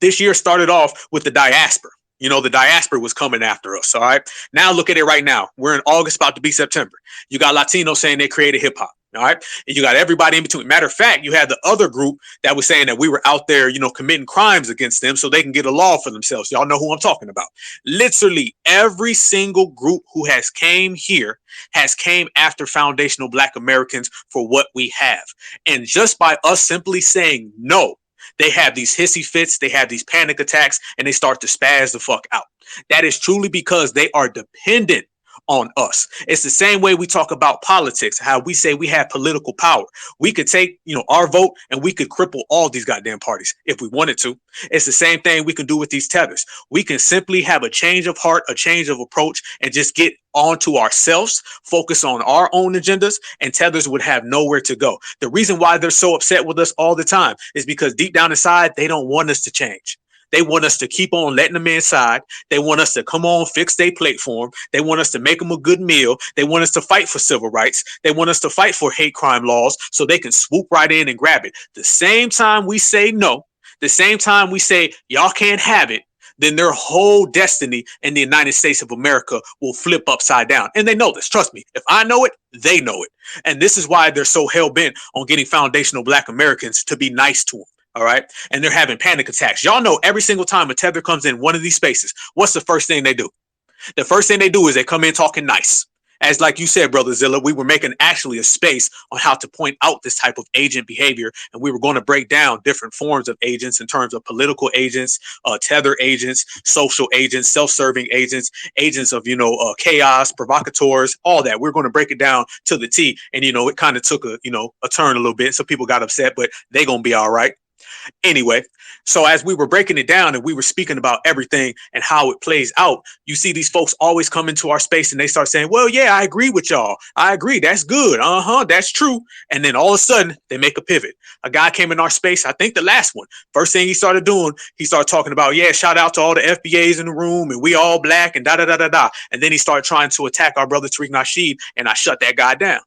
This year started off with the diaspora. You know, the diaspora was coming after us. All right. Now look at it right now. We're in August, about to be September. You got Latinos saying they created hip hop. All right. And you got everybody in between. Matter of fact, you had the other group that was saying that we were out there, you know, committing crimes against them so they can get a law for themselves. Y'all know who I'm talking about. Literally every single group who has came here has came after foundational Black Americans for what we have. And just by us simply saying no, they have these hissy fits, they have these panic attacks, and they start to spaz the fuck out. That is truly because they are dependent on us. It's the same way we talk about politics, how we say we have political power. We could take, you know, our vote and we could cripple all these goddamn parties if we wanted to. It's the same thing we can do with these tethers. We can simply have a change of heart, a change of approach, and just get onto ourselves, focus on our own agendas, and tethers would have nowhere to go. The reason why they're so upset with us all the time is because deep down inside, they don't want us to change. They want us to keep on letting them inside. They want us to come on, fix their plate for them. They want us to make them a good meal. They want us to fight for civil rights. They want us to fight for hate crime laws so they can swoop right in and grab it. The same time we say no, the same time we say y'all can't have it, then their whole destiny in the United States of America will flip upside down. And they know this. Trust me. If I know it, they know it. And this is why they're so hell-bent on getting foundational Black Americans to be nice to them. All right. And they're having panic attacks. Y'all know every single time a tether comes in one of these spaces, what's the first thing they do? The first thing they do is they come in talking nice. As like you said, Brother Zilla, we were making actually a space on how to point out this type of agent behavior. And we were going to break down different forms of agents in terms of political agents, tether agents, social agents, self-serving agents, agents of, chaos, provocateurs, all that. We're going to break it down to the T. And, it kind of took a turn a little bit. So people got upset, but they're going to be all right. Anyway, so as we were breaking it down and we were speaking about everything and how it plays out, you see these folks always come into our space and they start saying, well, yeah, I agree with y'all. I agree. That's good. That's true. And then all of a sudden they make a pivot. A guy came in our space. I think the last one, first thing he started doing, he started talking about, yeah, shout out to all the FBAs in the room and we all Black and da. And then he started trying to attack our brother Tariq Nasheed and I shut that guy down.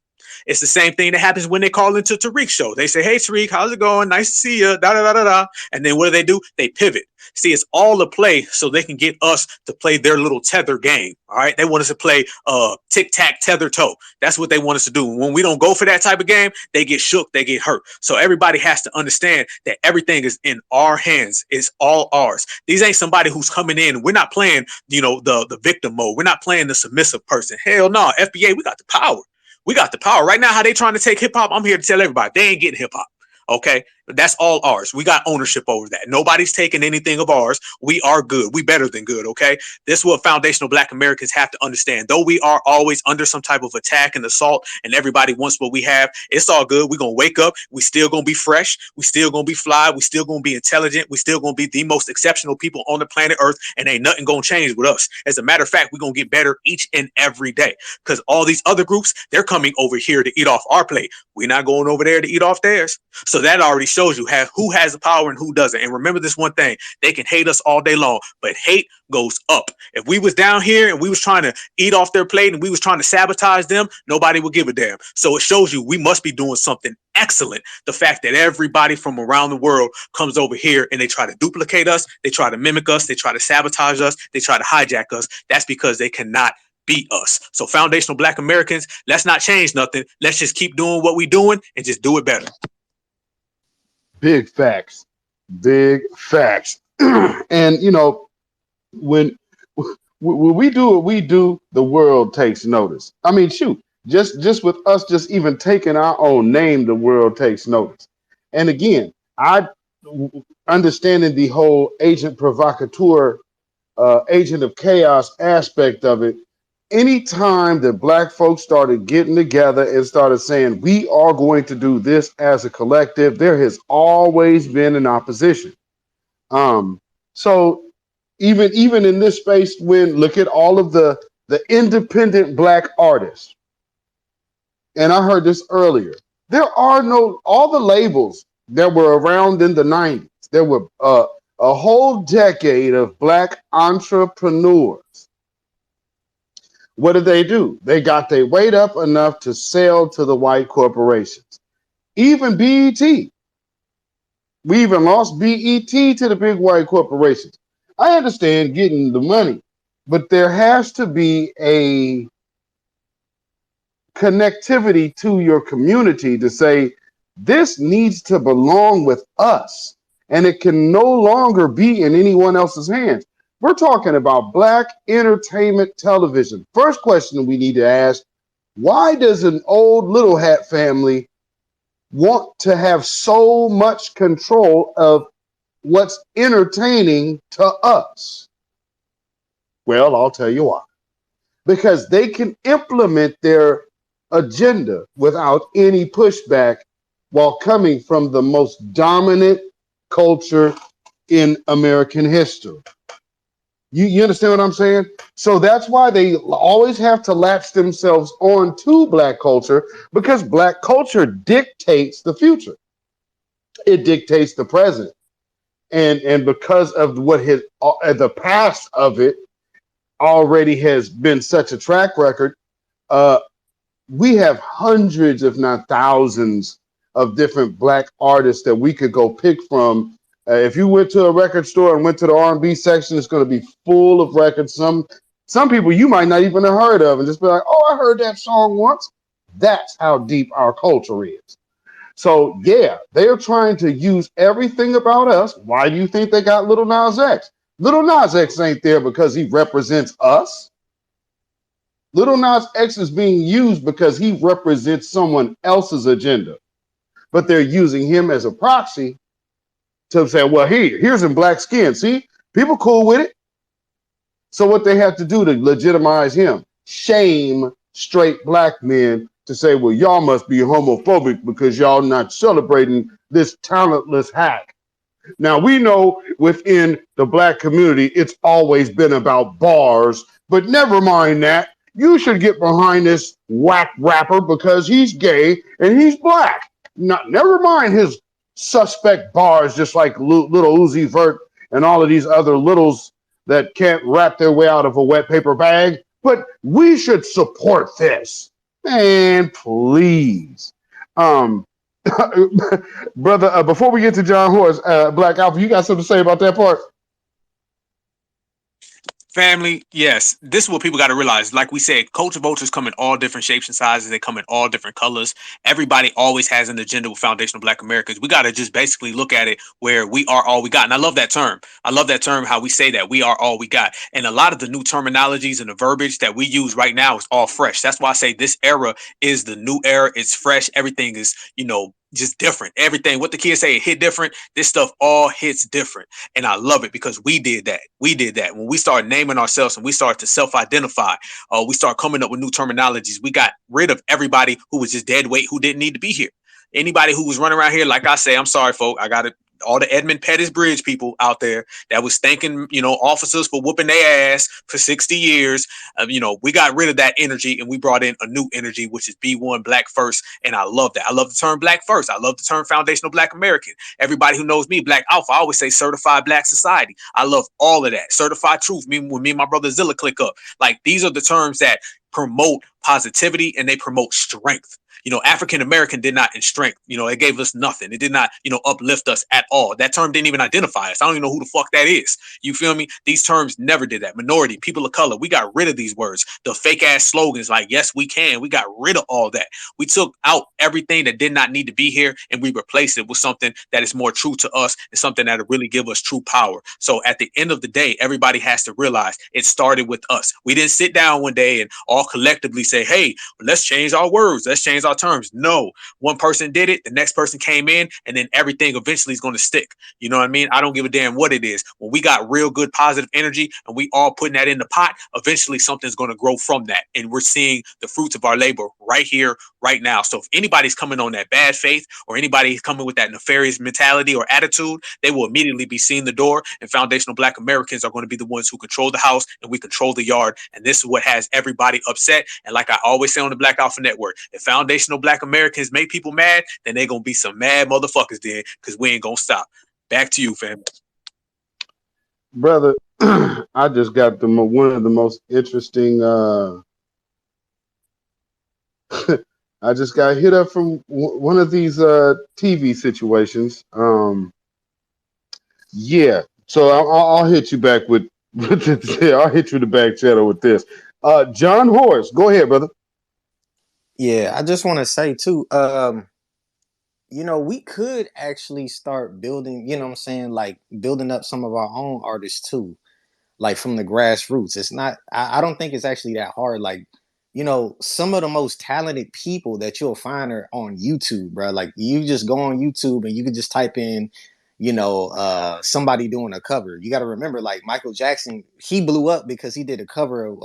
It's the same thing that happens when they call into Tariq's show. They say, hey, Tariq, how's it going? Nice to see you. And then what do? They pivot. See, it's all a play so they can get us to play their little tether game. All right. They want us to play tic-tac, tether toe. That's what they want us to do. When we don't go for that type of game, they get shook. They get hurt. So everybody has to understand that everything is in our hands. It's all ours. These ain't somebody who's coming in. We're not playing, the victim mode. We're not playing the submissive person. Hell no. FBA, we got the power. We got the power right now. How they trying to take hip hop? I'm here to tell everybody they ain't getting hip hop. OK, that's all ours. We got ownership over that. Nobody's taking anything of ours. We are good. We better than good. OK, this is what foundational Black Americans have to understand. Though we are always under some type of attack and assault and everybody wants what we have. It's all good. We're going to wake up. We still going to be fresh. We still going to be fly. We still going to be intelligent. We still going to be the most exceptional people on the planet Earth. And ain't nothing going to change with us. As a matter of fact, we're going to get better each and every day because all these other groups, they're coming over here to eat off our plate. We're not going over there to eat off theirs. So that already shows you who has the power and who doesn't. And remember this one thing: they can hate us all day long, but hate goes up. If we was down here and we was trying to eat off their plate and we was trying to sabotage them, nobody would give a damn. So it shows you we must be doing something excellent. The fact that everybody from around the world comes over here and they try to duplicate us, they try to mimic us, they try to sabotage us, they try to hijack us. That's because they cannot beat us. So foundational Black Americans, let's not change nothing. Let's just keep doing what we're doing and just do it better. Big facts. Big facts. And, you know, when we do what we do, the world takes notice. I mean, shoot, just with us just even taking our own name, the world takes notice. And again, I understanding the whole agent provocateur, agent of chaos aspect of it. Anytime that Black folks started getting together and started saying, we are going to do this as a collective, there has always been an opposition. So even in this space, when look at all of the independent Black artists, and I heard this earlier, there are all the labels that were around in the 90s. There were a whole decade of Black entrepreneurs. What did they do? They got their weight up enough to sell to the white corporations. Even BET. We even lost BET to the big white corporations. I understand getting the money, but there has to be a connectivity to your community to say, this needs to belong with us, and it can no longer be in anyone else's hands. We're talking about Black entertainment television. First question we need to ask, why does an old Little Hat family want to have so much control of what's entertaining to us? Well, I'll tell you why. Because they can implement their agenda without any pushback while coming from the most dominant culture in American history. You understand what I'm saying? So that's why they always have to latch themselves on to Black culture, because Black culture dictates the future. It dictates the present. And because of what the past of it already has been such a track record, we have hundreds, if not thousands, of different Black artists that we could go pick from. If you went to a record store and went to the R&B section, it's going to be full of records. Some people you might not even have heard of, and just be like, oh, I heard that song once. That's how deep our culture is. So yeah, they're trying to use everything about us. Why do you think they got Lil Nas X? Lil Nas X ain't there because he represents us. Lil Nas X is being used because he represents someone else's agenda, but they're using him as a proxy to say, well, here's in Black skin. See, people cool with it. So what they have to do to legitimize him, shame straight Black men to say, well, y'all must be homophobic because y'all not celebrating this talentless hack. Now, we know within the Black community, it's always been about bars, but never mind that. You should get behind this whack rapper because he's gay and he's Black. Never mind his suspect bars, just like little Uzi Vert and all of these other littles that can't wrap their way out of a wet paper bag. But we should support this. Man, please. Brother, before we get to John Horse, Black Alpha, you got something to say about that part? Family, yes. This is what people got to realize. Like we said, culture vultures come in all different shapes and sizes. They come in all different colors. Everybody always has an agenda with foundational Black Americans. We got to just basically look at it where we are all we got. And I love that term. I love that term, how we say that. We are all we got. And a lot of the new terminologies and the verbiage that we use right now is all fresh. That's why I say this era is the new era. It's fresh. Everything is, just different. Everything, what the kids say, it hit different. This stuff all hits different. And I love it because we did that. When we started naming ourselves and we started to self-identify, we start coming up with new terminologies. We got rid of everybody who was just dead weight, who didn't need to be here. Anybody who was running around here, like I say, I'm sorry, folks, I got to all the Edmund Pettus Bridge people out there that was thanking, officers for whooping their ass for 60 years. We got rid of that energy and we brought in a new energy, which is B1 Black First. And I love that. I love the term Black First. I love the term Foundational Black American. Everybody who knows me, Black Alpha, I always say Certified Black Society. I love all of that. Certified Truth, when me and my brother Zilla click up. Like, these are the terms that promote positivity and they promote strength. African American did not in strength. It gave us nothing. It did not, uplift us at all. That term didn't even identify us. I don't even know who the fuck that is. You feel me? These terms never did that. Minority, people of color, we got rid of these words. The fake ass slogans like, yes, we can. We got rid of all that. We took out everything that did not need to be here and we replaced it with something that is more true to us and something that'll really give us true power. So at the end of the day, everybody has to realize it started with us. We didn't sit down one day and all collectively say, hey, let's change our words. Let's change our terms. No, one person did it, the next person came in, and then everything eventually is going to stick. You know what I mean? I don't give a damn what it is. When we got real good positive energy and we all putting that in the pot, eventually something's going to grow from that. And we're seeing the fruits of our labor right here, right now. So if anybody's coming on that bad faith or anybody's coming with that nefarious mentality or attitude, they will immediately be seeing the door, and Foundational Black Americans are going to be the ones who control the house and we control the yard. And this is what has everybody upset. And like I always say on the Black Alpha Network, if Foundational Black Americans make people mad, then they're going to be some mad motherfuckers then, because we ain't going to stop. Back to you, fam. Brother, I just got one of the most interesting I just got hit up from one of these TV situations. Yeah, so I'll hit you back with I'll hit you the back channel with this. John Horse, go ahead, brother. Yeah, I just want to say too, we could actually start building, like building up some of our own artists too, like from the grassroots. It's not, I don't think it's actually that hard. Like, some of the most talented people that you'll find are on YouTube, bro. Like, you just go on YouTube and you can just type in, somebody doing a cover. You got to remember, like, Michael Jackson, he blew up because he did a cover of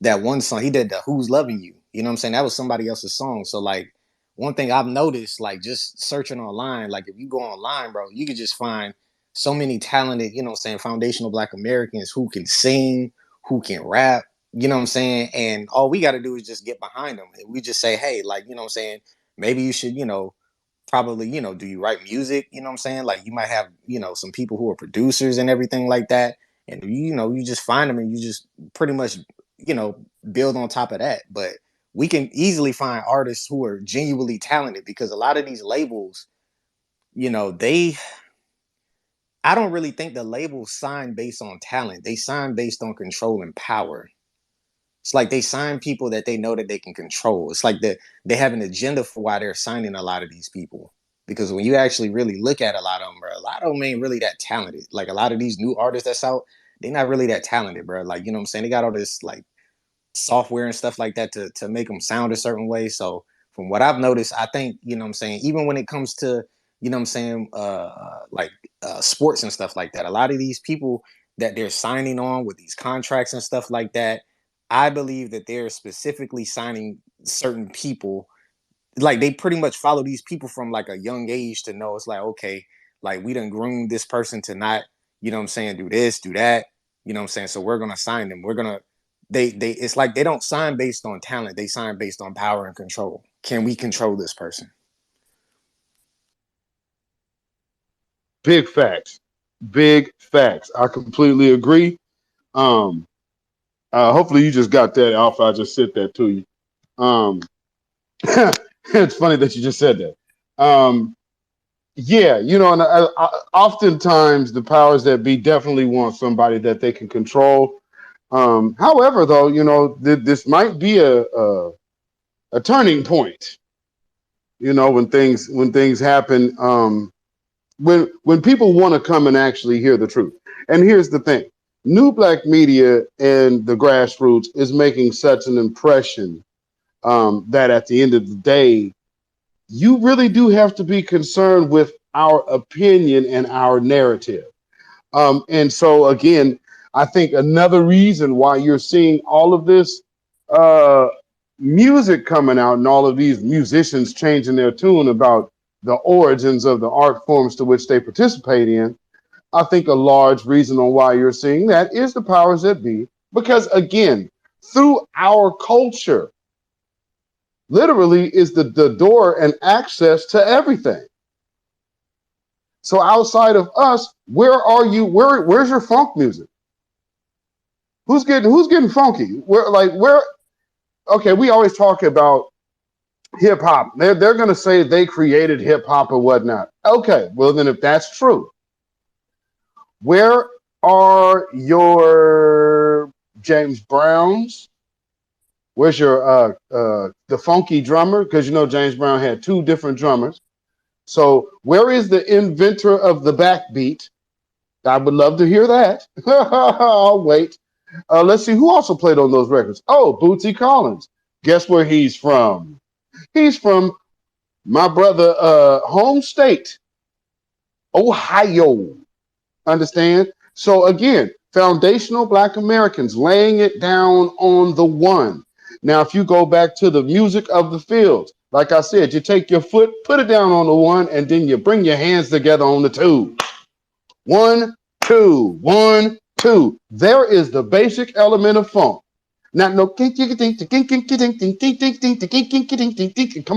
that one song. He did the Who's Loving You. You know what I'm saying? That was somebody else's song. So, like, one thing I've noticed, like, just searching online, like, if you go online, bro, you could just find so many talented, foundational Black Americans who can sing, who can rap, you know what I'm saying? And all we got to do is just get behind them. And we just say, hey, like, you know what I'm saying? Maybe you should, probably, do you write music? You know what I'm saying? Like, you might have, some people who are producers and everything like that. And, you just find them and you just pretty much, build on top of that. But we can easily find artists who are genuinely talented, because a lot of these labels, I don't really think the labels sign based on talent. They sign based on control and power. It's like they sign people that they know that they can control. It's like they have an agenda for why they're signing a lot of these people. Because when you actually really look at a lot of them, bro, a lot of them ain't really that talented. Like, a lot of these new artists that's out, they're not really that talented, bro. Like, you know what I'm saying? They got all this, like, software and stuff like that to make them sound a certain way. So from what I've noticed, I think, even when it comes to, sports and stuff like that, a lot of these people that they're signing on with these contracts and stuff like that, I believe that they're specifically signing certain people. Like, they pretty much follow these people from like a young age to know it's like, okay, like, we done groomed this person to not, do this, do that, so we're gonna sign them. We're gonna it's like they don't sign based on talent, they sign based on power and control. Can we control this person? Big facts. I completely agree. Hopefully you just got that, Alpha. I just sent that to you. It's funny that you just said that. Yeah, and oftentimes the powers that be definitely want somebody that they can control. However, though, this might be a turning point. When things happen. When people want to come and actually hear the truth. And here's the thing. New Black media and the grassroots is making such an impression that at the end of the day, you really do have to be concerned with our opinion and our narrative. And so, again, I think another reason why you're seeing all of this music coming out and all of these musicians changing their tune about the origins of the art forms to which they participate in, I think a large reason on why you're seeing that is the powers that be. Because again, through our culture, literally is the door and access to everything. So outside of us, where are you? Where's your funk music? Who's getting funky? Where? Okay, we always talk about hip hop. They're gonna say they created hip hop or whatnot. Okay, well then if that's true, where are your James Browns? Where's your the funky drummer? Because you know James Brown had two different drummers. So where is the inventor of the backbeat? I would love to hear that. I'll wait. Let's see who also played on those records. Oh, Bootsy Collins. Guess where he's from? He's from my brother home state, Ohio. Understand? So again, foundational Black Americans laying it down on the one. Now, if you go back to the music of the fields, like I said, you take your foot, put it down on the one, and then you bring your hands together on the two. 1, 2, 1, 2. There is the basic element of funk. Now, no, come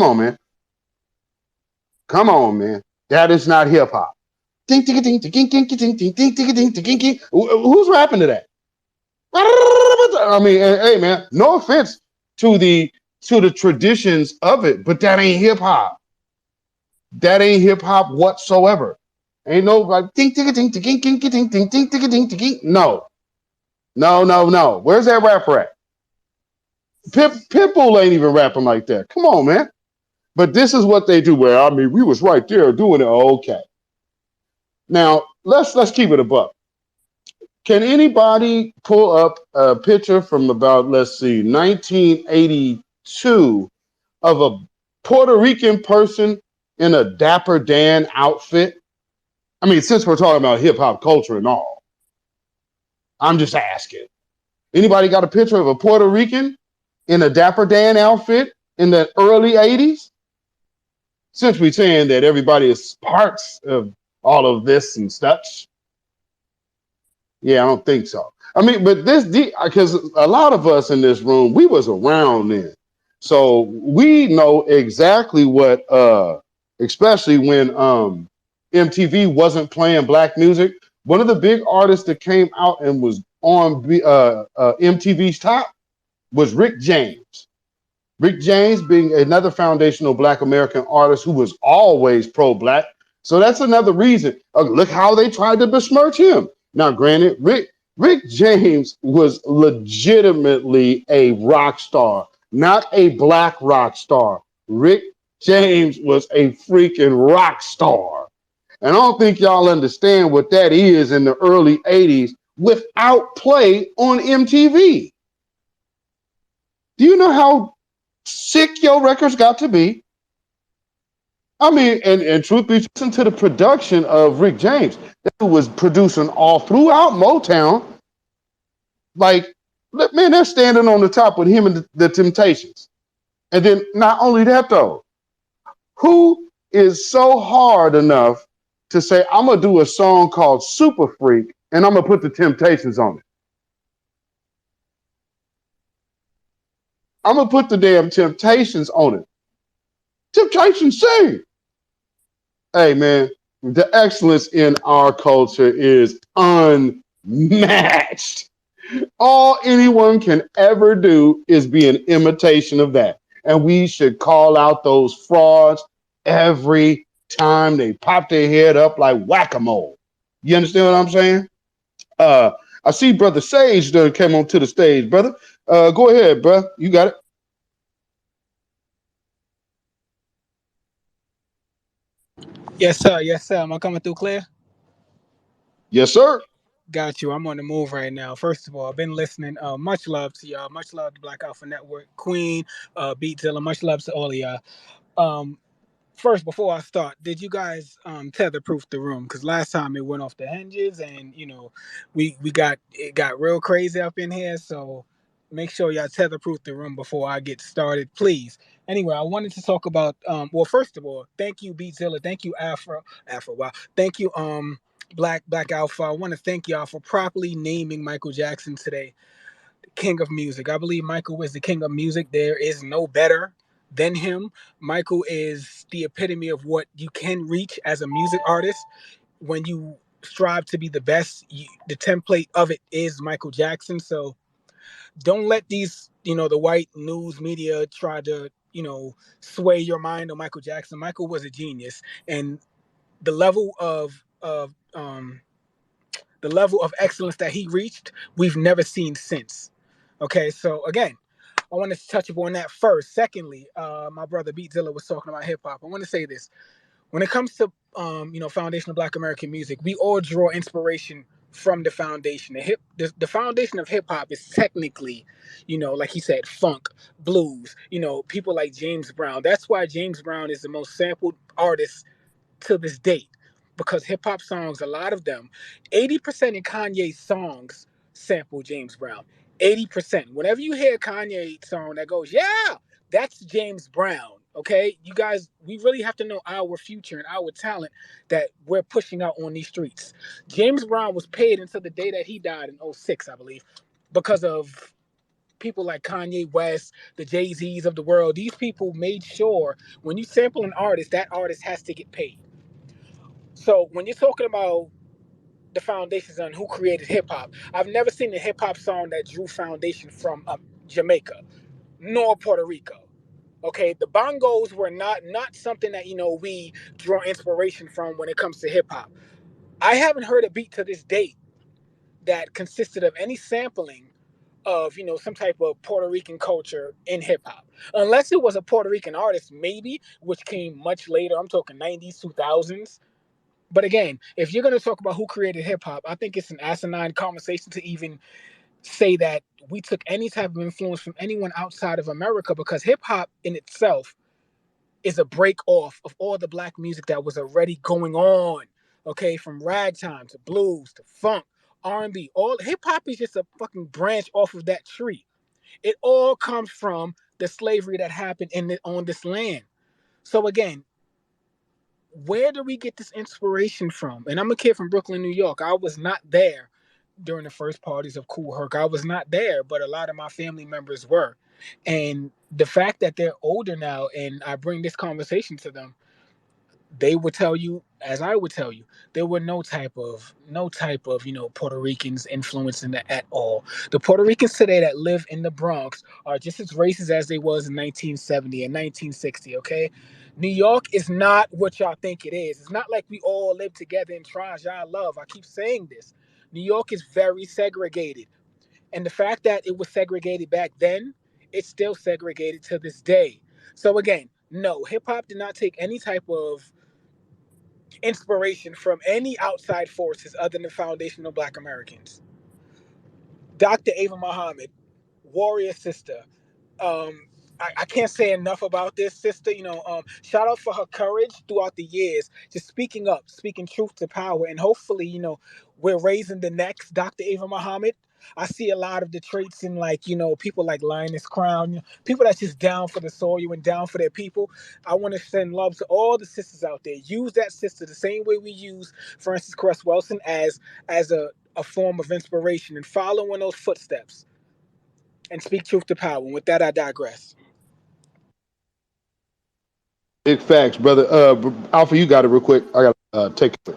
on, man. Come on, man. That is not hip hop. Who's rapping to that? I mean, hey, man. No offense to the traditions of it, but that ain't hip hop. That ain't hip hop whatsoever. Ain't no like no. Where's that rapper at? Pitbull ain't even rapping like that. Come on, man. But this is what they do. Where I mean, we was right there doing it. Okay. Now let's keep it a buck. Can anybody pull up a picture from about 1982 of a Puerto Rican person in a Dapper Dan outfit? I mean, since we're talking about hip hop culture and all, I'm just asking. Anybody got a picture of a Puerto Rican in a Dapper Dan outfit in the early 80s? Since we're saying that everybody is parts of all of this and such. Yeah, I don't think so. I mean, but because a lot of us in this room, we was around then. So we know exactly what, especially when MTV wasn't playing black music. One of the big artists that came out and was on MTV's top was Rick James. Rick James being another foundational Black American artist who was always pro-black. So that's another reason. Look how they tried to besmirch him. Now, granted, Rick James was legitimately a rock star, not a black rock star. Rick James was a freaking rock star. And I don't think y'all understand what that is in the early 80s without play on MTV. Do you know how sick your records got to be? I mean, and truth be told, listen to the production of Rick James. That was producing all throughout Motown. Like, man, they're standing on the top with him and the Temptations. And then not only that, though, who is so hard enough to say, I'm going to do a song called Super Freak and I'm going to put the Temptations on it? I'm going to put the damn Temptations on it. Temptations sing. Hey, man, the excellence in our culture is unmatched. All anyone can ever do is be an imitation of that. And we should call out those frauds every time they pop their head up like whack-a-mole. You understand what I'm saying? I see Brother Sage done came onto the stage, brother. Go ahead, bro. You got it. Yes, sir. Yes, sir. Am I coming through clear? Yes, sir. Got you. I'm on the move right now. First of all, I've been listening. Much love to y'all. Much love to Black Alpha Network, Queen, Beatzilla. Much love to all of y'all. First, before I start, did you guys tether proof the room? Because last time it went off the hinges, and you know, it got real crazy up in here. So make sure y'all tether-proof the room before I get started, please. Anyway, I wanted to talk about. Well, first of all, thank you, Beatzilla. Thank you, Afro. Wow. Thank you, Black Alpha. I want to thank y'all for properly naming Michael Jackson today, the king of music. I believe Michael is the king of music. There is no better than him. Michael is the epitome of what you can reach as a music artist when you strive to be the best. The template of it is Michael Jackson. So don't let these, the white news media try to, sway your mind on Michael Jackson. Michael was a genius, and the level of excellence that he reached, we've never seen since. Okay, so again, I want to touch upon that first. Secondly, my brother Beatzilla was talking about hip hop. I want to say this: when it comes to foundational Black American music, we all draw inspiration from the foundation. The foundation of hip hop is technically, like he said, funk, blues. People like James Brown. That's why James Brown is the most sampled artist to this date, because hip hop songs, a lot of them, 80% of Kanye's songs sample James Brown. 80%. Whenever you hear a Kanye song that goes, yeah, that's James Brown. Okay, you guys, we really have to know our future and our talent that we're pushing out on these streets. James Brown was paid until the day that he died in 2006, I believe, because of people like Kanye West, the Jay-Z's of the world. These people made sure when you sample an artist, that artist has to get paid. So when you're talking about the foundations on who created hip hop, I've never seen a hip hop song that drew foundation from Jamaica nor Puerto Rico. Okay, the bongos were not something that we draw inspiration from when it comes to hip hop. I haven't heard a beat to this date that consisted of any sampling of some type of Puerto Rican culture in hip hop, unless it was a Puerto Rican artist, maybe, which came much later. I'm talking 90s, 2000s. But again, if you're going to talk about who created hip hop, I think it's an asinine conversation to even say that we took any type of influence from anyone outside of America, because hip hop in itself is a break off of all the Black music that was already going on. Okay, from ragtime to blues to funk, R&B, all hip hop is just a fucking branch off of that tree. It all comes from the slavery that happened on this land. So again, where do we get this inspiration from? And I'm a kid from Brooklyn, New York. I was not there during the first parties of Kool Herc. I was not there, but a lot of my family members were. And the fact that they're older now and I bring this conversation to them, they would tell you, as I would tell you, there were no type of Puerto Ricans influencing that at all. The Puerto Ricans today that live in the Bronx are just as racist as they was in 1970 and 1960. Okay, New York is not what y'all think it is. It's not like we all live together and try y'all love. I keep saying this. New York is very segregated, and the fact that it was segregated back then, it's still segregated to this day. So again, no, hip hop did not take any type of inspiration from any outside forces other than foundational Black Americans. Dr. Ava Muhammad, warrior sister. I can't say enough about this sister. Shout out for her courage throughout the years, just speaking up, speaking truth to power, and hopefully, we're raising the next Dr. Ava Muhammad. I see a lot of the traits in people like Linus Crown, people that's just down for the soil and down for their people. I want to send love to all the sisters out there. Use that sister the same way we use Frances Cress Welsing as a form of inspiration, and follow in those footsteps and speak truth to power. And with that, I digress. Big facts, brother. Alpha, you got it real quick. I got to take it.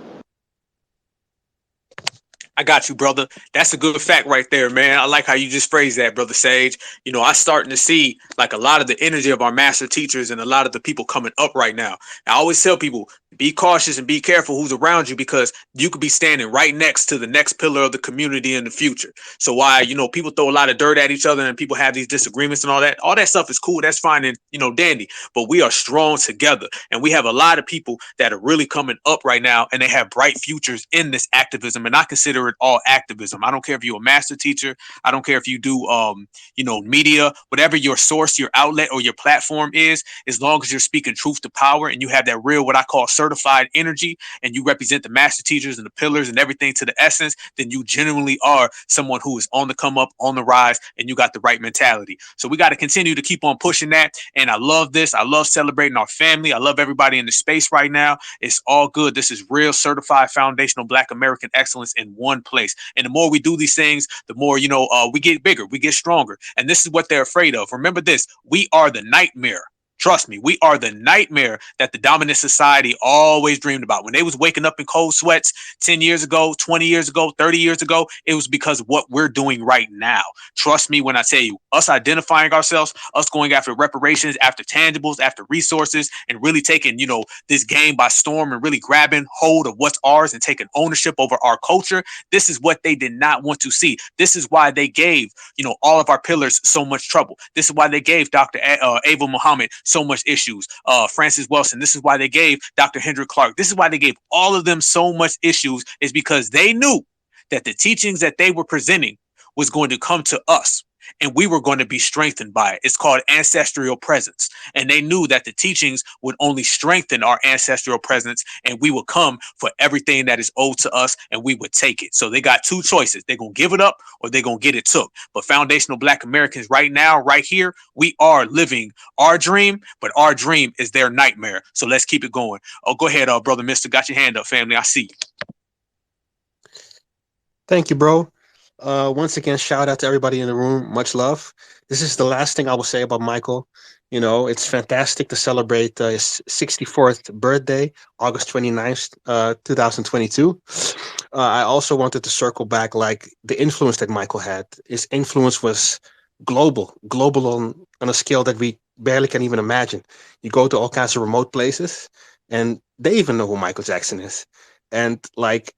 I got you, brother. That's a good fact right there, man. I like how you just phrased that, brother Sage. I'm starting to see like a lot of the energy of our master teachers and a lot of the people coming up right now. I always tell people, be cautious and be careful who's around you, because you could be standing right next to the next pillar of the community in the future. So why, people throw a lot of dirt at each other and people have these disagreements and all that stuff is cool. That's fine and, dandy, but we are strong together. And we have a lot of people that are really coming up right now, and they have bright futures in this activism. And I consider it all activism. I don't care if you're a master teacher. I don't care if you do, media, whatever your source, your outlet, or your platform is, as long as you're speaking truth to power and you have that real, what I call certified energy and you represent the master teachers and the pillars and everything to the essence, then you genuinely are someone who is on the come up, on the rise, and you got the right mentality. So we got to continue to keep on pushing that. And I love this. I love celebrating our family. I love everybody in the space right now. It's all good. This is real certified foundational Black American excellence in one place. And the more we do these things, the more, we get bigger, we get stronger. And this is what they're afraid of. Remember this, we are the nightmare. Trust me, we are the nightmare that the dominant society always dreamed about. When they was waking up in cold sweats 10 years ago, 20 years ago, 30 years ago, it was because of what we're doing right now. Trust me when I tell you, us identifying ourselves, us going after reparations, after tangibles, after resources, and really taking, this game by storm and really grabbing hold of what's ours and taking ownership over our culture. This is what they did not want to see. This is why they gave, all of our pillars so much trouble. This is why they gave Dr. Ava Muhammad so much issues. Francis Wilson. This is why they gave Dr. Hendrik Clark. This is why they gave all of them so much issues, is because they knew that the teachings that they were presenting was going to come to us and we were going to be strengthened by it. It's called ancestral presence. And they knew that the teachings would only strengthen our ancestral presence and we would come for everything that is owed to us and we would take it. So they got two choices. They're going to give it up or they're going to get it took. But foundational Black Americans right now, right here, we are living our dream, but our dream is their nightmare. So let's keep it going. Oh, go ahead, brother Mister. Got your hand up, family. I see you. Thank you, bro. Once again, shout out to everybody in the room. Much love. This is the last thing I will say about Michael. It's fantastic to celebrate his 64th birthday, August 29th, 2022. I also wanted to circle back, like, the influence that Michael had. His influence was global on a scale that we barely can even imagine. You go to all kinds of remote places, and they even know who Michael Jackson is. And, like,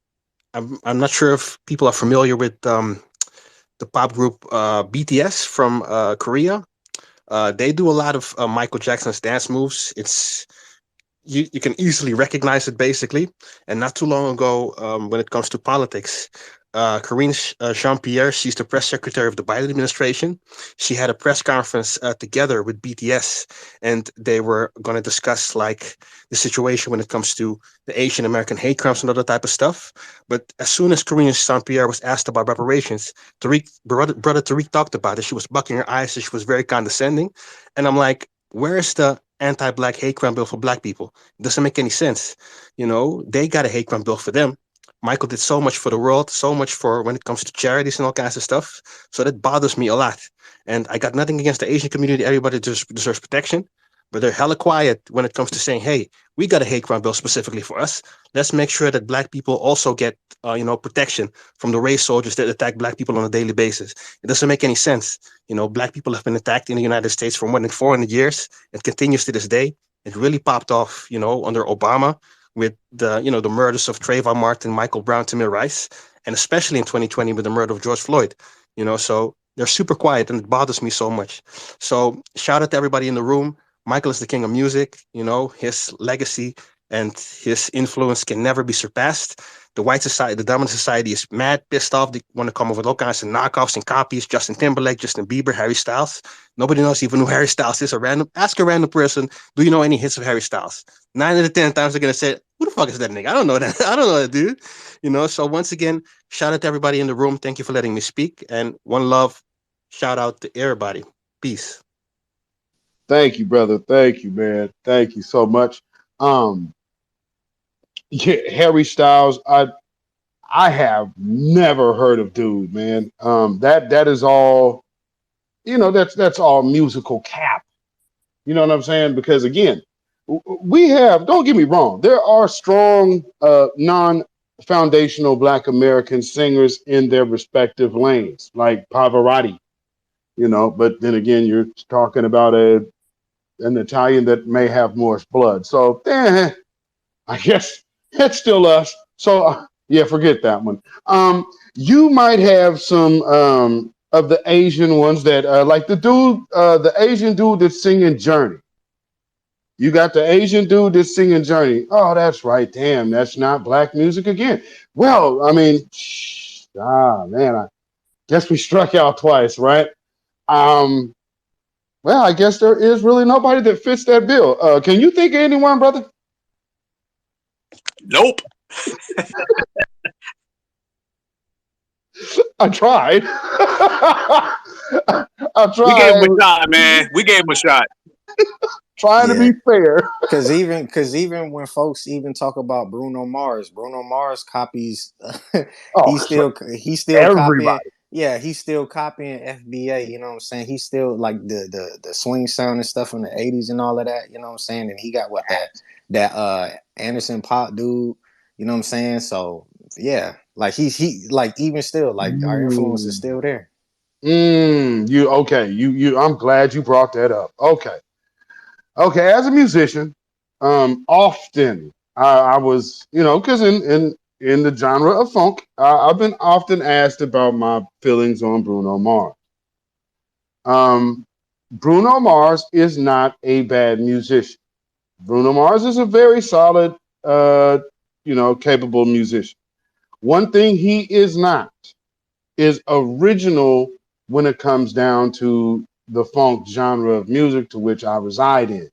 I'm not sure if people are familiar with the pop group BTS from Korea. They do a lot of Michael Jackson's dance moves. It's you can easily recognize it, basically. And not too long ago, when it comes to politics, Karine Jean-Pierre, she's the press secretary of the Biden administration. She had a press conference together with BTS, and they were going to discuss, like, the situation when it comes to the Asian American hate crimes and other type of stuff. But as soon as Karine Jean-Pierre was asked about reparations, brother Tariq talked about it. She was bucking her eyes and she was very condescending. And I'm like, where is the anti-Black hate crime bill for Black people? It doesn't make any sense. They got a hate crime bill for them. Michael did so much for the world, so much for when it comes to charities and all kinds of stuff. So that bothers me a lot. And I got nothing against the Asian community. Everybody deserves protection. But they're hella quiet when it comes to saying, hey, we got a hate crime bill specifically for us. Let's make sure that Black people also get, protection from the race soldiers that attack Black people on a daily basis. It doesn't make any sense. Black people have been attacked in the United States for more than 400 years. It continues to this day. It really popped off, under Obama, with the murders of Trayvon Martin, Michael Brown, Tamir Rice, and especially in 2020 with the murder of George Floyd. So they're super quiet and it bothers me so much. So shout out to everybody in the room. Michael is the king of music. His legacy and his influence can never be surpassed. The white society, the dominant society, is mad pissed off. They want to come up with all kinds of knockoffs and copies. Justin Timberlake, Justin Bieber, Harry Styles. Nobody knows even who Harry Styles is. Ask a random person, do you know any hits of Harry Styles? 9 out of 10 times they're gonna say, who the fuck is that nigga? I don't know that. I don't know that dude. So once again, shout out to everybody in the room. Thank you for letting me speak. And one love, shout out to everybody. Peace. Thank you, brother. Thank you, man. Thank you so much. Harry Styles, I have never heard of dude, man. That is all, that's all musical cap. You know what I'm saying? Because again, we have, don't get me wrong, there are strong non-foundational Black American singers in their respective lanes, like Pavarotti, but then again, you're talking about an Italian that may have Moorish blood. So I guess that's still us. So yeah, forget that one. You might have some of the Asian ones that like the Asian dude that's singing Journey. You got the Asian dude that's singing Journey. Oh, that's right. Damn, that's not Black music again. Well, I mean, man, I guess we struck out twice, right? Well, I guess there is really nobody that fits that bill. Can you think of anyone, brother? Nope. I tried. I We gave him tried a shot, man. We gave him a shot. trying to Yeah, be fair. because even when folks even talk about Bruno Mars copies. Oh, He's still copying. everybody. Yeah, he's still copying FBA. You know what I'm saying? He's still like the swing sound and stuff from the '80s and all of that. You know what I'm saying? And he got what that Anderson Pop dude. You know what I'm saying? So yeah, like he like even still like our influence is Mm. still there. You okay? You. I'm glad you brought that up. Okay. Okay. As a musician, often I was, because in the genre of funk, I've been often asked about my feelings on Bruno Mars. Um, Bruno Mars is not a bad musician. Bruno Mars is a very solid, capable musician. One thing he is not is original when it comes down to the funk genre of music to which I reside in.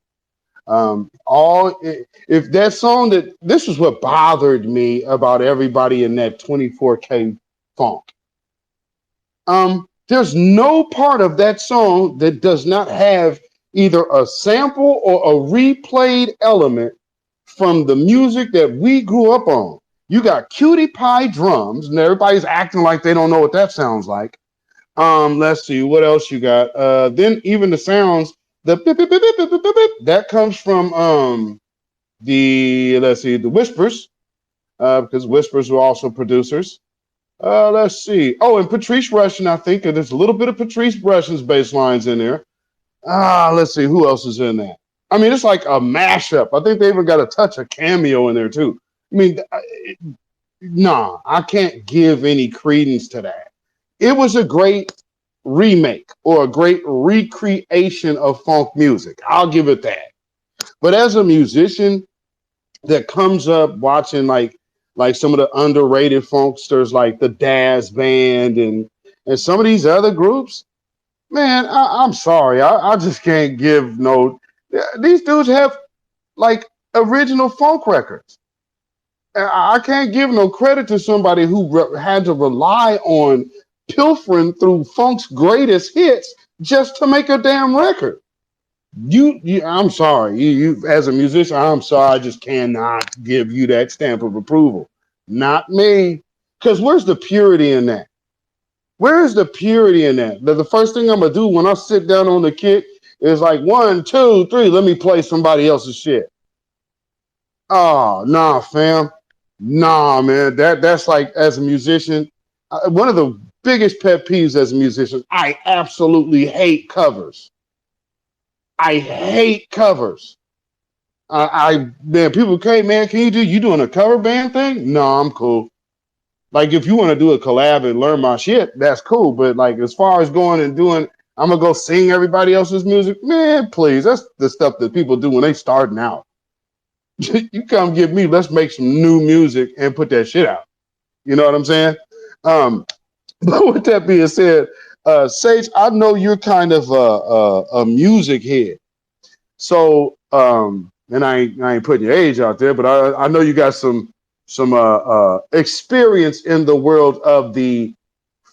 If that song that this is what bothered me about everybody in that 24K funk. There's no part of that song that does not have either a sample or a replayed element from the music that we grew up on. You got Cutie Pie drums, and everybody's acting like they don't know what that sounds like. Let's see what else you got. Then even the sounds, the beep, beep, beep, beep, beep, beep, beep, that comes from the Whispers, because Whispers were also producers. Let's see. Oh, and Patrice Rushen, I think there's a little bit of Patrice Rushen's bass lines in there. Let's see who else is in that. I mean, it's like a mashup. I think they even got a touch of cameo in there too. I mean, nah, I can't give any credence to that. It was a great remake or a great recreation of funk music. I'll give it that. But as a musician that comes up watching like some of the underrated funksters like the Daz Band and some of these other groups, man, I'm sorry. I just can't give no. These dudes have like original funk records. I can't give no credit to somebody who had to rely on pilfering through funk's greatest hits just to make a damn record. I'm sorry. You as a musician, I'm sorry. I just cannot give you that stamp of approval. Not me. Because where's the purity in that? Where is the purity in that? The first thing I'm gonna do when I sit down on the kick is like 1, 2, 3. Let me play somebody else's shit. Oh, nah, fam. Nah, man. That's like as a musician, one of the biggest pet peeves as a musician. I absolutely hate covers. I hate covers. Man, people, okay, man, you doing a cover band thing? No, I'm cool. Like if you want to do a collab and learn my shit, that's cool. But like as far as going and doing, I'm gonna go sing everybody else's music, man, please. That's the stuff that people do when they starting out. You come get me, let's make some new music and put that shit out. You know what I'm saying? Um, but with that being said, Sage, I know you're kind of a music head. So, and I ain't putting your age out there, but I know you got some experience in the world of the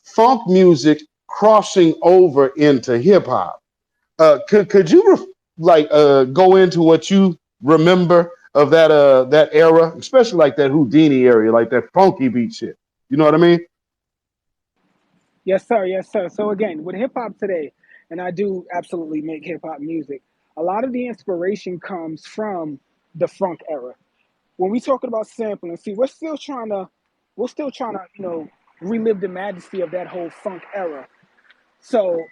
funk music crossing over into hip hop. Could you go into what you remember of that era, especially like that Houdini area, like that funky beat shit? You know what I mean? Yes, sir. Yes, sir. So again, with hip hop today, and I do absolutely make hip hop music. A lot of the inspiration comes from the funk era. When we talking about sampling, see, we're still trying to, relive the majesty of that whole funk era. So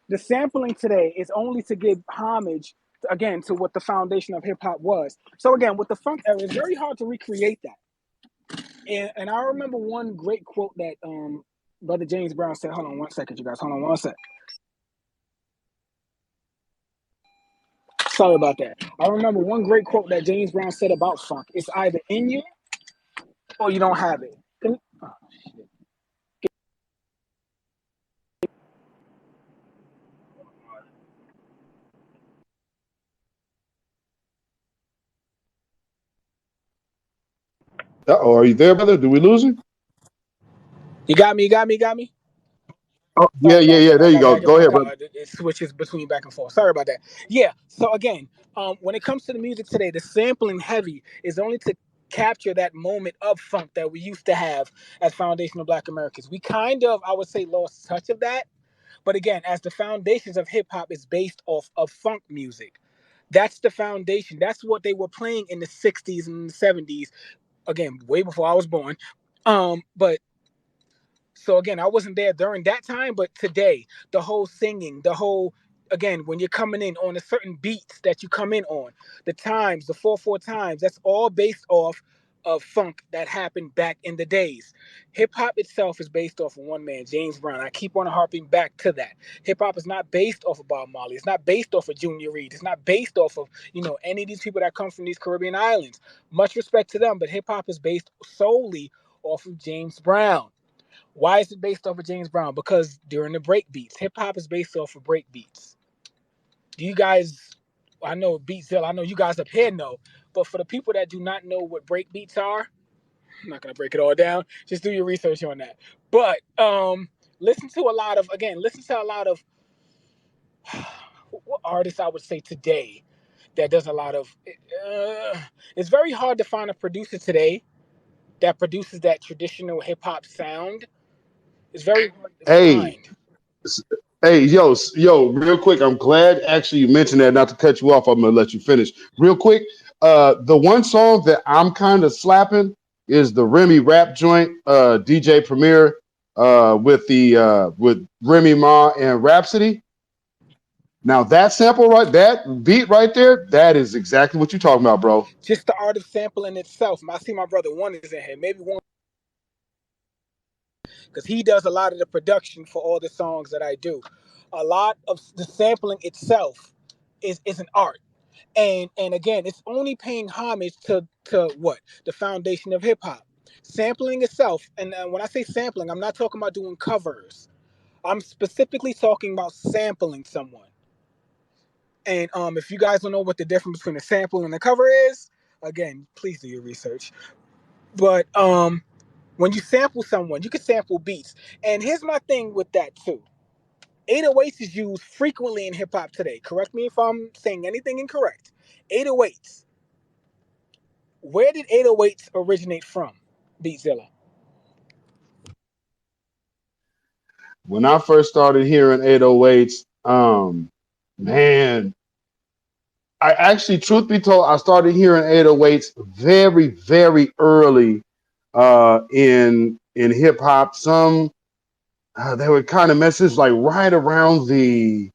the sampling today is only to give homage again to what the foundation of hip hop was. So again, with the funk era, it's very hard to recreate that. And I remember one great quote that Brother James Brown said. Hold on 1 second, you guys. Hold on 1 sec. Sorry about that. I remember one great quote that James Brown said about funk. It's either in you or you don't have it. Oh, shit. Uh-oh, are you there, brother? Did we lose him? You got me. You got me. You got me. Oh, yeah, Sorry yeah, about yeah. that. There I you got go. back in Go my ahead, car. brother. It switches between back and forth. Sorry about that. Yeah. So again, when it comes to the music today, the sampling heavy is only to capture that moment of funk that we used to have as foundational Black Americans. We kind of, I would say, lost touch of that. But again, as the foundations of hip hop is based off of funk music, that's the foundation. That's what they were playing in the '60s and the '70s. Again, way before I was born. But so again, I wasn't there during that time, but today, the whole singing, the whole again, when you're coming in on a certain beats that you come in on, the times, the 4/4 times, that's all based off of funk that happened back in the days. Hip hop itself is based off of one man, James Brown. I keep on harping back to that. Hip hop is not based off of Bob Marley. It's not based off of Junior Reed. It's not based off of, any of these people that come from these Caribbean islands. Much respect to them, but hip hop is based solely off of James Brown. Why is it based off of James Brown? Because during the break beats, hip hop is based off of break beats. Do you guys? I know Beatzilla. I know you guys up here know, but for the people that do not know what break beats are, I'm not gonna break it all down. Just do your research on that. But listen to a lot of what artists I would say today that does a lot of. It's very hard to find a producer today that produces that traditional hip hop sound. It's very hard to Hey, find. hey, yo, real quick. I'm glad actually you mentioned that. Not to cut you off, I'm gonna let you finish. Real quick, the one song that I'm kind of slapping is the Remy rap joint, DJ Premier, with Remy Ma and Rhapsody. Now that sample that beat right there, that is exactly what you're talking about, bro. Just the art of sampling itself. I see my brother One is in here. Maybe One, because he does a lot of the production for all the songs that I do. A lot of the sampling itself is an art. And again, it's only paying homage to what? The foundation of hip hop. Sampling itself, and when I say sampling, I'm not talking about doing covers. I'm specifically talking about sampling someone. And if you guys don't know what the difference between a sample and a cover is, again, please do your research. But when you sample someone, you can sample beats. And here's my thing with that too. 808s is used frequently in hip hop today. Correct me if I'm saying anything incorrect. 808s. Where did 808s originate from? Beatzilla. When I first started hearing 808s, man, I actually, truth be told, I started hearing 808s very, very early in hip hop. Some they were kind of messages like right around the,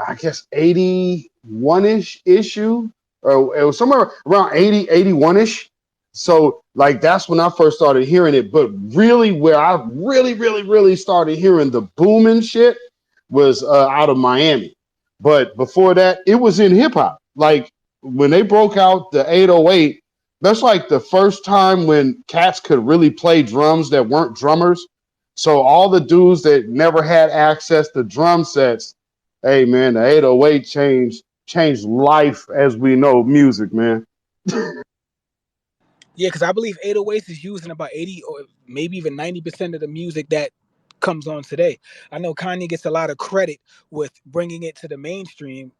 I guess, 81-ish issue, or it was somewhere around 80, 81-ish. So like that's when I first started hearing it. But really where I really, really, really started hearing the booming shit was out of Miami. But before that, it was in hip hop. Like when they broke out the 808, that's like the first time when cats could really play drums that weren't drummers. So all the dudes that never had access to drum sets, hey man, the 808 changed life as we know music, man. Yeah, because I believe 808s is used in about 80 or maybe even 90% of the music that comes on today. I know Kanye gets a lot of credit with bringing it to the mainstream.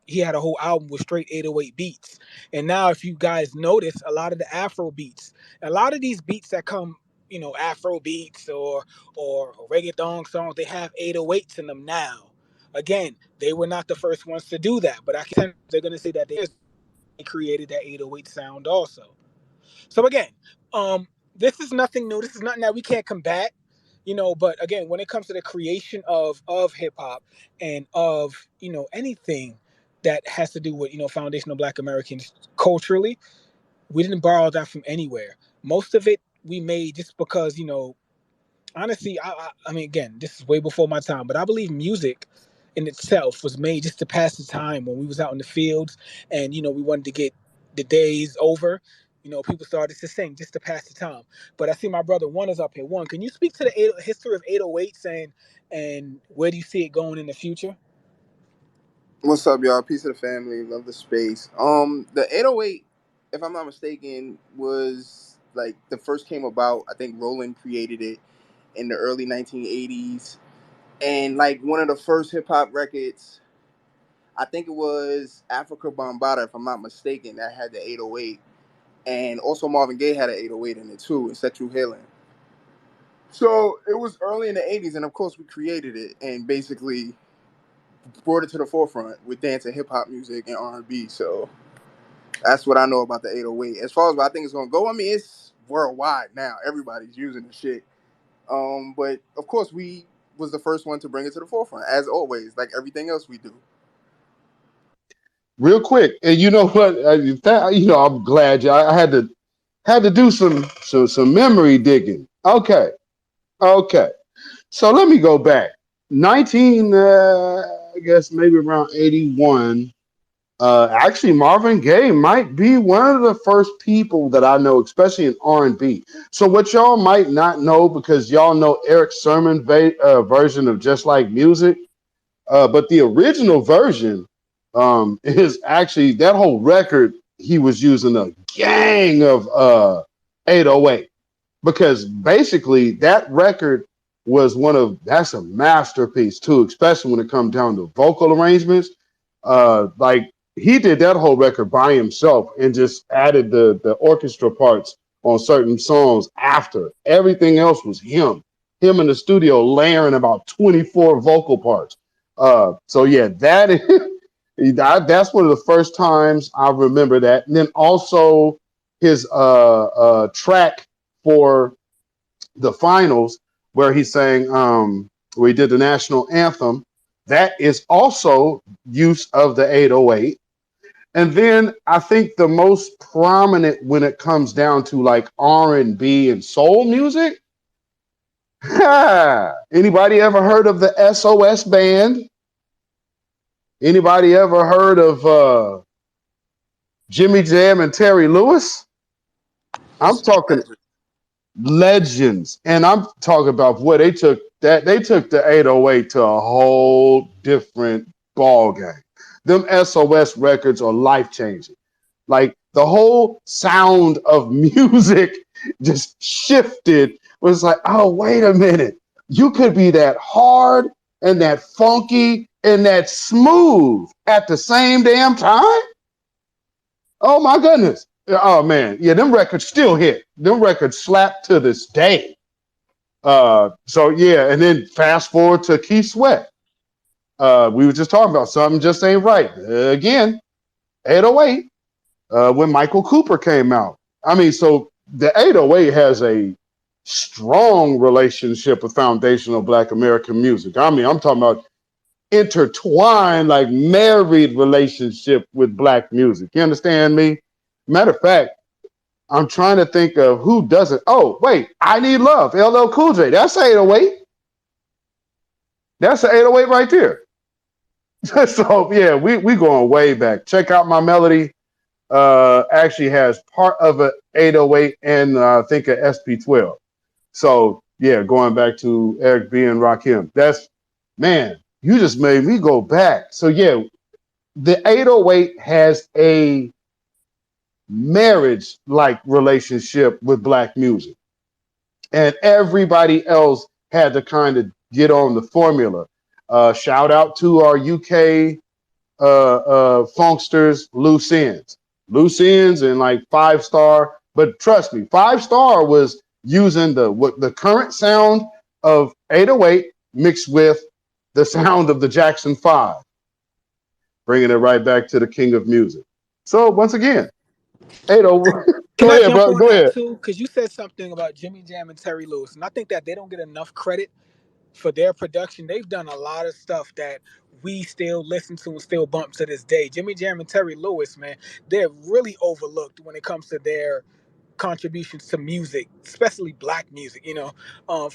He had a whole album with straight 808 beats. And now, if you guys notice, a lot of the Afro beats, a lot of these beats that come, Afro beats or reggaeton songs, they have 808s in them now. Again, they were not the first ones to do that, but I can they're going to say that they created that 808 sound also. So again, um, this is nothing new. This is nothing that we can't combat, But again, when it comes to the creation of hip hop and of anything that has to do with foundational Black Americans culturally, we didn't borrow that from anywhere. Most of it we made just because honestly, I mean, again, this is way before my time, but I believe music in itself was made just to pass the time when we was out in the fields and we wanted to get the days over. People started to sing just to pass the time. But I see my brother One is up here. One, can you speak to the history of 808s and where do you see it going in the future? What's up, y'all? Peace of the family. Love the space. The 808, if I'm not mistaken, was like the first came about. I think Roland created it in the early 1980s, and like one of the first hip hop records, I think it was Africa Bambaataa, if I'm not mistaken, that had the 808, and also Marvin Gaye had an 808 in it too, in Sexual Healing. So it was early in the 80s, and of course we created it and basically brought it to the forefront with dance and hip hop music and R&B. So that's what I know about the 808. As far as what I think it's gonna go, I mean it's worldwide now. Everybody's using the shit. But of course we was the first one to bring it to the forefront, as always, like everything else we do. Real quick, and you know what? I'm glad I had to do some memory digging. Okay. So let me go back. 19, I guess maybe around 81. Actually, Marvin Gaye might be one of the first people that I know, especially in R&B. So what y'all might not know, because y'all know Eric Sermon version of Just Like Music, but the original version is actually that whole record. He was using a gang of 808, because basically that record was that's a masterpiece too, especially when it comes down to vocal arrangements. Like he did that whole record by himself and just added the orchestra parts on certain songs after. Everything else was him in the studio layering about 24 vocal parts. So yeah, that is that's one of the first times I remember that. And then also his track for the finals where he sang where he did the national anthem. That is also use of the 808. And then I think the most prominent when it comes down to like R&B and soul music. Anybody ever heard of the SOS band? Anybody ever heard of Jimmy Jam and Terry Lewis? I'm talking legends, and I'm talking about what they took the 808 to a whole different ball game. Them SOS records are life changing. Like the whole sound of music just shifted. It was like, oh, wait a minute. You could be that hard and that funky and that smooth at the same damn time. Oh my goodness. Oh man. Yeah, them records still hit. Them records slap to this day. So yeah, and then fast forward to Keith Sweat. We were just talking about Something Just Ain't Right. Again, 808, when Michael Cooper came out. I mean, so the 808 has a strong relationship with foundational Black American music. I mean, I'm talking about intertwined, like married relationship with Black music. You understand me? Matter of fact, I'm trying to think of who doesn't. Oh, wait, I Need Love, LL Cool J. That's 808. That's the 808 right there. So yeah, we going way back. Check out My Melody. Actually has part of an 808 and I think an SP12. So yeah, going back to Eric B and Rakim. That's, man, you just made me go back. So yeah, the 808 has a marriage-like relationship with Black music, and everybody else had to kind of get on the formula. Shout out to our UK funksters, Loose Ends, and like Five Star. But trust me, Five Star was using the current sound of 808 mixed with the sound of the Jackson 5, bringing it right back to the king of music. So once again, 808. Can Go I ahead, jump bro. on Go that ahead. too? Because you said something about Jimmy Jam and Terry Lewis, and I think that they don't get enough credit for their production. They've done a lot of stuff that we still listen to and still bump to this day. Jimmy Jam and Terry Lewis, man, they're really overlooked when it comes to their contributions to music, especially Black music. Um,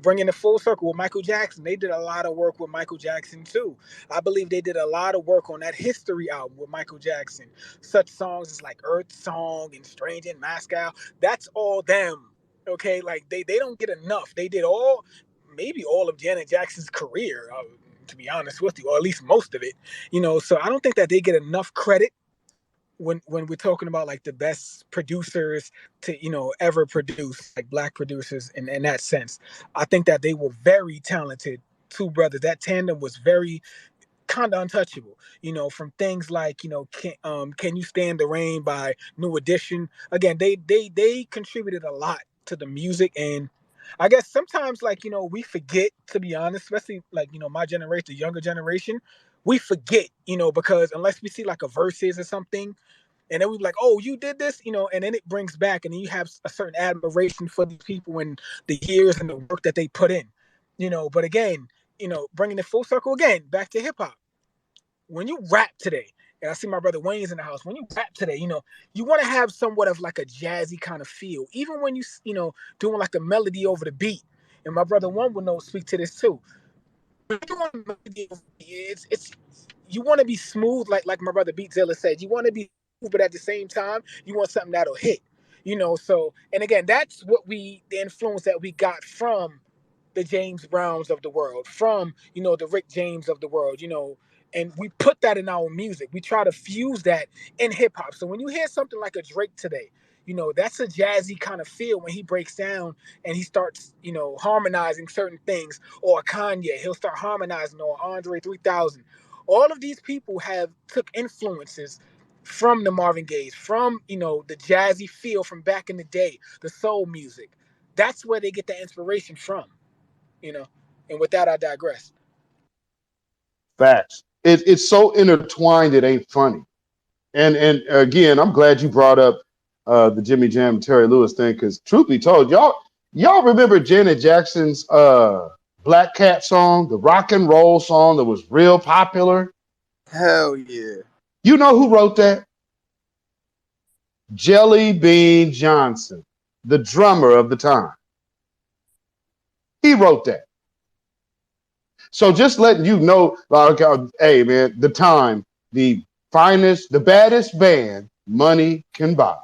bringing it full circle with Michael Jackson, they did a lot of work with Michael Jackson too. I believe they did a lot of work on that History album with Michael Jackson. Such songs as like Earth Song and Strange in Moscow. That's all them. Okay, like they don't get enough. They did maybe all of Janet Jackson's career, to be honest with you, or at least most of it. So I don't think that they get enough credit when we're talking about like the best producers to ever produce, like black producers in that sense, I think that they were very talented. Two brothers, that tandem was very kind of untouchable. From things like Can You Stand the Rain by New Edition. Again, they contributed a lot to the music, and I guess sometimes like we forget, to be honest, especially like my generation, the younger generation, we forget, because unless we see like a verses or something, and then we be like, oh, you did this, and then it brings back, and then you have a certain admiration for these people and the years and the work that they put in, But again, bringing it full circle again back to hip hop, when you rap today, and I see my brother Wayne's in the house, when you rap today, you want to have somewhat of like a jazzy kind of feel, even when doing like a melody over the beat. And my brother One will know speak to this too. You want a melody over the beat, it's you want to be smooth, like my brother Beat Zilla said. You want to be smooth, but at the same time, you want something that'll hit. So and again, that's what the influence that we got from the James Browns of the world, from the Rick James of the world, and we put that in our music. We try to fuse that in hip hop. So when you hear something like a Drake today, that's a jazzy kind of feel when he breaks down and he starts, harmonizing certain things. Or Kanye, he'll start harmonizing, or Andre 3000. All of these people have took influences from the Marvin Gaye, from the jazzy feel from back in the day, the soul music. That's where they get the inspiration from, you know. And with that, I digress. Facts. It's so intertwined it ain't funny. And again, I'm glad you brought up the Jimmy Jam and Terry Lewis thing, because truth be told, y'all remember Janet Jackson's Black Cat song, the rock and roll song that was real popular? Hell yeah. You know who wrote that? Jelly Bean Johnson, the drummer of the time. He wrote that. So just letting you know, like, hey man, the time, the finest, the baddest band money can buy.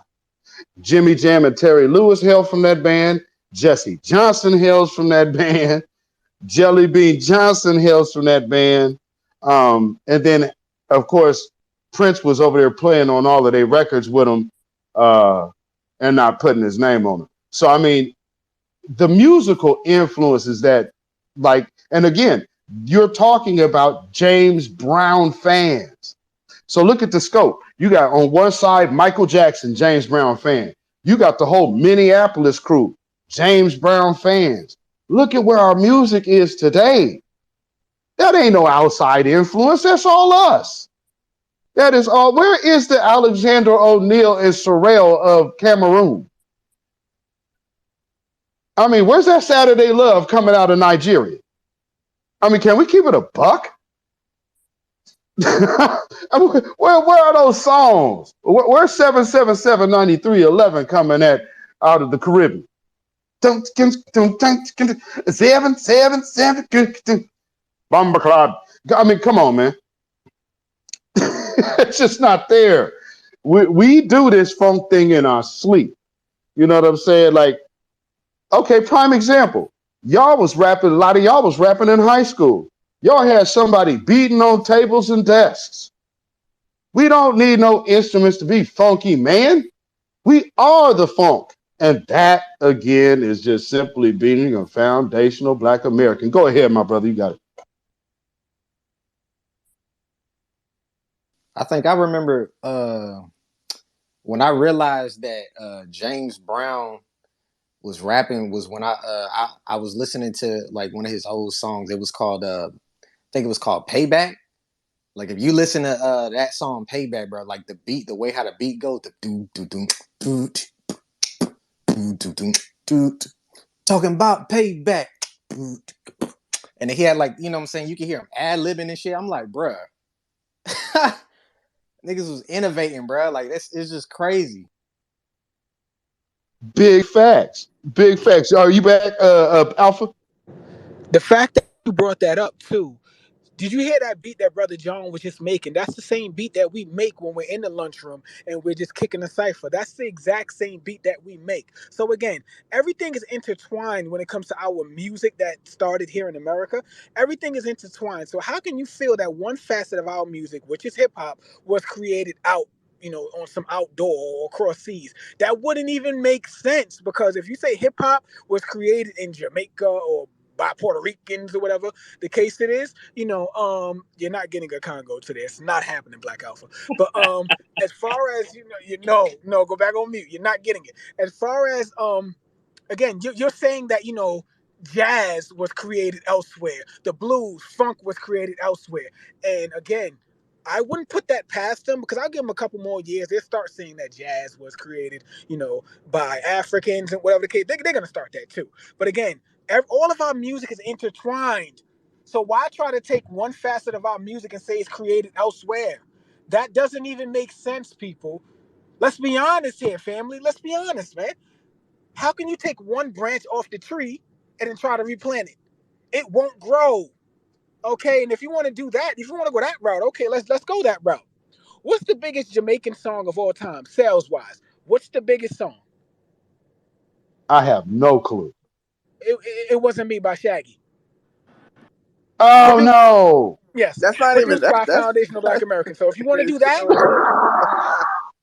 Jimmy Jam and Terry Lewis hail from that band. Jesse Johnson hails from that band. Jelly Bean Johnson hails from that band. And then, of course, Prince was over there playing on all of their records with them and not putting his name on them. So, I mean, the musical influences that, like, and again, you're talking about James Brown fans. So look at the scope. You got on one side Michael Jackson, James Brown fan. You got the whole Minneapolis crew, James Brown fans. Look at where our music is today. That ain't no outside influence. That's all us. That is all. Where is the Alexander O'Neal and Sorrell of Cameroon? I mean, where's that Saturday Love coming out of Nigeria? I mean, can we keep it a buck? I mean, where are those songs? Where's 777-9311 coming out of the Caribbean? 777 Bomber Club. I mean, come on, man. It's just not there. We do this funk thing in our sleep. You know what I'm saying? Like, okay, prime example. Y'all was rapping, a lot of y'all was rapping in high school. Y'all had somebody beating on tables and desks. We don't need no instruments to be funky, man. We are the funk. And that, again, is just simply being a foundational Black American. Go ahead, my brother. You got it. I think I remember when I realized that James Brown was rapping was when I was listening to like one of his old songs. It was called I think it was called Payback. Like if you listen to that song Payback, bro, like the beat, the way how the beat goes, the do do do do do do do, talking about payback, and he had like, you know what I'm saying, you can hear him ad-libbing and shit. I'm like, bruh, niggas was innovating, bruh. Like it's just crazy. Big facts. Big facts. Are you back, Alpha? The fact that you brought that up too. Did you hear that beat that Brother John was just making? That's the same beat that we make when we're in the lunchroom and we're just kicking a cipher. That's the exact same beat that we make. So again, everything is intertwined when it comes to our music that started here in America. Everything is intertwined. So how can you feel that one facet of our music, which is hip hop, was created out on some outdoor or across seas. That wouldn't even make sense, because if you say hip hop was created in Jamaica or by Puerto Ricans or whatever the case it is, you're not getting a Congo today. It's not happening, Black Alpha. But as far as no, go back on mute. You're not getting it. As far as again, you're saying that jazz was created elsewhere, the blues, funk was created elsewhere, and again, I wouldn't put that past them, because I'll give them a couple more years. They'll start saying that jazz was created, by Africans and whatever the case. They're gonna start that too. But again, all of our music is intertwined. So why try to take one facet of our music and say it's created elsewhere? That doesn't even make sense, people. Let's be honest here, family. Let's be honest, man. How can you take one branch off the tree and then try to replant it? It won't grow. Okay, and if you want to do that, if you want to go that route, okay, let's go that route. What's the biggest Jamaican song of all time, sales wise? What's the biggest song? I have no clue. It Wasn't Me by Shaggy. Oh no! Yes, That's not even produced by Foundational Black Americans. So if you want to do that,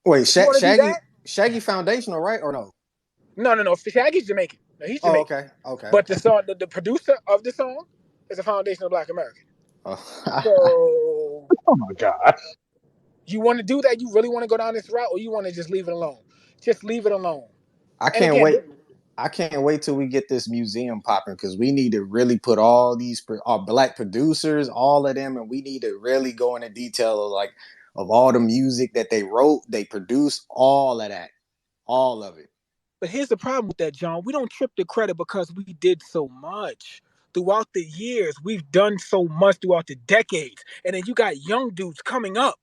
wait, Shaggy Foundational, right or no? No. Shaggy's Jamaican. No, he's Jamaican. Oh, okay. But the song, the producer of the song is a Foundational Black American. Oh. So, oh my God. You want to do that? You really want to go down this route, or you want to just leave it alone? Just leave it alone. I can't wait. I can't wait till we get this museum popping, because we need to really put all these our Black producers, all of them, and we need to really go into detail of all the music that they wrote, they produced, all of that, all of it. But here's the problem with that, John. We don't trip the credit because we did so much. Throughout the years, we've done so much throughout the decades. And then you got young dudes coming up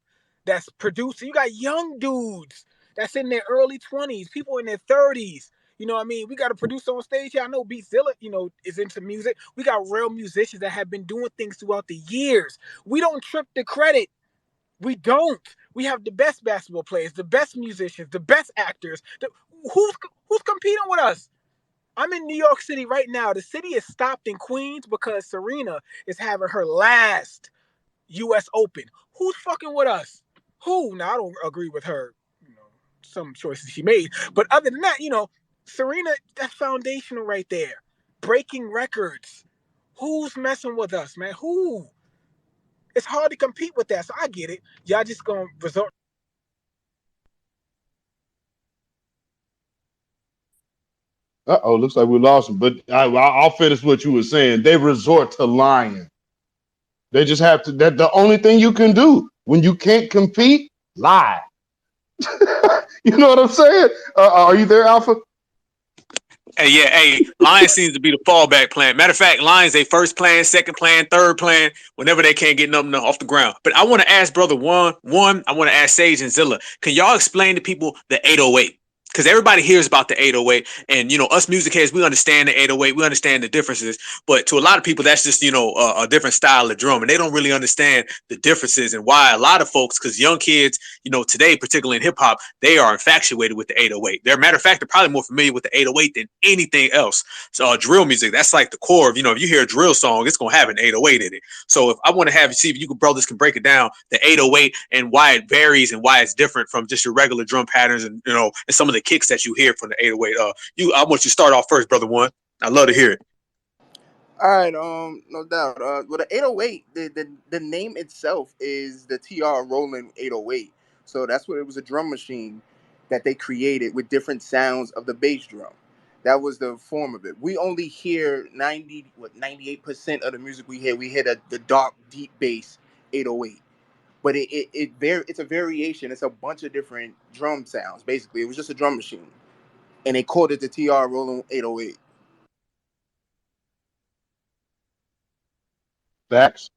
that's producing. You got young dudes that's in their early 20s, people in their 30s. You know what I mean? We got a producer on stage here. I know Beatzilla, is into music. We got real musicians that have been doing things throughout the years. We don't trip the credit. We don't. We have the best basketball players, the best musicians, the best actors. Who's competing with us? I'm in New York City right now. The city is stopped in Queens because Serena is having her last U.S. Open. Who's fucking with us? Who? Now, I don't agree with her, some choices she made. But other than that, Serena, that's foundational right there. Breaking records. Who's messing with us, man? Who? It's hard to compete with that, so I get it. Y'all just gonna resort. Looks like we lost him. But I'll finish what you were saying. They resort to lying. They just have to. That's the only thing you can do when you can't compete. Lie. You know what I'm saying? Are you there, Alpha? Hey, Lions seems to be the fallback plan. Matter of fact, Lions, they first plan, second plan, third plan, whenever they can't get nothing off the ground. But I want to ask Brother One, I want to ask Sage and Zilla, can y'all explain to people the 808? Because everybody hears about the 808, and us music heads, we understand the 808, we understand the differences. But to a lot of people, that's just a different style of drum, and they don't really understand the differences and why a lot of folks, because young kids, today, particularly in hip hop, they are infatuated with the 808. They're, matter of fact, they're probably more familiar with the 808 than anything else. So drill music, that's like the core of, if you hear a drill song, it's gonna have an 808 in it. So if I want to see if you brothers can break it down, the 808 and why it varies and why it's different from just your regular drum patterns, and and some of the kicks that you hear from the 808. I want you to start off first, Brother One. I'd love to hear it. All right, no doubt. Well, the 808, the name itself is the TR Roland 808. So that's what it was, a drum machine that they created with different sounds of the bass drum. That was the form of it. We only hear 98% of the music we hear. We hear the dark, deep bass 808. But it's a variation. It's a bunch of different drum sounds. Basically, it was just a drum machine, and they called it the TR Roland 808. Facts.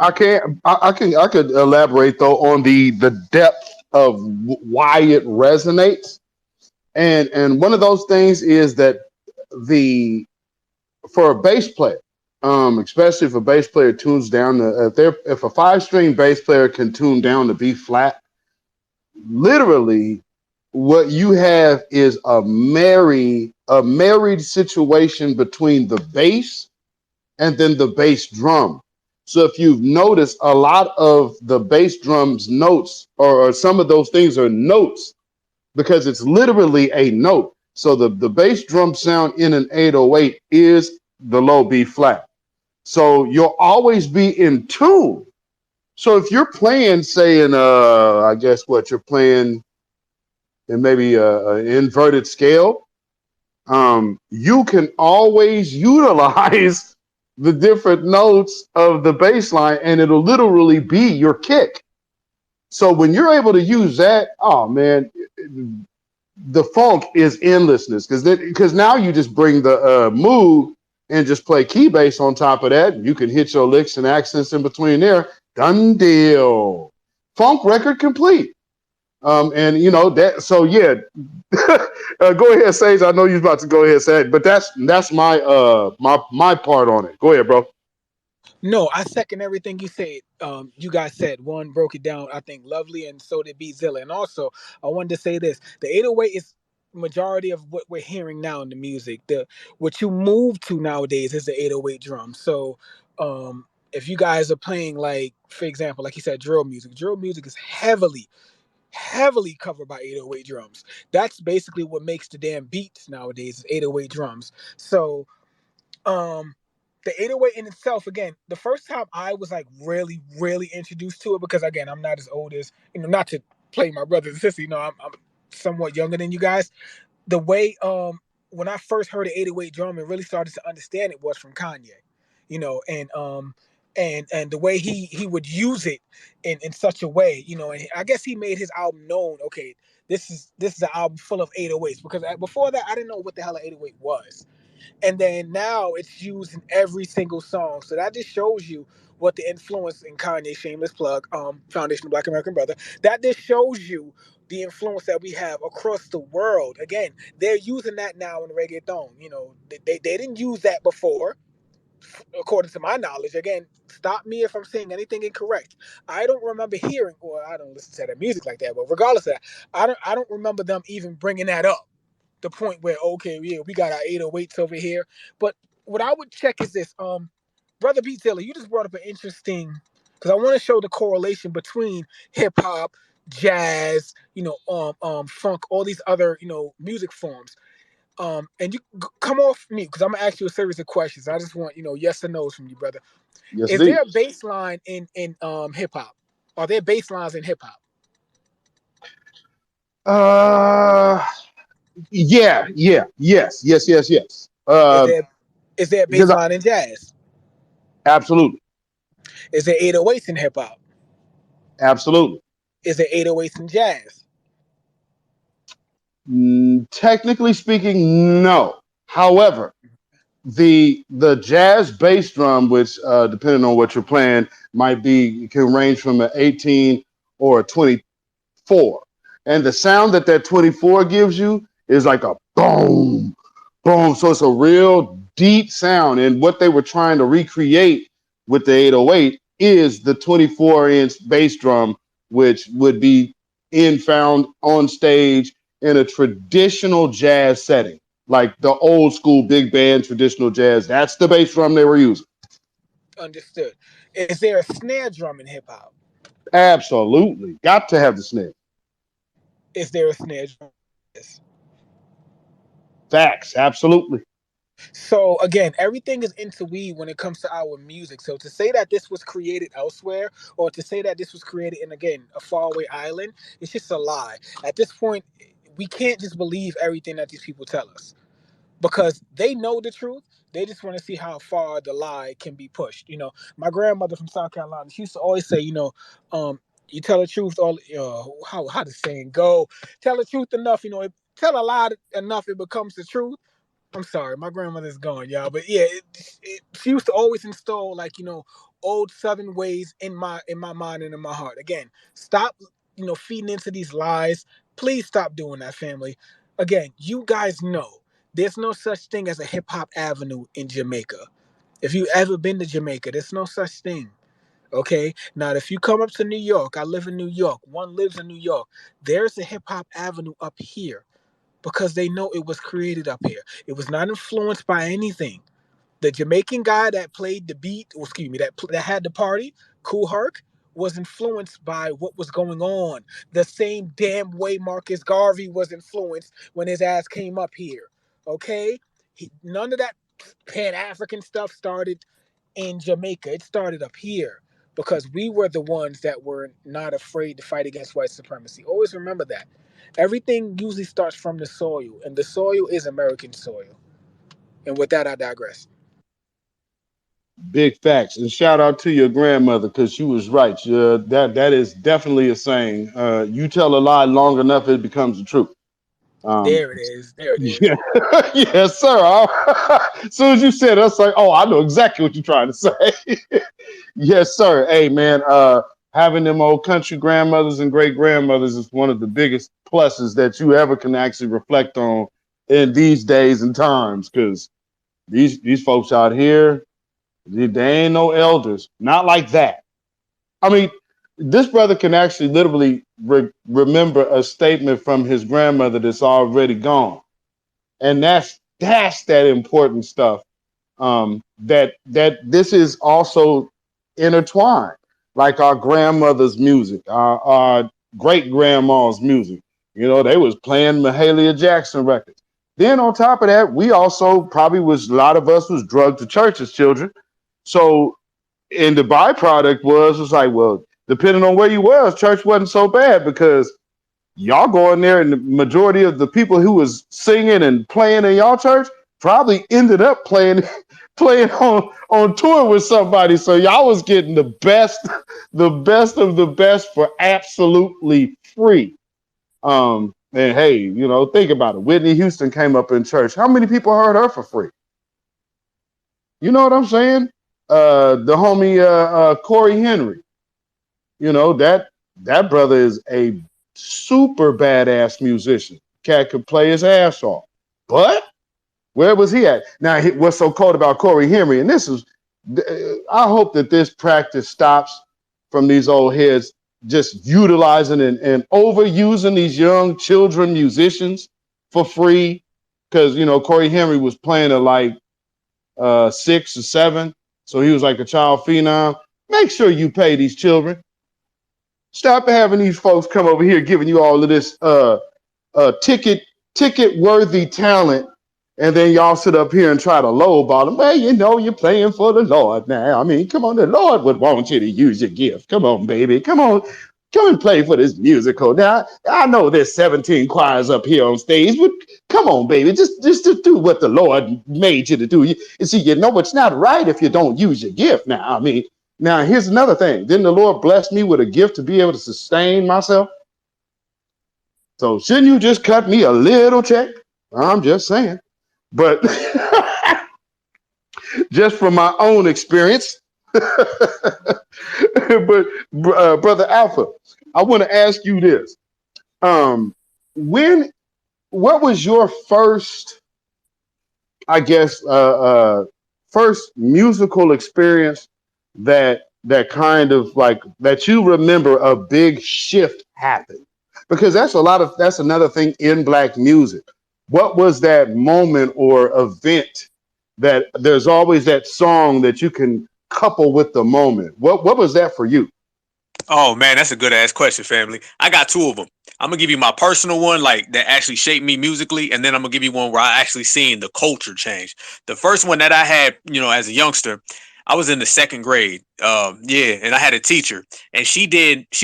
I could elaborate though on the depth of why it resonates, and one of those things is that for a bass player, especially if a bass player tunes down if a 5-string bass player can tune down to B flat, literally what you have is a married situation between the bass and then the bass drum. So if you've noticed, a lot of the bass drums notes, or some of those things are notes, because it's literally a note. So the bass drum sound in an 808 is the low B flat. So you'll always be in tune. So if you're playing, say, in I guess what you're playing in maybe an inverted scale, you can always utilize the different notes of the bass line, and it'll literally be your kick. So when you're able to use that, oh man, the funk is endlessness, because now you just bring the mood and just play key bass on top of that. You can hit your licks and accents in between there. Done deal. Funk record complete. And you know that. So yeah, go ahead, Sage. I know you're about to go ahead, Sage, but that's my part on it. Go ahead, bro. No, I second everything you said. You guys said one broke it down, I think, lovely, and so did Beatzilla. And also, I wanted to say this: the 808 is majority of what we're hearing now in the music. The what you move to nowadays is the 808 drum. So, if you guys are playing, like, for example, like you said, drill music is heavily covered by 808 drums. That's basically what makes the damn beats nowadays is 808 drums. So um the 808 in itself, again, the first time I was like really introduced to it, because again, I'm not as old as, not to play my brother and sister, I'm somewhat younger than you guys. The way when I first heard the 808 drum and really started to understand it was from Kanye, and the way he would use it in such a way, and I guess he made his album known. Okay, this is an album full of 808s, because before that I didn't know what the hell an 808 was. And then now it's used in every single song. So that just shows you what the influence in Kanye, shameless plug, Foundation of Black American Brother, that just shows you the influence that we have across the world. Again, they're using that now in reggaeton. They didn't use that before, according to my knowledge. Again, stop me if I'm saying anything incorrect. I don't remember hearing, or I don't listen to that music like that, but regardless of that, I don't remember them even bringing that up, the point where, okay, yeah, we got our 808s over here. But what I would check is this, brother Pete Taylor, you just brought up an interesting, because I want to show the correlation between hip hop, jazz, funk, all these other, music forms. And you come off me, because I'm gonna ask you a series of questions. I just want, yes or no's from you, brother. Yes, Is indeed. there a bass line in hip hop? Are there bass lines in hip hop? Yes. Is there a bass Because line in jazz? absolutely, Is there 808s in hip hop? absolutely. Is there 808s in jazz? Technically speaking, no. However, the jazz bass drum, which depending on what you're playing, can range from an 18 or a 24, and the sound that 24 gives you is like a boom, boom. So it's a real deep sound, and what they were trying to recreate with the 808 is the 24-inch bass drum, which would be found on stage in a traditional jazz setting, like the old school big band traditional jazz. That's the bass drum they were using. Understood. Is there a snare drum in hip hop? Absolutely. Got to have the snare. Is there a snare drum? Yes. Facts. Absolutely. So again, everything is interweaved when it comes to our music. So to say that this was created elsewhere, or to say that this was created in, again, a faraway island, it's just a lie. At this point, we can't just believe everything that these people tell us, because they know the truth. They just want to see how far the lie can be pushed. My grandmother from South Carolina, she used to always say, you tell the truth, all how the saying go, tell the truth enough, tell a lie enough, it becomes the truth. I'm sorry, my grandmother's gone, y'all. But yeah, she used to always install, like, old Southern ways in my mind and in my heart. Again, stop, feeding into these lies. Please stop doing that, family. Again, you guys know there's no such thing as a hip hop avenue in Jamaica. If you ever been to Jamaica, there's no such thing. Okay. Now, if you come up to New York, I live in New York. One lives in New York. There's a hip hop avenue up here, because they know it was created up here. It was not influenced by anything. The Jamaican guy that played the beat, that had the party, Kool Herc, was influenced by what was going on. The same damn way Marcus Garvey was influenced when his ass came up here. Okay? None of that Pan African stuff started in Jamaica. It started up here because we were the ones that were not afraid to fight against white supremacy. Always remember that. Everything usually starts from the soil, and the soil is American soil. And with that, I digress. Big facts. And shout out to your grandmother because she was right. That is definitely a saying. You tell a lie long enough, it becomes the truth. There it is. There it is. Yeah. Yes, sir. As soon as you said it, I was like, oh, I know exactly what you're trying to say. Yes, sir. Hey, man, having them old country grandmothers and great grandmothers is one of the biggest pluses that you ever can actually reflect on in these days and times, because these folks out here, they ain't no elders. Not like that. I mean, this brother can actually literally remember a statement from his grandmother that's already gone. And that's that important stuff. That this is also intertwined, like our grandmother's music, our great grandma's music. You know, they was playing Mahalia Jackson records. Then on top of that, we also probably a lot of us was drugged to church as children. So, and the byproduct was like, well, depending on where you was, church wasn't so bad because y'all go in there and the majority of the people who was singing and playing in y'all church probably ended up playing on tour with somebody. So y'all was getting the best of the best for absolutely free. And hey, you know, think about it. Whitney Houston came up in church. How many people heard her for free? You know what I'm saying? The homie Corey Henry. You know, that brother is a super badass musician. Cat could play his ass off. But where was he at? Now, what's so cold about Corey Henry, and this is, I hope that this practice stops from these old heads just utilizing and overusing these young children musicians for free. Because, you know, Corey Henry was playing at like 6 or 7. So he was like a child phenom. Make sure you pay these children. Stop having these folks come over here giving you all of this ticket worthy talent, and then y'all sit up here and try to lowball them. Well, you know, you're playing for the Lord now. I mean, come on, the Lord would want you to use your gift. Come on, baby. Come on. Come and play for this musical. Now, I know there's 17 choirs up here on stage, but come on, baby. Just do what the Lord made you to do. You see, you know it's not right if you don't use your gift now. I mean, now, here's another thing. Didn't the Lord bless me with a gift to be able to sustain myself? So shouldn't you just cut me a little check? I'm just saying. But just from my own experience. But Brother Alpha, I want to ask you this. What was your first, I guess, first musical experience that kind of like that you remember a big shift happened? Because that's another thing in Black music. What was that moment or event that there's always that song that you can couple with the moment? What was that for you? Oh man, that's a good ass question, family. I got 2 of them. I'm gonna give you my personal one, like that actually shaped me musically, and then I'm gonna give you one where I actually seen the culture change. The first one that I had, you know, as a youngster, I was in the 2nd grade. And I had a teacher, and she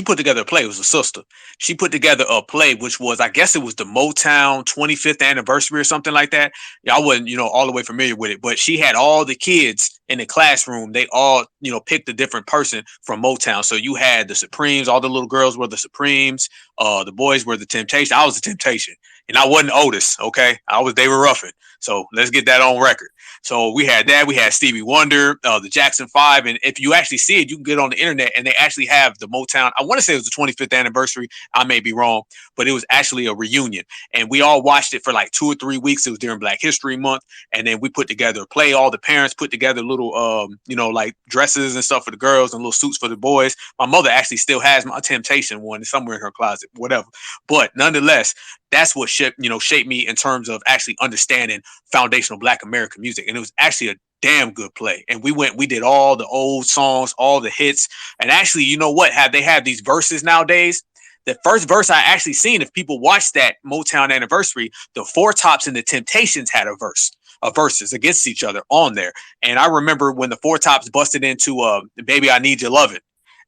put together a play. It was a sister. She put together a play, which was, I guess it was the Motown 25th anniversary or something like that. Yeah, I wasn't, you know, all the way familiar with it, but she had all the kids in the classroom. They all, you know, picked a different person from Motown. So you had the Supremes. All the little girls were the Supremes. The boys were the Temptation. I was the Temptation, and I wasn't Otis. Okay, I was David Ruffin. So let's get that on record. So we had that. We had Stevie Wonder, the Jackson 5. And if you actually see it, you can get on the internet and they actually have the Motown. I want to say it was the 25th anniversary. I may be wrong, but it was actually a reunion. And we all watched it for like 2 or 3 weeks. It was during Black History Month. And then we put together a play. All the parents put together little, you know, like dresses and stuff for the girls and little suits for the boys. My mother actually still has my Temptation one somewhere in her closet, whatever. But nonetheless, that's what shaped me in terms of actually understanding foundational Black American music. And it was actually a damn good play. And we did all the old songs, all the hits. And actually, you know what? They have these verses nowadays. The first verse I actually seen, if people watched that Motown anniversary, the Four Tops and the Temptations had a verses against each other on there. And I remember when the Four Tops busted into Baby I Need Your Lovin'.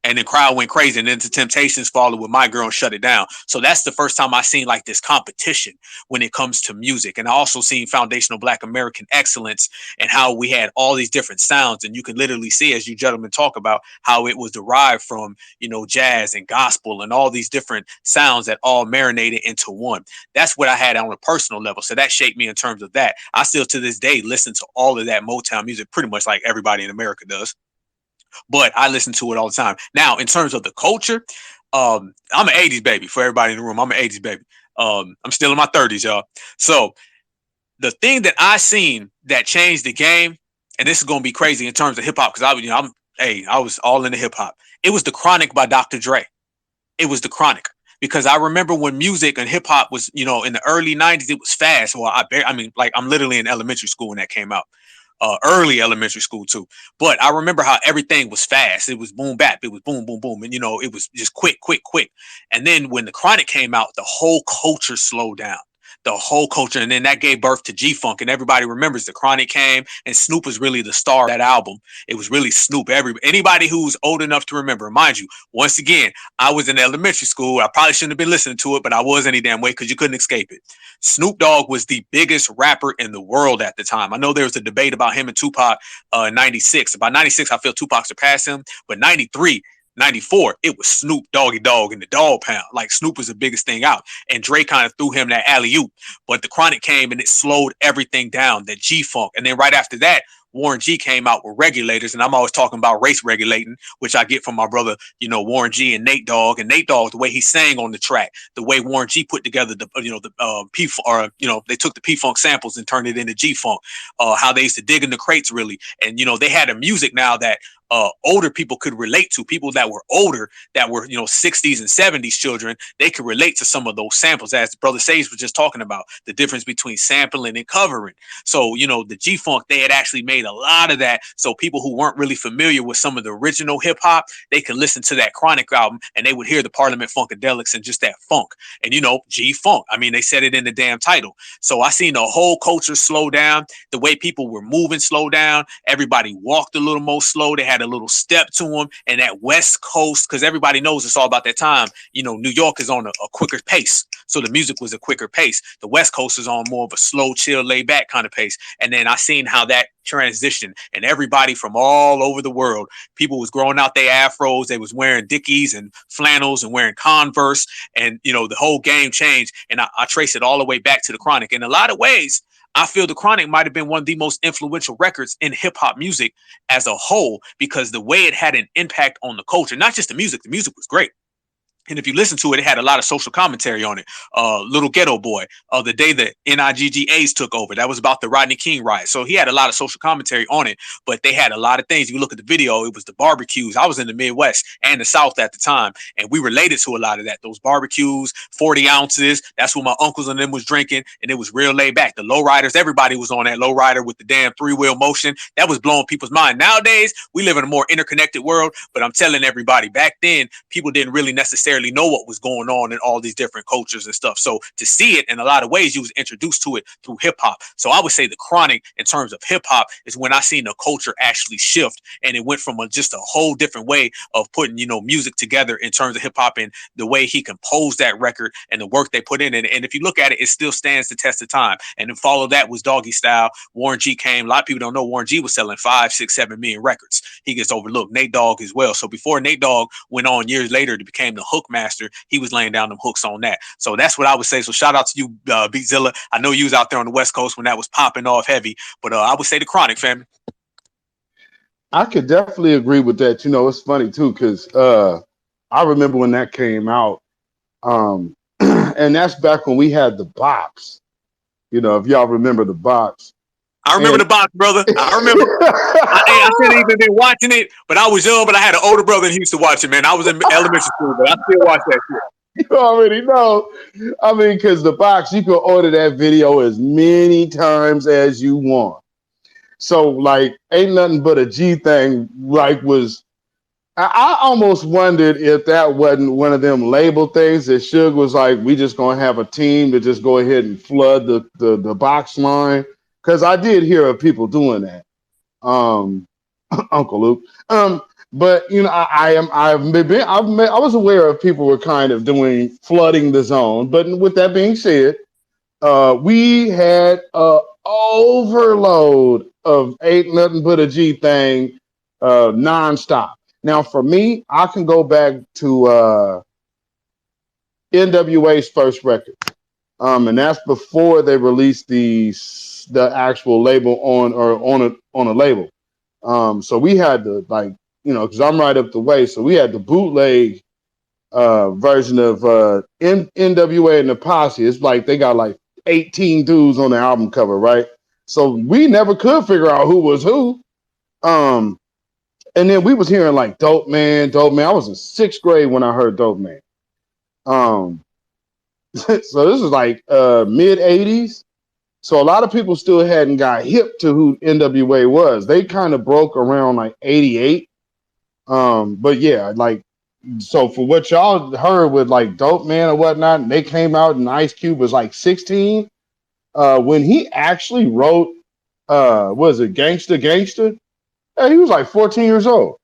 And the crowd went crazy, and then the Temptations followed with My Girl and Shut It Down. So that's the first time I seen like this competition when it comes to music. And I also seen foundational Black American excellence and how we had all these different sounds. And you can literally see, as you gentlemen talk about, how it was derived from, you know, jazz and gospel and all these different sounds that all marinated into one. That's what I had on a personal level. So that shaped me in terms of that. I still to this day listen to all of that Motown music, pretty much like everybody in America does. But I listen to it all the time. Now, in terms of the culture, I'm an 80s baby. For everybody in the room, I'm an 80s baby. I'm still in my 30s, y'all. So the thing that I seen that changed the game, and this is gonna be crazy in terms of hip hop, because I was all into hip hop. It was The Chronic by Dr. Dre. It was The Chronic. Because I remember when music and hip hop was, you know, in the early 90s, it was fast. Well, I'm literally in elementary school when that came out. Early elementary school too. But I remember how everything was fast. It was boom bap. It was boom, boom, boom. And, you know, it was just quick. And then when The Chronic came out, the whole culture slowed down. The whole culture. And then that gave birth to G-Funk. And everybody remembers The Chronic came, and Snoop was really the star of that album. It was really Snoop. Anybody who's old enough to remember, mind you, once again, I was in elementary school. I probably shouldn't have been listening to it, but I was any damn way because you couldn't escape it. Snoop Dogg was the biggest rapper in the world at the time. I know there was a debate about him and Tupac in 96. About 96, I feel Tupac surpassed him, but 93, 94, it was Snoop Doggy Dogg in the Dog Pound. Like, Snoop was the biggest thing out. And Dre kind of threw him that alley-oop. But The Chronic came and it slowed everything down, that G-Funk. And then right after that, Warren G came out with Regulators, and I'm always talking about race regulating, which I get from my brother, you know, Warren G and Nate Dogg. And Nate Dogg, the way he sang on the track, the way Warren G put together they took the P-Funk samples and turned it into G-Funk. How they used to dig in the crates, really. And, you know, they had a music now that older people could relate to. People that were older, that were, you know, 60s and 70s children, they could relate to some of those samples, as Brother Sage was just talking about, the difference between sampling and covering. So, you know, the G-Funk, they had actually made a lot of that. So people who weren't really familiar with some of the original hip hop, they could listen to that Chronic album and they would hear the Parliament Funkadelics and just that funk. And, you know, G-Funk, I mean, they said it in the damn title. So I seen the whole culture slow down. The way people were moving slow down. Everybody walked a little more slow. They had a little step to them. And that West Coast, because everybody knows it's all about that time. You know, New York is on a quicker pace. So the music was a quicker pace. The West Coast is on more of a slow, chill, laid back kind of pace. And then I seen how that transition, and everybody from all over the world, people was growing out their afros. They was wearing Dickies and flannels and wearing Converse. And, you know, the whole game changed. And I trace it all the way back to the Chronic. In a lot of ways, I feel the Chronic might have been one of the most influential records in hip hop music as a whole, because the way it had an impact on the culture, not just the music was great. And if you listen to it, it had a lot of social commentary on it. Little Ghetto Boy, the day the NIGGAs took over, that was about the Rodney King riot. So he had a lot of social commentary on it, but they had a lot of things. If you look at the video, it was the barbecues. I was in the Midwest and the South at the time, and we related to a lot of that. Those barbecues, 40 ounces, that's what my uncles and them was drinking, and it was real laid back. The lowriders, everybody was on that lowrider with the damn three-wheel motion. That was blowing people's mind. Nowadays, we live in a more interconnected world, but I'm telling everybody, back then, people didn't really necessarily know what was going on in all these different cultures and stuff. So to see it in a lot of ways, you was introduced to it through hip hop. So I would say the Chronic in terms of hip hop is when I seen the culture actually shift, and it went from just a whole different way of putting, you know, music together in terms of hip hop, and the way he composed that record and the work they put in it. And if you look at it, it still stands the test of time. And then follow that was Doggy Style. Warren G came. A lot of people don't know Warren G was selling 5, 6, 7 million records. He gets overlooked. Nate Dogg as well. So before Nate Dogg went on years later to become the hook master, he was laying down them hooks on that. So that's what I would say. So shout out to you, Beatzilla. I know you was out there on the West Coast when that was popping off heavy, but I would say the Chronic, family. I could definitely agree with that. You know, it's funny too, because I remember when that came out, and that's back when we had the box. You know, if y'all remember the box. I remember the box, brother. I remember. I shouldn't even been watching it, but I was young. But I had an older brother, and he used to watch it. Man, I was in elementary school, but I still watch that shit. You already know. I mean, because the box, you can order that video as many times as you want. So like, ain't nothing but a G thing. Like, was I almost wondered if that wasn't one of them label things that Suge was like, we just gonna have a team to just go ahead and flood the box line. Because I did hear of people doing that. Um, Uncle Luke. But you know, I was aware of people were kind of doing flooding the zone. But with that being said, we had a overload of Ain't Nothing But a G Thing nonstop. Now, for me, I can go back to NWA's first record, and that's before they released the actual label on a label. So we had the like, you know, because I'm right up the way, so we had the bootleg version of NWA and the Posse. It's like they got like 18 dudes on the album cover, right? So we never could figure out who was who. Um, and then we was hearing like Dope Man, Dope Man. I was in sixth grade when I heard Dope Man. Um, so this is like mid 80s. So a lot of people still hadn't got hip to who NWA was. They kind of broke around like 88. But yeah, like, so for what y'all heard with like Dope Man or whatnot, and they came out and Ice Cube was like 16. When he actually wrote was it Gangsta Gangsta? Yeah, he was like 14 years old.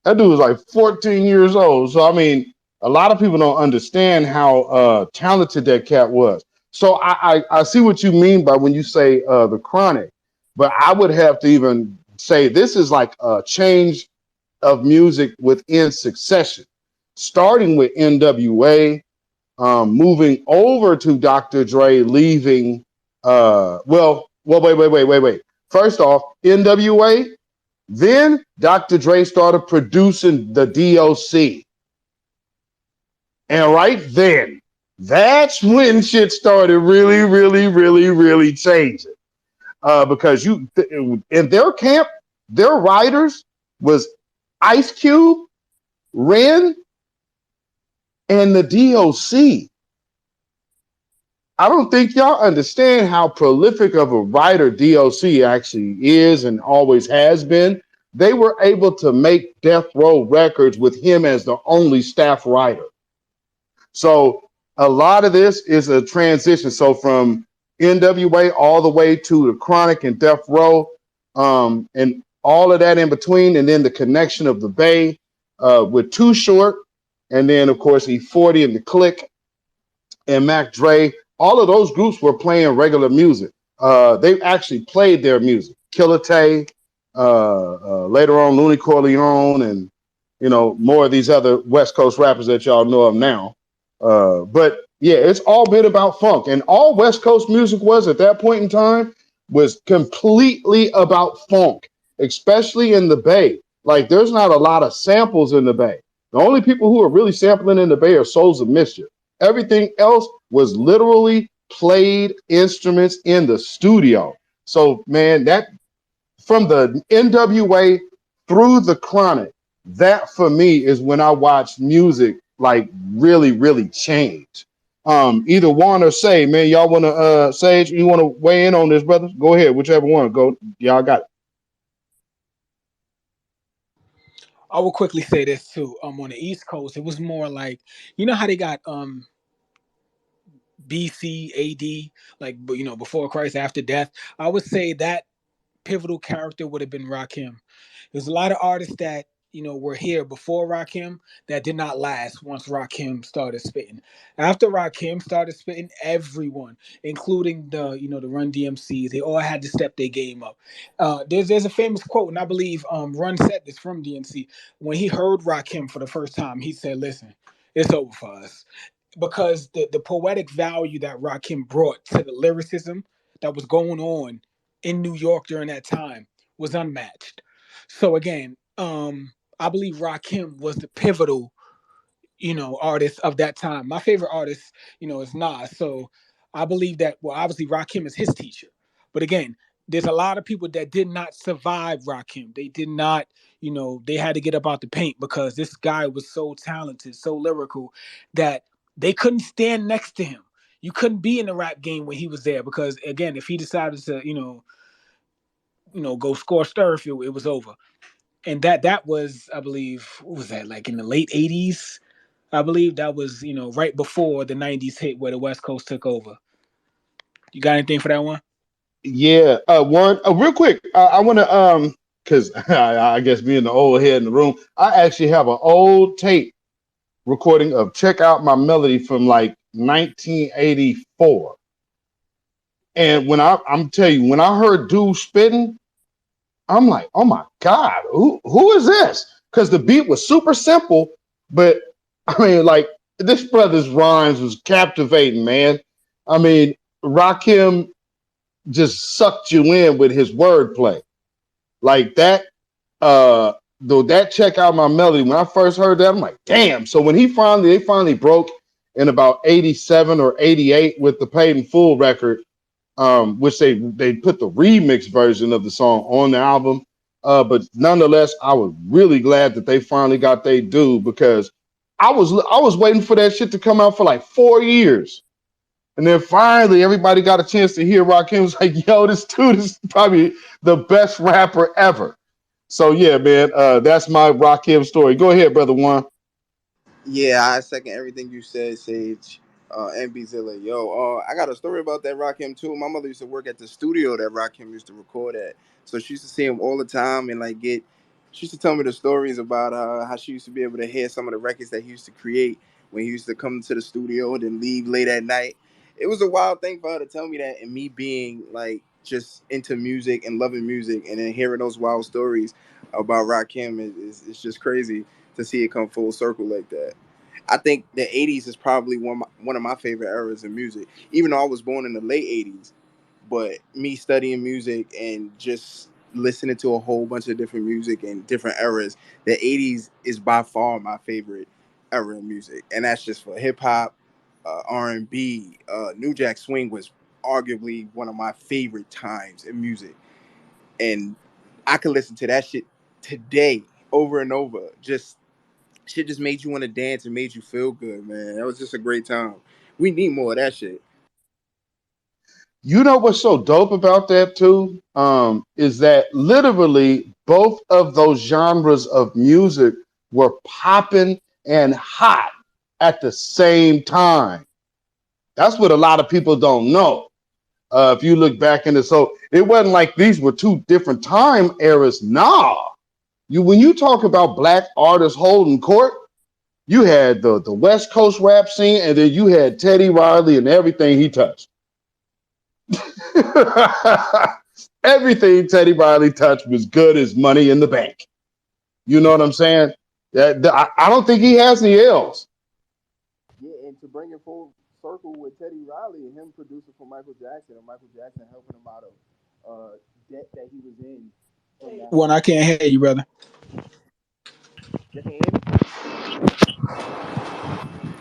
That dude was like 14 years old. So I mean, a lot of people don't understand how talented that cat was. So I see what you mean by when you say the Chronic, but I would have to even say this is like a change of music within succession, starting with NWA, moving over to Dr. Dre, leaving. Wait. First off, NWA. Then Dr. Dre started producing the DOC. And right then, that's when shit started really changing. Because in their camp, their writers was Ice Cube, Ren, and the DOC. I don't think y'all understand how prolific of a writer DOC actually is and always has been. They were able to make Death Row Records with him as the only staff writer. So a lot of this is a transition. So from NWA all the way to the Chronic and Death Row, and all of that in between, and then the connection of the Bay with Too Short, and then of course E40 and the Click and Mac Dre. All of those groups were playing regular music. They actually played their music. Killer Tay, later on Looney Corleone, and you know, more of these other West Coast rappers that y'all know of now. But yeah, it's all been about funk, and all West Coast music was at that point in time was completely about funk, especially in the Bay. Like, there's not a lot of samples in the Bay. The only people who are really sampling in the Bay are Souls of Mischief. Everything else was literally played instruments in the studio. So, man, that from the NWA through the Chronic, that for me is when I watch music like really change. Either one or say, man, y'all want to Sage, you want to weigh in on this, brother? Go ahead, whichever one. Go, y'all got it. I will quickly say this too. On the East Coast, it was more like, you know how they got BC, AD, like, you know, before Christ, after death. I would say that pivotal character would have been Rakim. There's a lot of artists that, you know, were here before Rakim that did not last once Rakim started spitting. After Rakim started spitting, everyone, including the, you know, the Run DMCs, they all had to step their game up. There's a famous quote, and I believe Run said this from DMC. When he heard Rakim for the first time, he said, "Listen, it's over for us." Because the poetic value that Rakim brought to the lyricism that was going on in New York during that time was unmatched. So again, I believe Rakim was the pivotal, you know, artist of that time. My favorite artist, you know, is Nas. So I believe that, well, obviously Rakim is his teacher. But again, there's a lot of people that did not survive Rakim. They did not, you know, they had to get up out the paint because this guy was so talented, so lyrical that they couldn't stand next to him. You couldn't be in the rap game when he was there because again, if he decided to, you know, go score stir if it was over. And that was, I believe, what was that, like in the late 80s? I believe that was, right before the 90s hit where the West Coast took over. You got anything for that one? Yeah, one real quick. I want to because I guess being the old head in the room, I actually have an old tape recording of "Check Out My Melody" from like 1984. And I'm telling you, when I heard dude spitting, I'm like, oh my God, who is this? Because the beat was super simple, but I mean, like, this brother's rhymes was captivating, man. I mean, Rakim just sucked you in with his wordplay. Like that, though that Check Out My Melody, when I first heard that, I'm like, damn. So when they finally broke in about 87 or 88 with the Paid in Full record, which they put the remix version of the song on the album. But nonetheless, I was really glad that they finally got their due, because I was waiting for that shit to come out for like 4 years. And then finally everybody got a chance to hear Rakim. Was like, yo, this dude is probably the best rapper ever. So yeah, man, that's my Rakim story. Go ahead, brother Juan. Yeah, I second everything you said, Sage. And Zilla. Yo, I got a story about that Rakim too. My mother used to work at the studio that Rakim used to record at, so she used to see him all the time and like She used to tell me the stories about how she used to be able to hear some of the records that he used to create when he used to come to the studio and then leave late at night. It was a wild thing for her to tell me that, and me being like just into music and loving music, and then hearing those wild stories about Rakim is just crazy to see it come full circle like that. I think the 80s is probably one of my favorite eras in music, even though I was born in the late 80s. But me studying music and just listening to a whole bunch of different music and different eras, the 80s is by far my favorite era in music. And that's just for hip hop, R&B. New Jack Swing was arguably one of my favorite times in music. And I could listen to that shit today over and over. Shit just made you want to dance and made you feel good, man. That was just a great time. We need more of that shit. You know what's so dope about that too? Is that literally both of those genres of music were popping and hot at the same time. That's what a lot of people don't know. If you look back into, so it wasn't like these were two different time eras. Nah, when you talk about black artists holding court, you had the West Coast rap scene, and then you had Teddy Riley and everything he touched. Everything Teddy Riley touched was good as money in the bank. You know what I'm saying? I don't think he has any L's. Yeah, and to bring it full circle with Teddy Riley and him producing for Michael Jackson, and Michael Jackson helping him out of debt that he was in. One, I can't hear you, brother.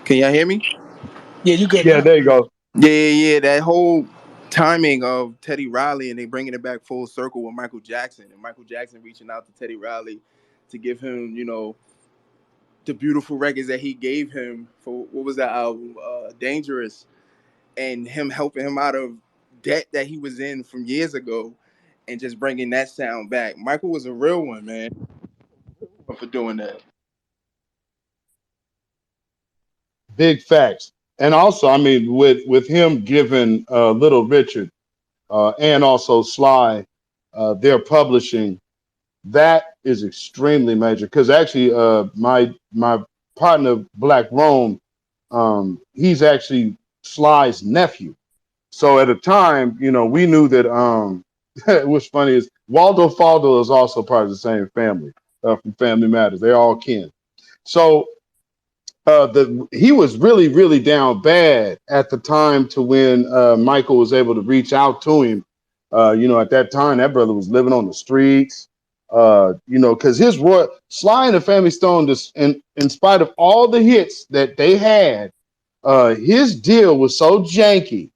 Can y'all hear me? Yeah, you good Yeah, now. there you go. Yeah. That whole timing of Teddy Riley and they bringing it back full circle with Michael Jackson, and Michael Jackson reaching out to Teddy Riley to give him, the beautiful records that he gave him for, what was that album, Dangerous, and him helping him out of debt that he was in from years ago, and just bringing that sound back. Michael was a real one, man, for doing that. Big facts. And also, I mean, with him giving Little Richard and also Sly their publishing, that is extremely major. Because actually, my partner Black Rome, he's actually Sly's nephew. So at the time, we knew that. What's funny is Waldo Faldo is also part of the same family from Family Matters. They're all kin. So he was really, really down bad at the time to when Michael was able to reach out to him. At that time, that brother was living on the streets. Because Sly and the Family Stone, in spite of all the hits that they had, his deal was so janky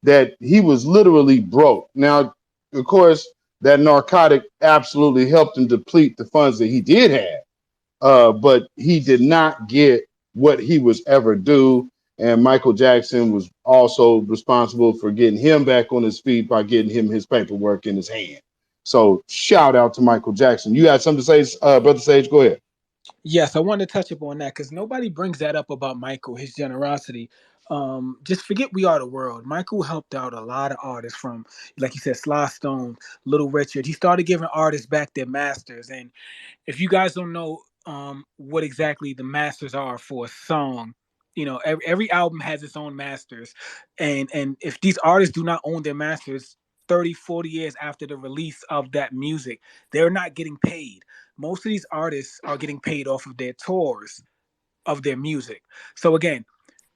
that he was literally broke. Now, of course, that narcotic absolutely helped him deplete the funds that he did have, but he did not get what he was ever due. And Michael Jackson was also responsible for getting him back on his feet by getting him his paperwork in his hand. So shout out to Michael Jackson. You had something to say, Brother Sage? Go ahead. Yes, I wanted to touch upon that because nobody brings that up about Michael, his generosity. Just forget We Are the World. Michael helped out a lot of artists from, like you said, Sly Stone, Little Richard. He started giving artists back their masters. And if you guys don't know what exactly the masters are for a song, every album has its own masters. And if these artists do not own their masters 30, 40 years after the release of that music, they're not getting paid. Most of these artists are getting paid off of their tours of their music. So again,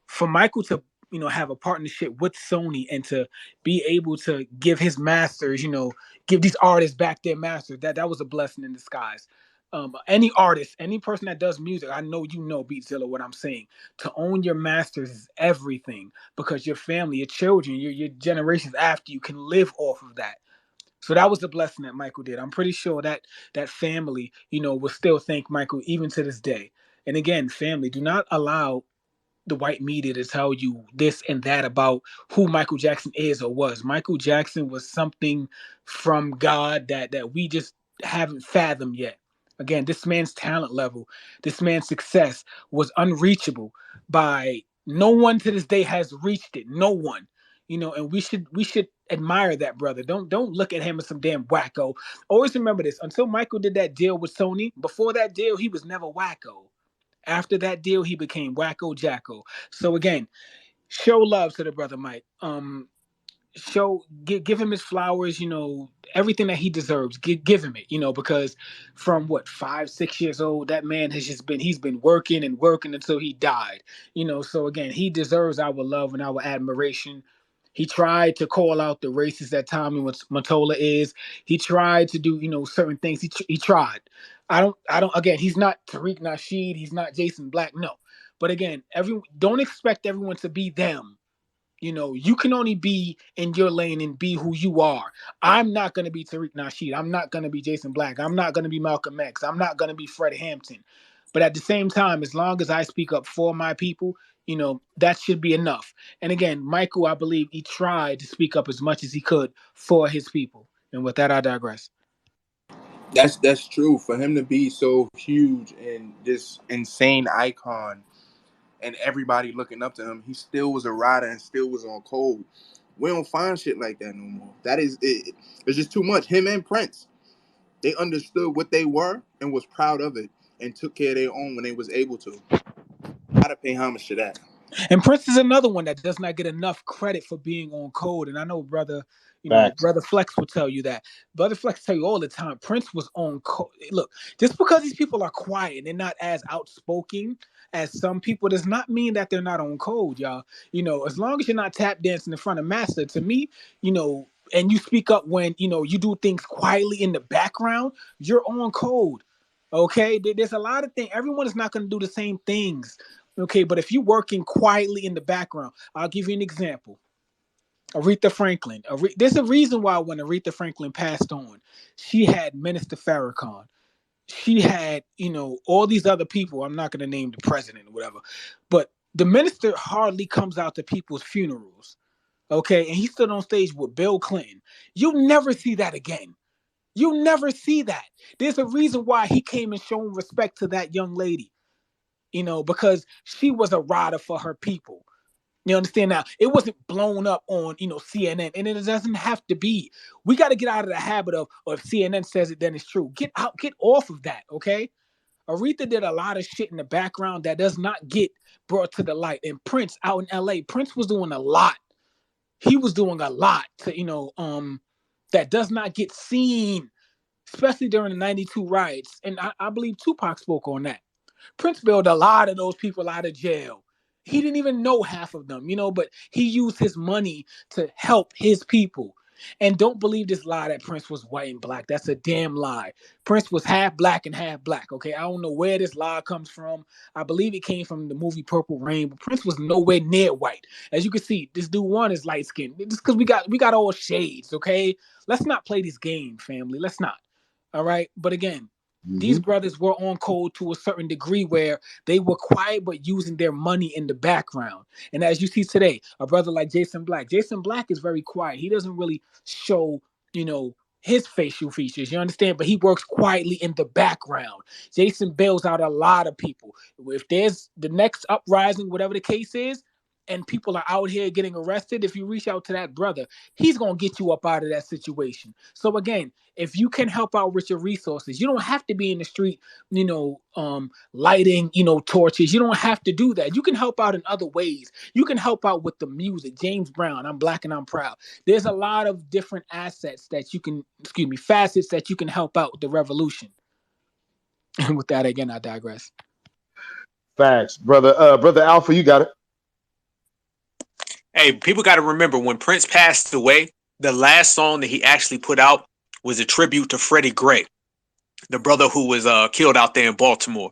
for Michael to have a partnership with Sony and to be able to give his masters, give these artists back their masters, that was a blessing in disguise. Any artist, any person that does music, I know Beatzilla, what I'm saying. To own your masters is everything because your family, your children, your generations after you can live off of that. So that was the blessing that Michael did. I'm pretty sure that family, will still thank Michael even to this day. And again, family, do not allow the white media to tell you this and that about who Michael Jackson is or was. Michael Jackson was something from God that we just haven't fathomed yet. Again, this man's talent level, this man's success was unreachable by no one to this day has reached it. No one. And we should admire that brother. Don't look at him as some damn wacko. Always remember this. Until Michael did that deal with Sony, before that deal, he was never wacko. After that deal, he became Wacko Jacko. So again, show love to the brother Mike. Give him his flowers. Everything that he deserves. Give him it. Because from 5-6 years old, that man he's been working and working until he died. So again, he deserves our love and our admiration. He tried to call out the racist that Tommy Mottola is. He tried to do, certain things. He tried. I don't. Again, he's not Tariq Nasheed. He's not Jason Black. No. But again, don't expect everyone to be them. You can only be in your lane and be who you are. I'm not going to be Tariq Nasheed. I'm not going to be Jason Black. I'm not going to be Malcolm X. I'm not going to be Fred Hampton. But at the same time, as long as I speak up for my people, that should be enough. And again, Michael, I believe he tried to speak up as much as he could for his people. And with that, I digress. That's true. For him to be so huge and this insane icon and everybody looking up to him, he still was a rider and still was on code. We don't find shit like that no more. That is it. It's just too much. Him and Prince, they understood what they were and was proud of it and took care of their own when they was able to. Gotta pay homage to that. And Prince is another one that does not get enough credit for being on code. And I know brother Flex will tell you that. Brother Flex tell you all the time, Prince was on code. Look, just because these people are quiet and they're not as outspoken as some people does not mean that they're not on code, y'all. As long as you're not tap dancing in front of master, to me, and you speak up when, you do things quietly in the background, you're on code. Okay? There's a lot of things. Everyone is not going to do the same things. Okay, but if you're working quietly in the background, I'll give you an example. Aretha Franklin. There's a reason why when Aretha Franklin passed on, she had Minister Farrakhan. She had, all these other people. I'm not going to name the president or whatever, but the minister hardly comes out to people's funerals. Okay, and he stood on stage with Bill Clinton. You'll never see that again. You'll never see that. There's a reason why he came and shown respect to that young lady. Because she was a rider for her people. You understand now? It wasn't blown up on, CNN, and it doesn't have to be. We got to get out of the habit of, if CNN says it, then it's true. Get off of that, okay? Aretha did a lot of shit in the background that does not get brought to the light. And Prince out in LA, Prince was doing a lot. He was doing a lot to, that does not get seen, especially during the 92 riots. And I believe Tupac spoke on that. Prince bailed a lot of those people out of jail. He didn't even know half of them, but he used his money to help his people. And don't believe this lie that Prince was white and black. That's a damn lie. Prince was half black and half black, okay? I don't know where this lie comes from. I believe it came from the movie Purple Rain, but Prince was nowhere near white. As you can see, this dude one is light skinned. Just because we got all shades, okay? Let's not play this game, family. Let's not. All right? But again, these brothers were on code to a certain degree where they were quiet but using their money in the background. And as you see today, a brother like Jason Black is very quiet. He doesn't really show, his facial features, you understand? But he works quietly in the background. Jason bails out a lot of people. If there's the next uprising, whatever the case is, and people are out here getting arrested, if you reach out to that brother, he's gonna get you up out of that situation. So again, if you can help out with your resources, you don't have to be in the street, lighting, torches. You don't have to do that. You can help out in other ways. You can help out with the music. James Brown, I'm Black and I'm Proud. There's a lot of different facets that you can help out with the revolution. And with that, again, I digress. Facts, brother. Brother Alpha, you got it. Hey, people got to remember when Prince passed away, the last song that he actually put out was a tribute to Freddie Gray, the brother who was killed out there in Baltimore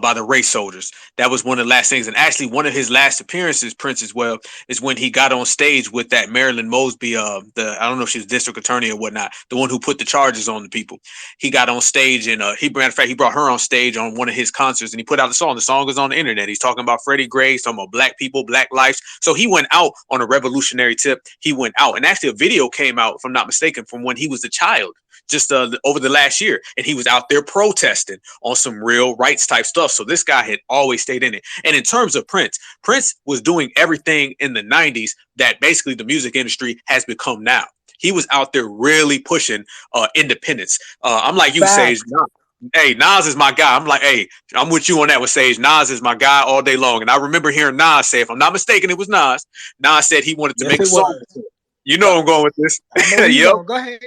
by the race soldiers. That was one of the last things. And actually, one of his last appearances, Prince as well, is when he got on stage with that Marilyn Mosby, I don't know if she was district attorney or whatnot, the one who put the charges on the people. He got on stage and he brought her on stage on one of his concerts and he put out the song. The song is on the internet. He's talking about Freddie Gray, he's talking about black people, black lives. So he went out on a revolutionary tip. He went out. And actually, a video came out, if I'm not mistaken, from when he was a child, just over the last year, and he was out there protesting on some real rights type stuff. So this guy had always stayed in it. And in terms of Prince was doing everything in the 90s that basically the music industry has become now. He was out there really pushing independence. I'm like you, Sage. Hey, Nas is my guy. I'm like, hey, I'm with you on that with Sage. Nas is my guy all day long. And I remember hearing Nas say, if I'm not mistaken, it was Nas. Nas said he wanted to make a song. You know I'm going with this. Yep. Go ahead.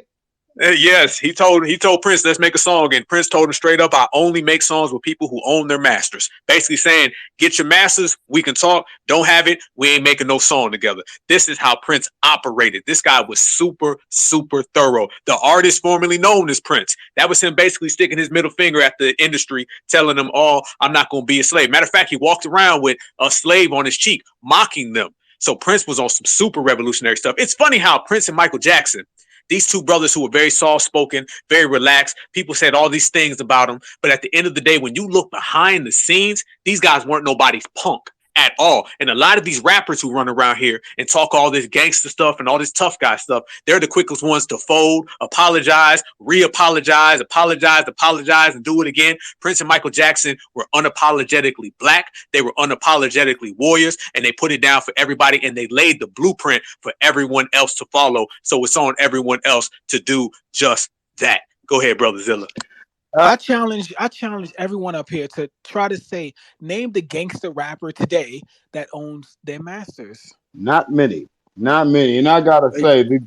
Yes, he told Prince, let's make a song, and Prince told him straight up, I only make songs with people who own their masters. Basically saying, get your masters, we can talk. Don't have it, we ain't making no song together. This is how Prince operated. This guy was super, super thorough. The artist formerly known as Prince, that was him basically sticking his middle finger at the industry, telling them, oh, I'm not going to be a slave. Matter of fact, he walked around with a slave on his cheek, mocking them. So Prince was on some super revolutionary stuff. It's funny how Prince and Michael Jackson, these two brothers who were very soft-spoken, very relaxed. People said all these things about them. But at the end of the day, when you look behind the scenes, these guys weren't nobody's punk at all. And a lot of these rappers who run around here and talk all this gangster stuff and all this tough guy stuff, they're the quickest ones to fold, apologize, re-apologize, apologize, and do it again. Prince and Michael Jackson were unapologetically black. They were unapologetically warriors, and they put it down for everybody, and they laid the blueprint for everyone else to follow. So it's on everyone else to do just that. Go ahead, Brother Zilla. I challenge everyone up here to try to name the gangster rapper today that owns their masters. Not many. And I gotta say, they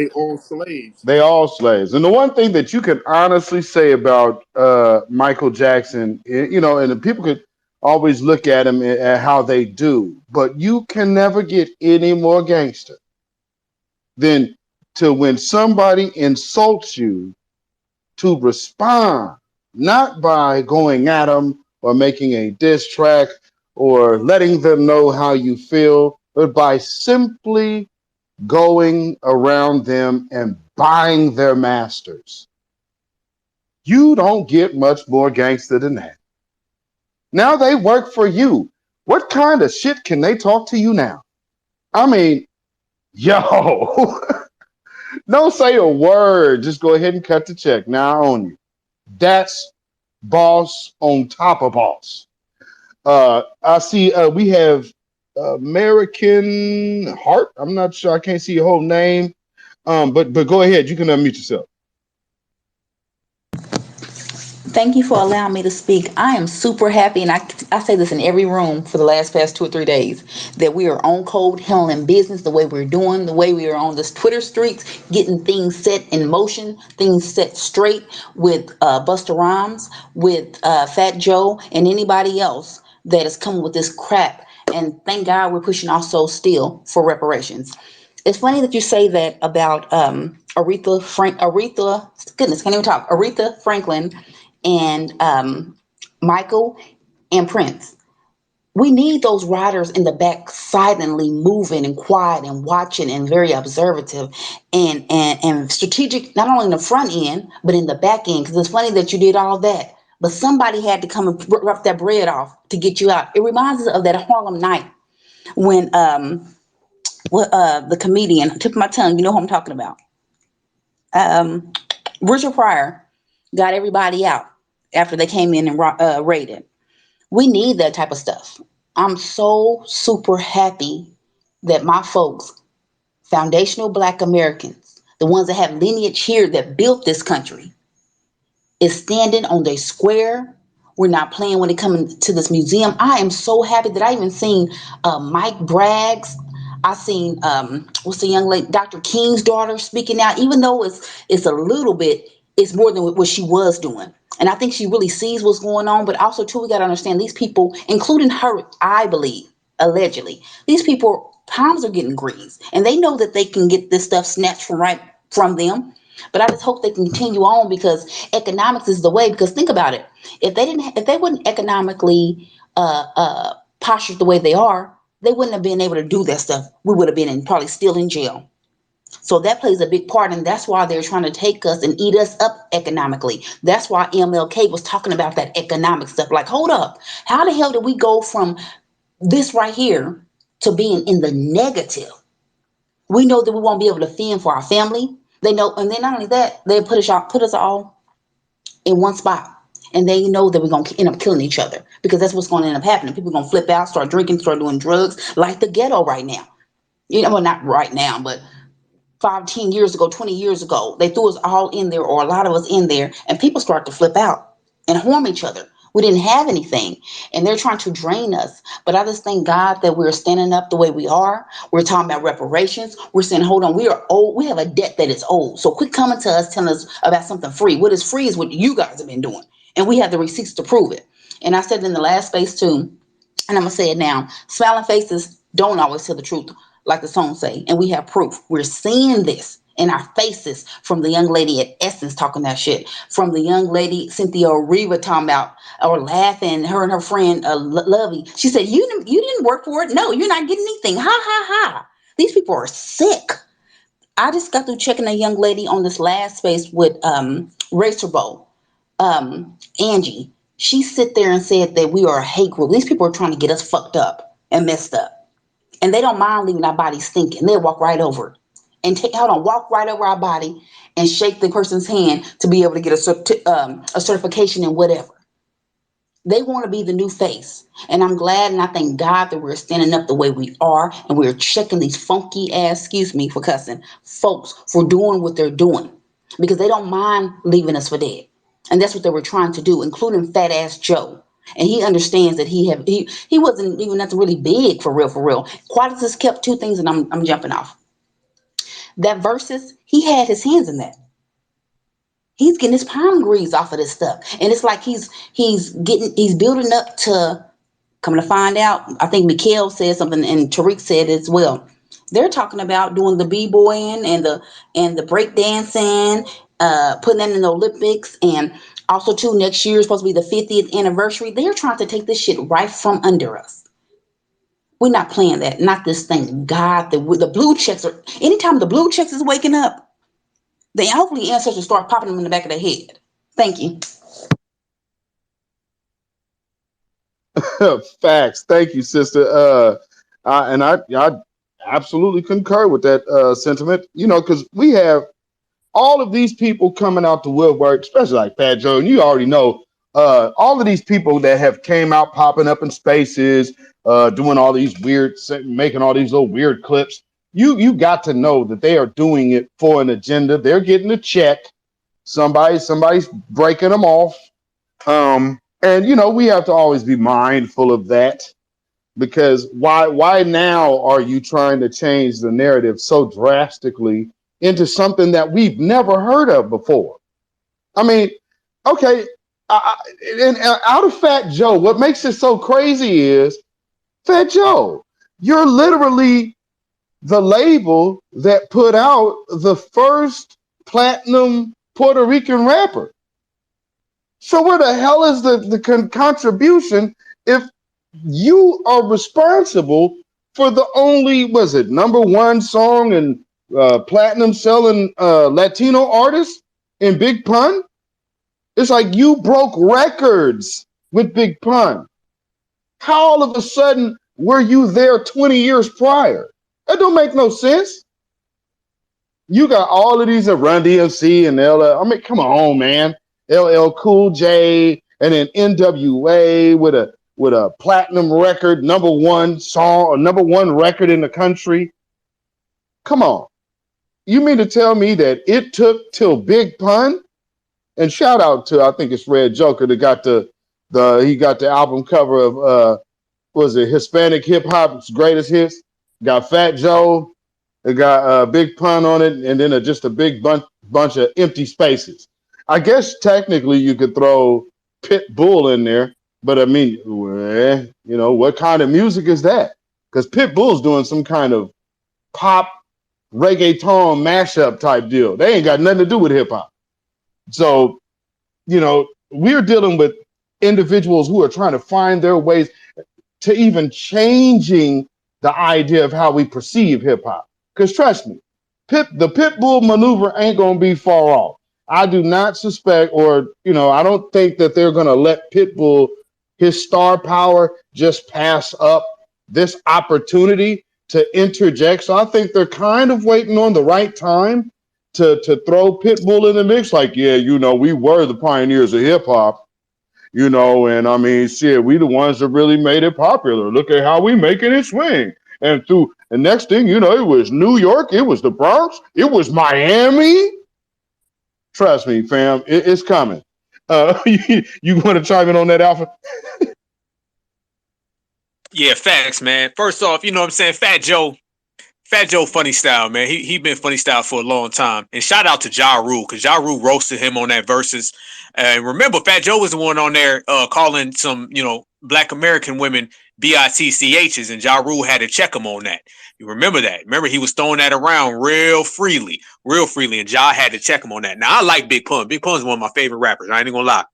all slaves. They all slaves. And the one thing that you can honestly say about Michael Jackson, and people could always look at him at how they do, but you can never get any more gangster than to when somebody insults you, to respond, not by going at them or making a diss track or letting them know how you feel, but by simply going around them and buying their masters. You don't get much more gangster than that. Now they work for you. What kind of shit can they talk to you now? I mean, yo. Don't say a word. Just go ahead and cut the check. Now I own you. That's boss on top of boss. I see we have American Heart. I'm not sure. I can't see your whole name. But go ahead. You can unmute yourself. Thank you for allowing me to speak. I am super happy, and I say this in every room for the past 2 or 3 days, that we are on code, handling business the way we're doing, the way we are on this Twitter streets, getting things set in motion, things set straight with Busta Rhymes, with Fat Joe, and anybody else that is coming with this crap. And thank God we're pushing also still for reparations. It's funny that you say that about Aretha Franklin and Michael and Prince. We need those riders in the back silently moving and quiet and watching and very observative and strategic, not only in the front end, but in the back end. Because it's funny that you did all that, but somebody had to come and rough that bread off to get you out. It reminds us of that Harlem Night when the comedian, tip of my tongue, you know who I'm talking about. Richard Pryor got everybody out after they came in and raided. We need that type of stuff. I'm so super happy that my folks, foundational Black Americans, the ones that have lineage here that built this country, is standing on their square. We're not playing when it comes to this museum. I am so happy that I even seen Mike Braggs. I seen what's the young lady, Dr. King's daughter, speaking out. Even though it's a little bit, it's more than what she was doing. And I think she really sees what's going on. But also too, we got to understand these people, including her, I believe, allegedly, these people palms are getting greased, and they know that they can get this stuff snatched from them. But I just hope they continue on, because economics is the way. Because think about it: if they wouldn't economically postured the way they are, they wouldn't have been able to do that stuff. We would have been probably still in jail. So that plays a big part, and that's why they're trying to take us and eat us up economically. That's why MLK was talking about that economic stuff. Like, hold up, how the hell did we go from this right here to being in the negative? We know that we won't be able to fend for our family. They know, and then not only that, they put us all in one spot. And they know that we're going to end up killing each other, because that's what's going to end up happening. People are going to flip out, start drinking, start doing drugs, like the ghetto right now. You know, well, not right now, but 5, 10 years ago, 20 years ago, they threw us all in there, or a lot of us in there, and people start to flip out and harm each other. We didn't have anything, and they're trying to drain us. But I just thank God that we're standing up the way we are. We're talking about reparations. We're saying, hold on, we are old. We have a debt that is old. So quit coming to us telling us about something free. What is free is what you guys have been doing, and we have the receipts to prove it. And I said it in the last space too, and I'm gonna say it now: smiling faces don't always tell the truth, like the song say, and we have proof. We're seeing this in our faces, from the young lady at Essence talking that shit, from the young lady Cynthia Riva talking about, or laughing, her and her friend Lovey. She said, you didn't work for it. No, you're not getting anything. Ha ha ha. These people are sick. I just got through checking a young lady on this last space with Racer Bowl, Angie. She sit there and said that we are a hate group. These people are trying to get us fucked up and messed up. And they don't mind leaving our bodies stinking. They'll walk right over it. And walk right over our body and shake the person's hand to be able to get a certification in whatever. They want to be the new face. And I'm glad and I thank God that we're standing up the way we are, and we're checking these funky ass, excuse me for cussing, folks for doing what they're doing, because they don't mind leaving us for dead. And that's what they were trying to do, including fat ass Joe. And he understands that he wasn't even nothing really big for real. Qualitas kept 2 things, and I'm jumping off. That Versus, he had his hands in that. He's getting his palm grease off of this stuff. And it's like he's building up to, come to find out, I think Mikhail said something and Tariq said it as well. They're talking about doing the b-boying and the break dancing, putting that in the Olympics, and also too, next year is supposed to be the 50th anniversary. They're trying to take this shit right from under us. We're not playing that. Not this thing. God, the blue checks are, anytime the blue checks is waking up, then hopefully ancestors start popping them in the back of their head. Thank you. Facts. Thank you, sister. And I absolutely concur with that sentiment. You know, because we have all of these people coming out to woodwork, especially like Fat Joe, and you already know all of these people that have came out popping up in spaces, doing all these weird, making all these little weird clips. You got to know that they are doing it for an agenda. They're getting a check. Somebody's breaking them off. And you know, we have to always be mindful of that, because why now are you trying to change the narrative so drastically into something that we've never heard of before? I mean, okay, and out of Fat Joe, what makes it so crazy is, Fat Joe, you're literally the label that put out the first platinum Puerto Rican rapper. So where the hell is the contribution if you are responsible for the only, was it #1 song and platinum selling Latino artist in Big Pun? It's like you broke records with Big Pun. How all of a sudden were you there 20 years prior? That don't make no sense. You got all of these Run DMC and LL. I mean, come on, man. LL Cool J and then NWA with a platinum record, #1 song or #1 record in the country. Come on. You mean to tell me that it took till Big Pun? And shout out to, I think it's Red Joker that got he got the album cover of was it Hispanic Hip Hop's Greatest Hits? Got Fat Joe, it got Big Pun on it, and then just a big bunch of empty spaces. I guess technically you could throw Pitbull in there, but I mean, what kind of music is that? Because Pitbull's doing some kind of pop reggaeton mashup type deal. They ain't got nothing to do with hip hop. So, we're dealing with individuals who are trying to find their ways to even changing the idea of how we perceive hip hop. Because trust me, the Pitbull maneuver ain't going to be far off. I do not suspect, or, I don't think that they're going to let Pitbull, his star power, just pass up this opportunity to interject. So I think they're kind of waiting on the right time to throw Pitbull in the mix. Like, yeah, we were the pioneers of hip hop. And I mean, shit, we the ones that really made it popular. Look at how we making it swing. And the next thing it was New York, it was the Bronx, it was Miami. Trust me, fam, it's coming. You want to chime in on that, Alpha? Yeah, facts, man. First off, you know what I'm saying? Fat Joe, funny style, man. He been funny style for a long time. And shout out to Ja Rule, because Ja Rule roasted him on that Versus. And remember, Fat Joe was the one on there calling some, Black American women bitchs, and Ja Rule had to check him on that. You remember that? Remember, he was throwing that around real freely, and Ja had to check him on that. Now, I like Big Pun. Big Pun's one of my favorite rappers. I ain't gonna lie.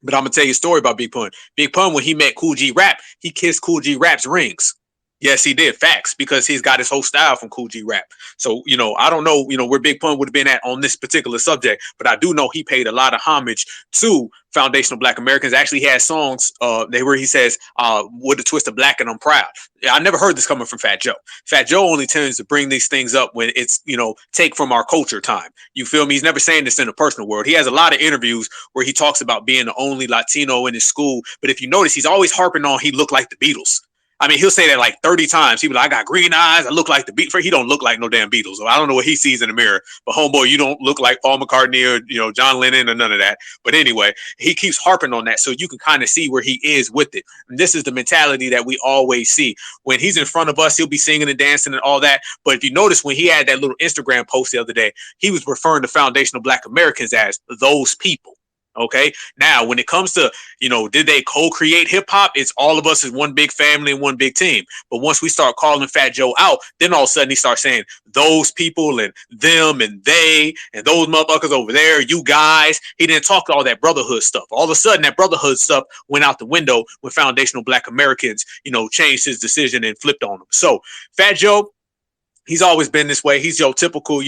But I'm gonna tell you a story about Big Pun. Big Pun, when he met Kool G Rap, he kissed Kool G Rap's rings. Yes, he did. Facts, because he's got his whole style from Kool G Rap. So, I don't know, where Big Pun would have been at on this particular subject, but I do know he paid a lot of homage to foundational Black Americans. Actually, he had songs where he says, with a twist of black and I'm proud. I never heard this coming from Fat Joe. Fat Joe only tends to bring these things up when it's, take from our culture time. You feel me? He's never saying this in a personal world. He has a lot of interviews where he talks about being the only Latino in his school. But if you notice, he's always harping on he looked like the Beatles. I mean, he'll say that like 30 times. He'll be like, I got green eyes. I look like the Beatles. He don't look like no damn Beatles. So I don't know what he sees in the mirror. But homeboy, you don't look like Paul McCartney or, John Lennon or none of that. But anyway, he keeps harping on that so you can kind of see where he is with it. And this is the mentality that we always see. When he's in front of us, he'll be singing and dancing and all that. But if you notice, when he had that little Instagram post the other day, he was referring to foundational Black Americans as those people. Okay. Now, when it comes to, did they co-create hip hop? It's all of us as one big family and one big team. But once we start calling Fat Joe out, then all of a sudden he starts saying those people and them and they and those motherfuckers over there, you guys. He didn't talk all that brotherhood stuff. All of a sudden that brotherhood stuff went out the window when foundational Black Americans, changed his decision and flipped on him. So Fat Joe, he's always been this way. He's your typical,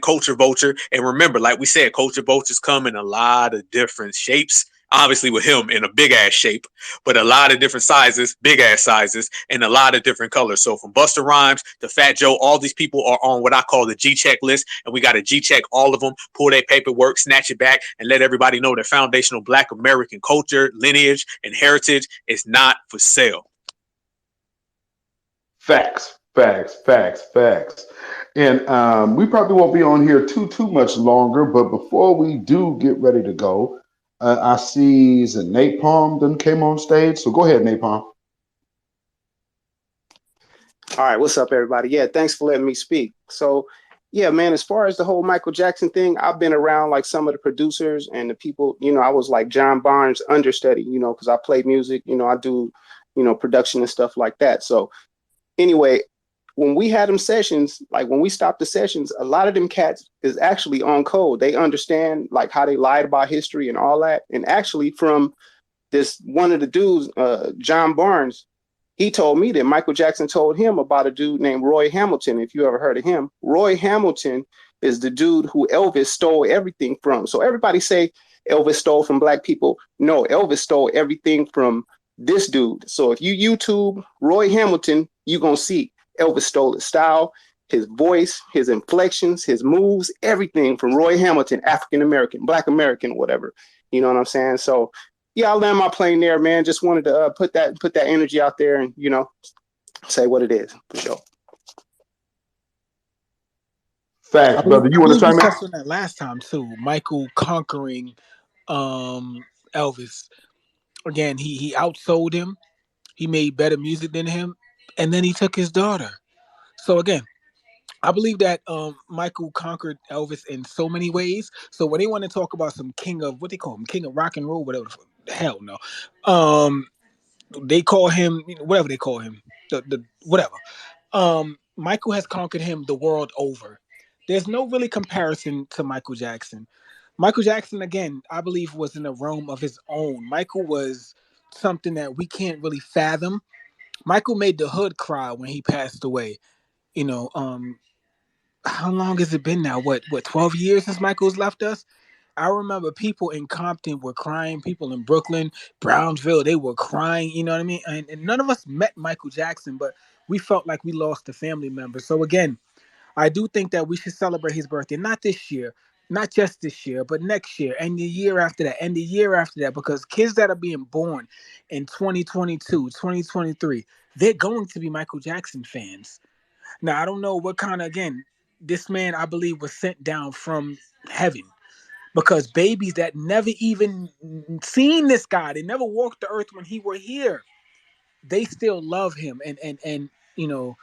culture vulture. And remember, like we said, culture vultures come in a lot of different shapes. Obviously with him in a big ass shape, but a lot of different sizes, big ass sizes, and a lot of different colors. So from Busta Rhymes to Fat Joe, all these people are on what I call the G-check list. And we got to G-check all of them, pull their paperwork, snatch it back, and let everybody know that foundational Black American culture, lineage, and heritage is not for sale. Facts. And we probably won't be on here too much longer, but before we do get ready to go, I see Napalm then came on stage. So go ahead, Napalm. All right, what's up, everybody? Yeah, thanks for letting me speak. So, yeah, man, as far as the whole Michael Jackson thing, I've been around like some of the producers and the people, I was like John Barnes' understudy, because I play music, I do, production and stuff like that. So anyway, when we had them sessions, like when we stopped the sessions, a lot of them cats is actually on code. They understand like how they lied about history and all that. And actually from this, one of the dudes, John Barnes, he told me that Michael Jackson told him about a dude named Roy Hamilton. If you ever heard of him, Roy Hamilton is the dude who Elvis stole everything from. So everybody say Elvis stole from Black people. No, Elvis stole everything from this dude. So if you YouTube Roy Hamilton, you're going to see Elvis stole his style. his voice, his inflections, his moves, everything from Roy Hamilton, African American, Black American, whatever. You know what I'm saying? So yeah, I'll land my plane there, man. Just wanted to put that energy out there and say what it is for sure. Facts, brother. You I want to believe we chime in? touched on that last time too. Michael conquering Elvis. Again, he outsold him. He made better music than him, and then he took his daughter. So again, I believe that Michael conquered Elvis in so many ways. So when they want to talk about some king of what they call him, king of rock and roll, whatever, hell no. They call him whatever they call him, the whatever. Michael has conquered him the world over. There's no really comparison to Michael Jackson. Michael Jackson, again, I believe was in a realm of his own. Michael was something that we can't really fathom. Michael made the hood cry when he passed away. You know, how long has it been now? What 12 years since Michael's left us? I remember people in Compton were crying, people in Brooklyn, Brownsville, they were crying, you know what I mean? And none of us met Michael Jackson, but we felt like we lost a family member. So again, I do think that we should celebrate his birthday, not this year, not just this year, but next year and the year after that and the year after that, because kids that are being born in 2022, 2023, they're going to be Michael Jackson fans. Now, I don't know what kind of, again, this man, I believe, was sent down from heaven because babies that never even seen this guy, they never walked the earth when he were here, they still love him and you know,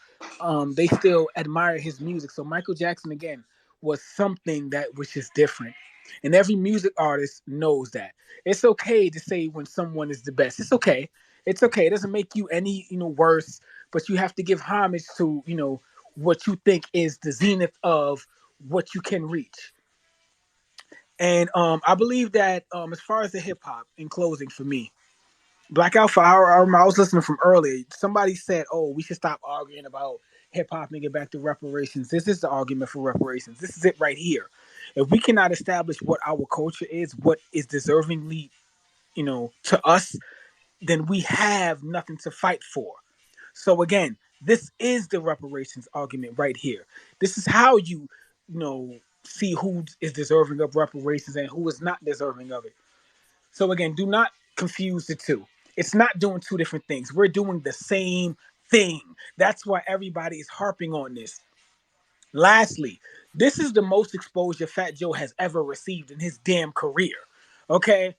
they still admire his music. So Michael Jackson again was something that was just different, and every music artist knows that. It's okay to say when someone is the best. It's okay. It's okay. It doesn't make you any worse, but you have to give homage to what you think is the zenith of what you can reach. And I believe that as far as the hip hop, in closing for me, Black Alpha, I was listening from earlier. Somebody said, "Oh, we should stop arguing about hip hop and get back to reparations." This is the argument for reparations. This is it right here. If we cannot establish what our culture is, what is deservingly, to us, then we have nothing to fight for. So again, this is the reparations argument right here. This is how see who is deserving of reparations and who is not deserving of it. So again, do not confuse the two. It's not doing two different things. We're doing the same thing. That's why everybody is harping on this. Lastly, this is the most exposure Fat Joe has ever received in his damn career. Okay?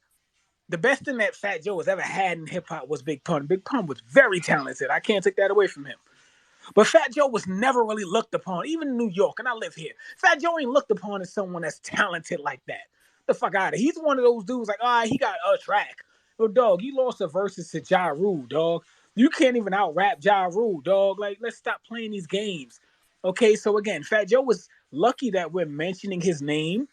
The best thing that Fat Joe has ever had in hip hop was Big Pun. Big Pun was very talented. I can't take that away from him. But Fat Joe was never really looked upon, even in New York, and I live here. Fat Joe ain't looked upon as someone that's talented like that. The fuck out of here. He's one of those dudes like, he got a track. Yo, dog, you lost a versus to Ja Rule, dog. You can't even out rap Ja Rule, dog. Like, let's stop playing these games. Okay, so again, Fat Joe was lucky that we're mentioning his name,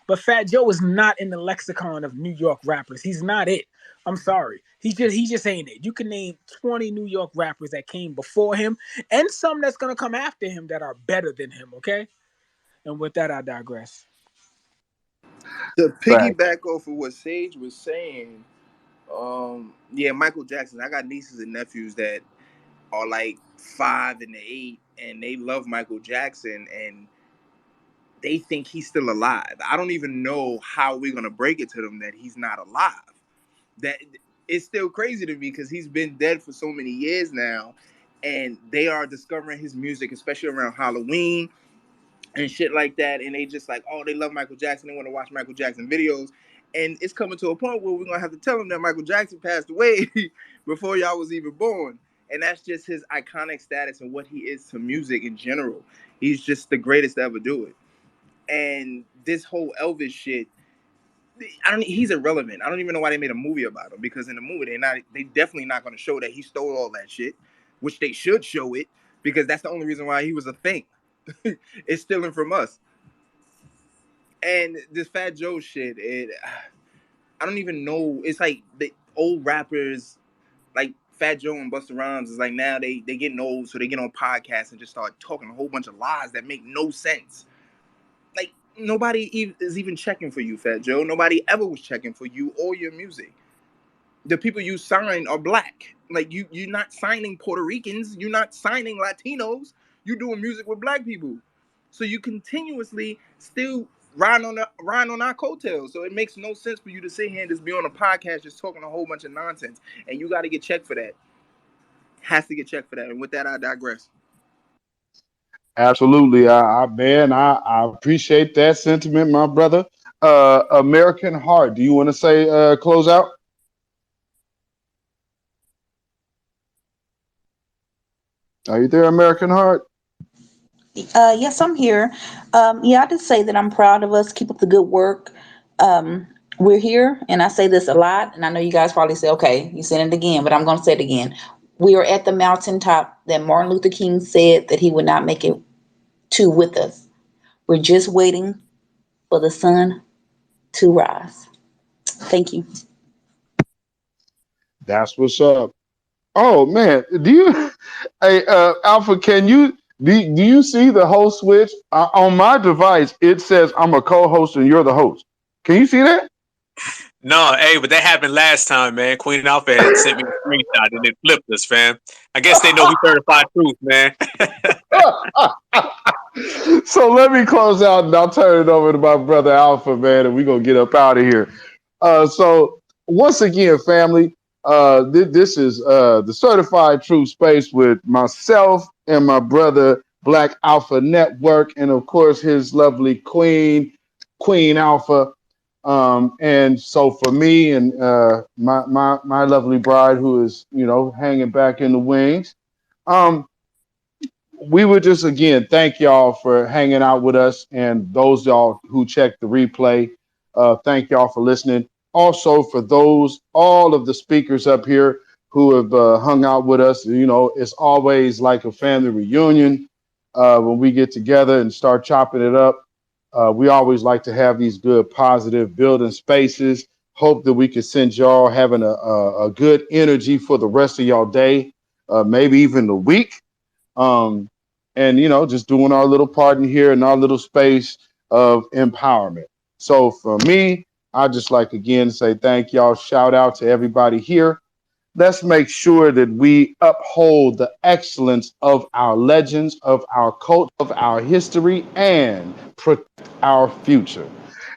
but Fat Joe is not in the lexicon of New York rappers. He's not it. I'm sorry. He just ain't it. You can name 20 New York rappers that came before him and some that's gonna come after him that are better than him, okay? And with that, I digress. To Facts. piggyback off of what Sage was saying, yeah, Michael Jackson. I got nieces and nephews that are like 5 and 8, and they love Michael Jackson, and they think he's still alive. I don't even know how we're gonna break it to them that he's not alive. That it's still crazy to me because he's been dead for so many years now, and they are discovering his music, especially around Halloween and shit like that. And they just like, oh, they love Michael Jackson. They want to watch Michael Jackson videos. And it's coming to a point where we're gonna have to tell them that Michael Jackson passed away before y'all was even born. And that's just his iconic status and what he is to music in general. He's just the greatest to ever do it. And this whole Elvis shit, he's irrelevant. I don't even know why they made a movie about him, because in the movie they definitely not going to show that he stole all that shit, which they should show it, because that's the only reason why he was a thing. It's stealing from us. And this Fat Joe shit, I don't even know. It's like the old rappers like Fat Joe and Busta Rhymes is like, now they getting old, so they get on podcasts and just start talking a whole bunch of lies that make no sense. Like, nobody is even checking for you, Fat Joe. Nobody ever was checking for you or your music. The people you sign are black. Like, you're not signing Puerto Ricans. You're not signing Latinos. You doing music with black people, so you continuously still riding on our coattails. So it makes no sense for you to sit here and just be on a podcast just talking a whole bunch of nonsense. And you got to get checked for that. Has to get checked for that. And with that, I digress. Absolutely. I appreciate that sentiment, my brother. American Heart, do you want to say close out? Are you there, American Heart? Yes, I'm here. Yeah, I just say that I'm proud of us. Keep up the good work. We're here, and I say this a lot, and I know you guys probably say, okay, you said it again, but I'm going to say it again. We are at the mountaintop that Martin Luther King said that he would not make it to with us. We're just waiting for the sun to rise. Thank you. That's what's up. Oh man, hey, Alpha, do you see the host switch? On my device, it says I'm a co-host and you're the host. Can you see that? No, hey, but that happened last time, man. Queen Alpha had sent me a screenshot and it flipped us, fam. I guess they know we certified truth, man. So let me close out and I'll turn it over to my brother Alpha, man, and we're going to get up out of here. So once again, family, this is the Certified Truth Space with myself and my brother Black Alpha Network, and of course his lovely Queen Alpha. And so for me and my lovely bride, who is hanging back in the wings, we would just again thank y'all for hanging out with us, and those y'all who checked the replay, thank y'all for listening. Also for all of the speakers up here who have hung out with us, it's always like a family reunion when we get together and start chopping it up. We always like to have these good, positive building spaces. Hope that we can send y'all having a good energy for the rest of y'all day, maybe even the week. And just doing our little part in here in our little space of empowerment. So for me, I just like again to say thank y'all. Shout out to everybody here. Let's make sure that we uphold the excellence of our legends, of our culture, of our history, and protect our future.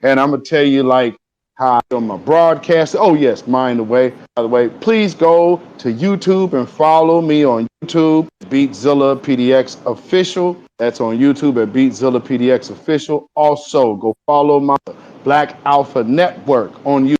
And I'm gonna tell you like how I on my broadcast. Oh yes, by the way, please go to YouTube and follow me on YouTube, Beatzilla PDX Official. That's on YouTube at Beatzilla PDX Official. Also, go follow my Black Alpha Network on YouTube.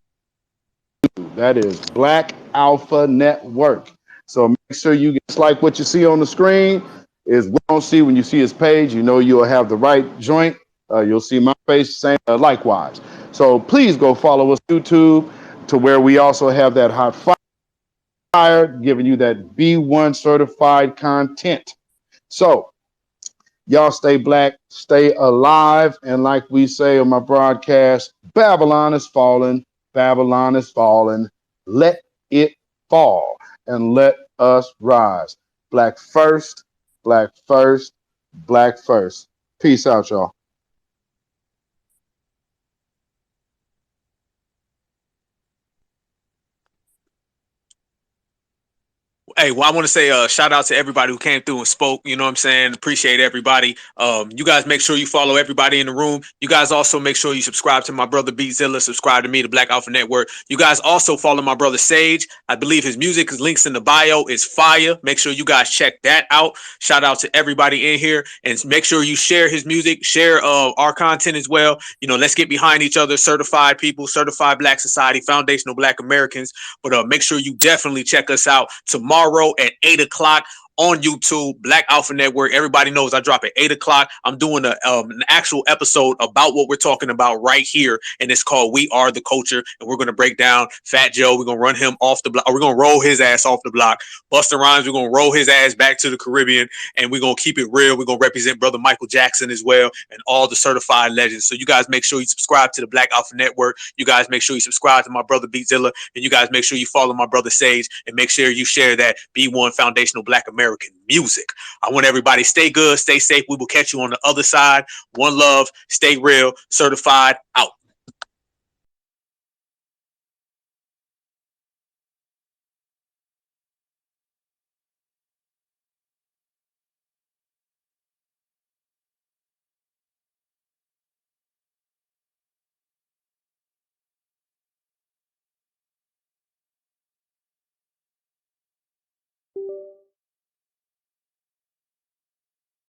That is Black Alpha Network. So make sure you get like what you see on the screen is what you don't see when you see his page. You'll have the right joint. You'll see my face, same likewise. So please go follow us on YouTube, to where we also have that hot fire giving you that B1 certified content. So y'all stay black, stay alive, and like we say on my broadcast, Babylon is falling. Babylon is falling. Let it fall and let us rise. Black first, black first, black first. Peace out, y'all. Hey, well, I want to say shout out to everybody who came through and spoke. You know what I'm saying? Appreciate everybody. You guys make sure you follow everybody in the room. You guys also make sure you subscribe to my brother Beatzilla, subscribe to me, the Black Alpha Network. You guys also follow my brother Sage. I believe his music is links in the bio. It's fire. Make sure you guys check that out. Shout out to everybody in here, and make sure you share his music, share our content as well. Let's get behind each other. Certified people, certified Black society, foundational Black Americans. But make sure you definitely check us out tomorrow at 8 o'clock on YouTube, Black Alpha Network. Everybody knows I drop at 8 o'clock. I'm doing an actual episode about what we're talking about right here, and it's called We Are the Culture, and we're going to break down Fat Joe. We're going to run him off the block. We're going to roll his ass off the block. Busta Rhymes, we're going to roll his ass back to the Caribbean, and we're going to keep it real. We're going to represent brother Michael Jackson as well, and all the certified legends. So you guys make sure you subscribe to the Black Alpha Network. You guys make sure you subscribe to my brother Beatzilla, and you guys make sure you follow my brother Sage, and make sure you share that B1 Foundational Black American music. I want everybody to stay good, stay safe. We will catch you on the other side. One love, stay real, certified, out.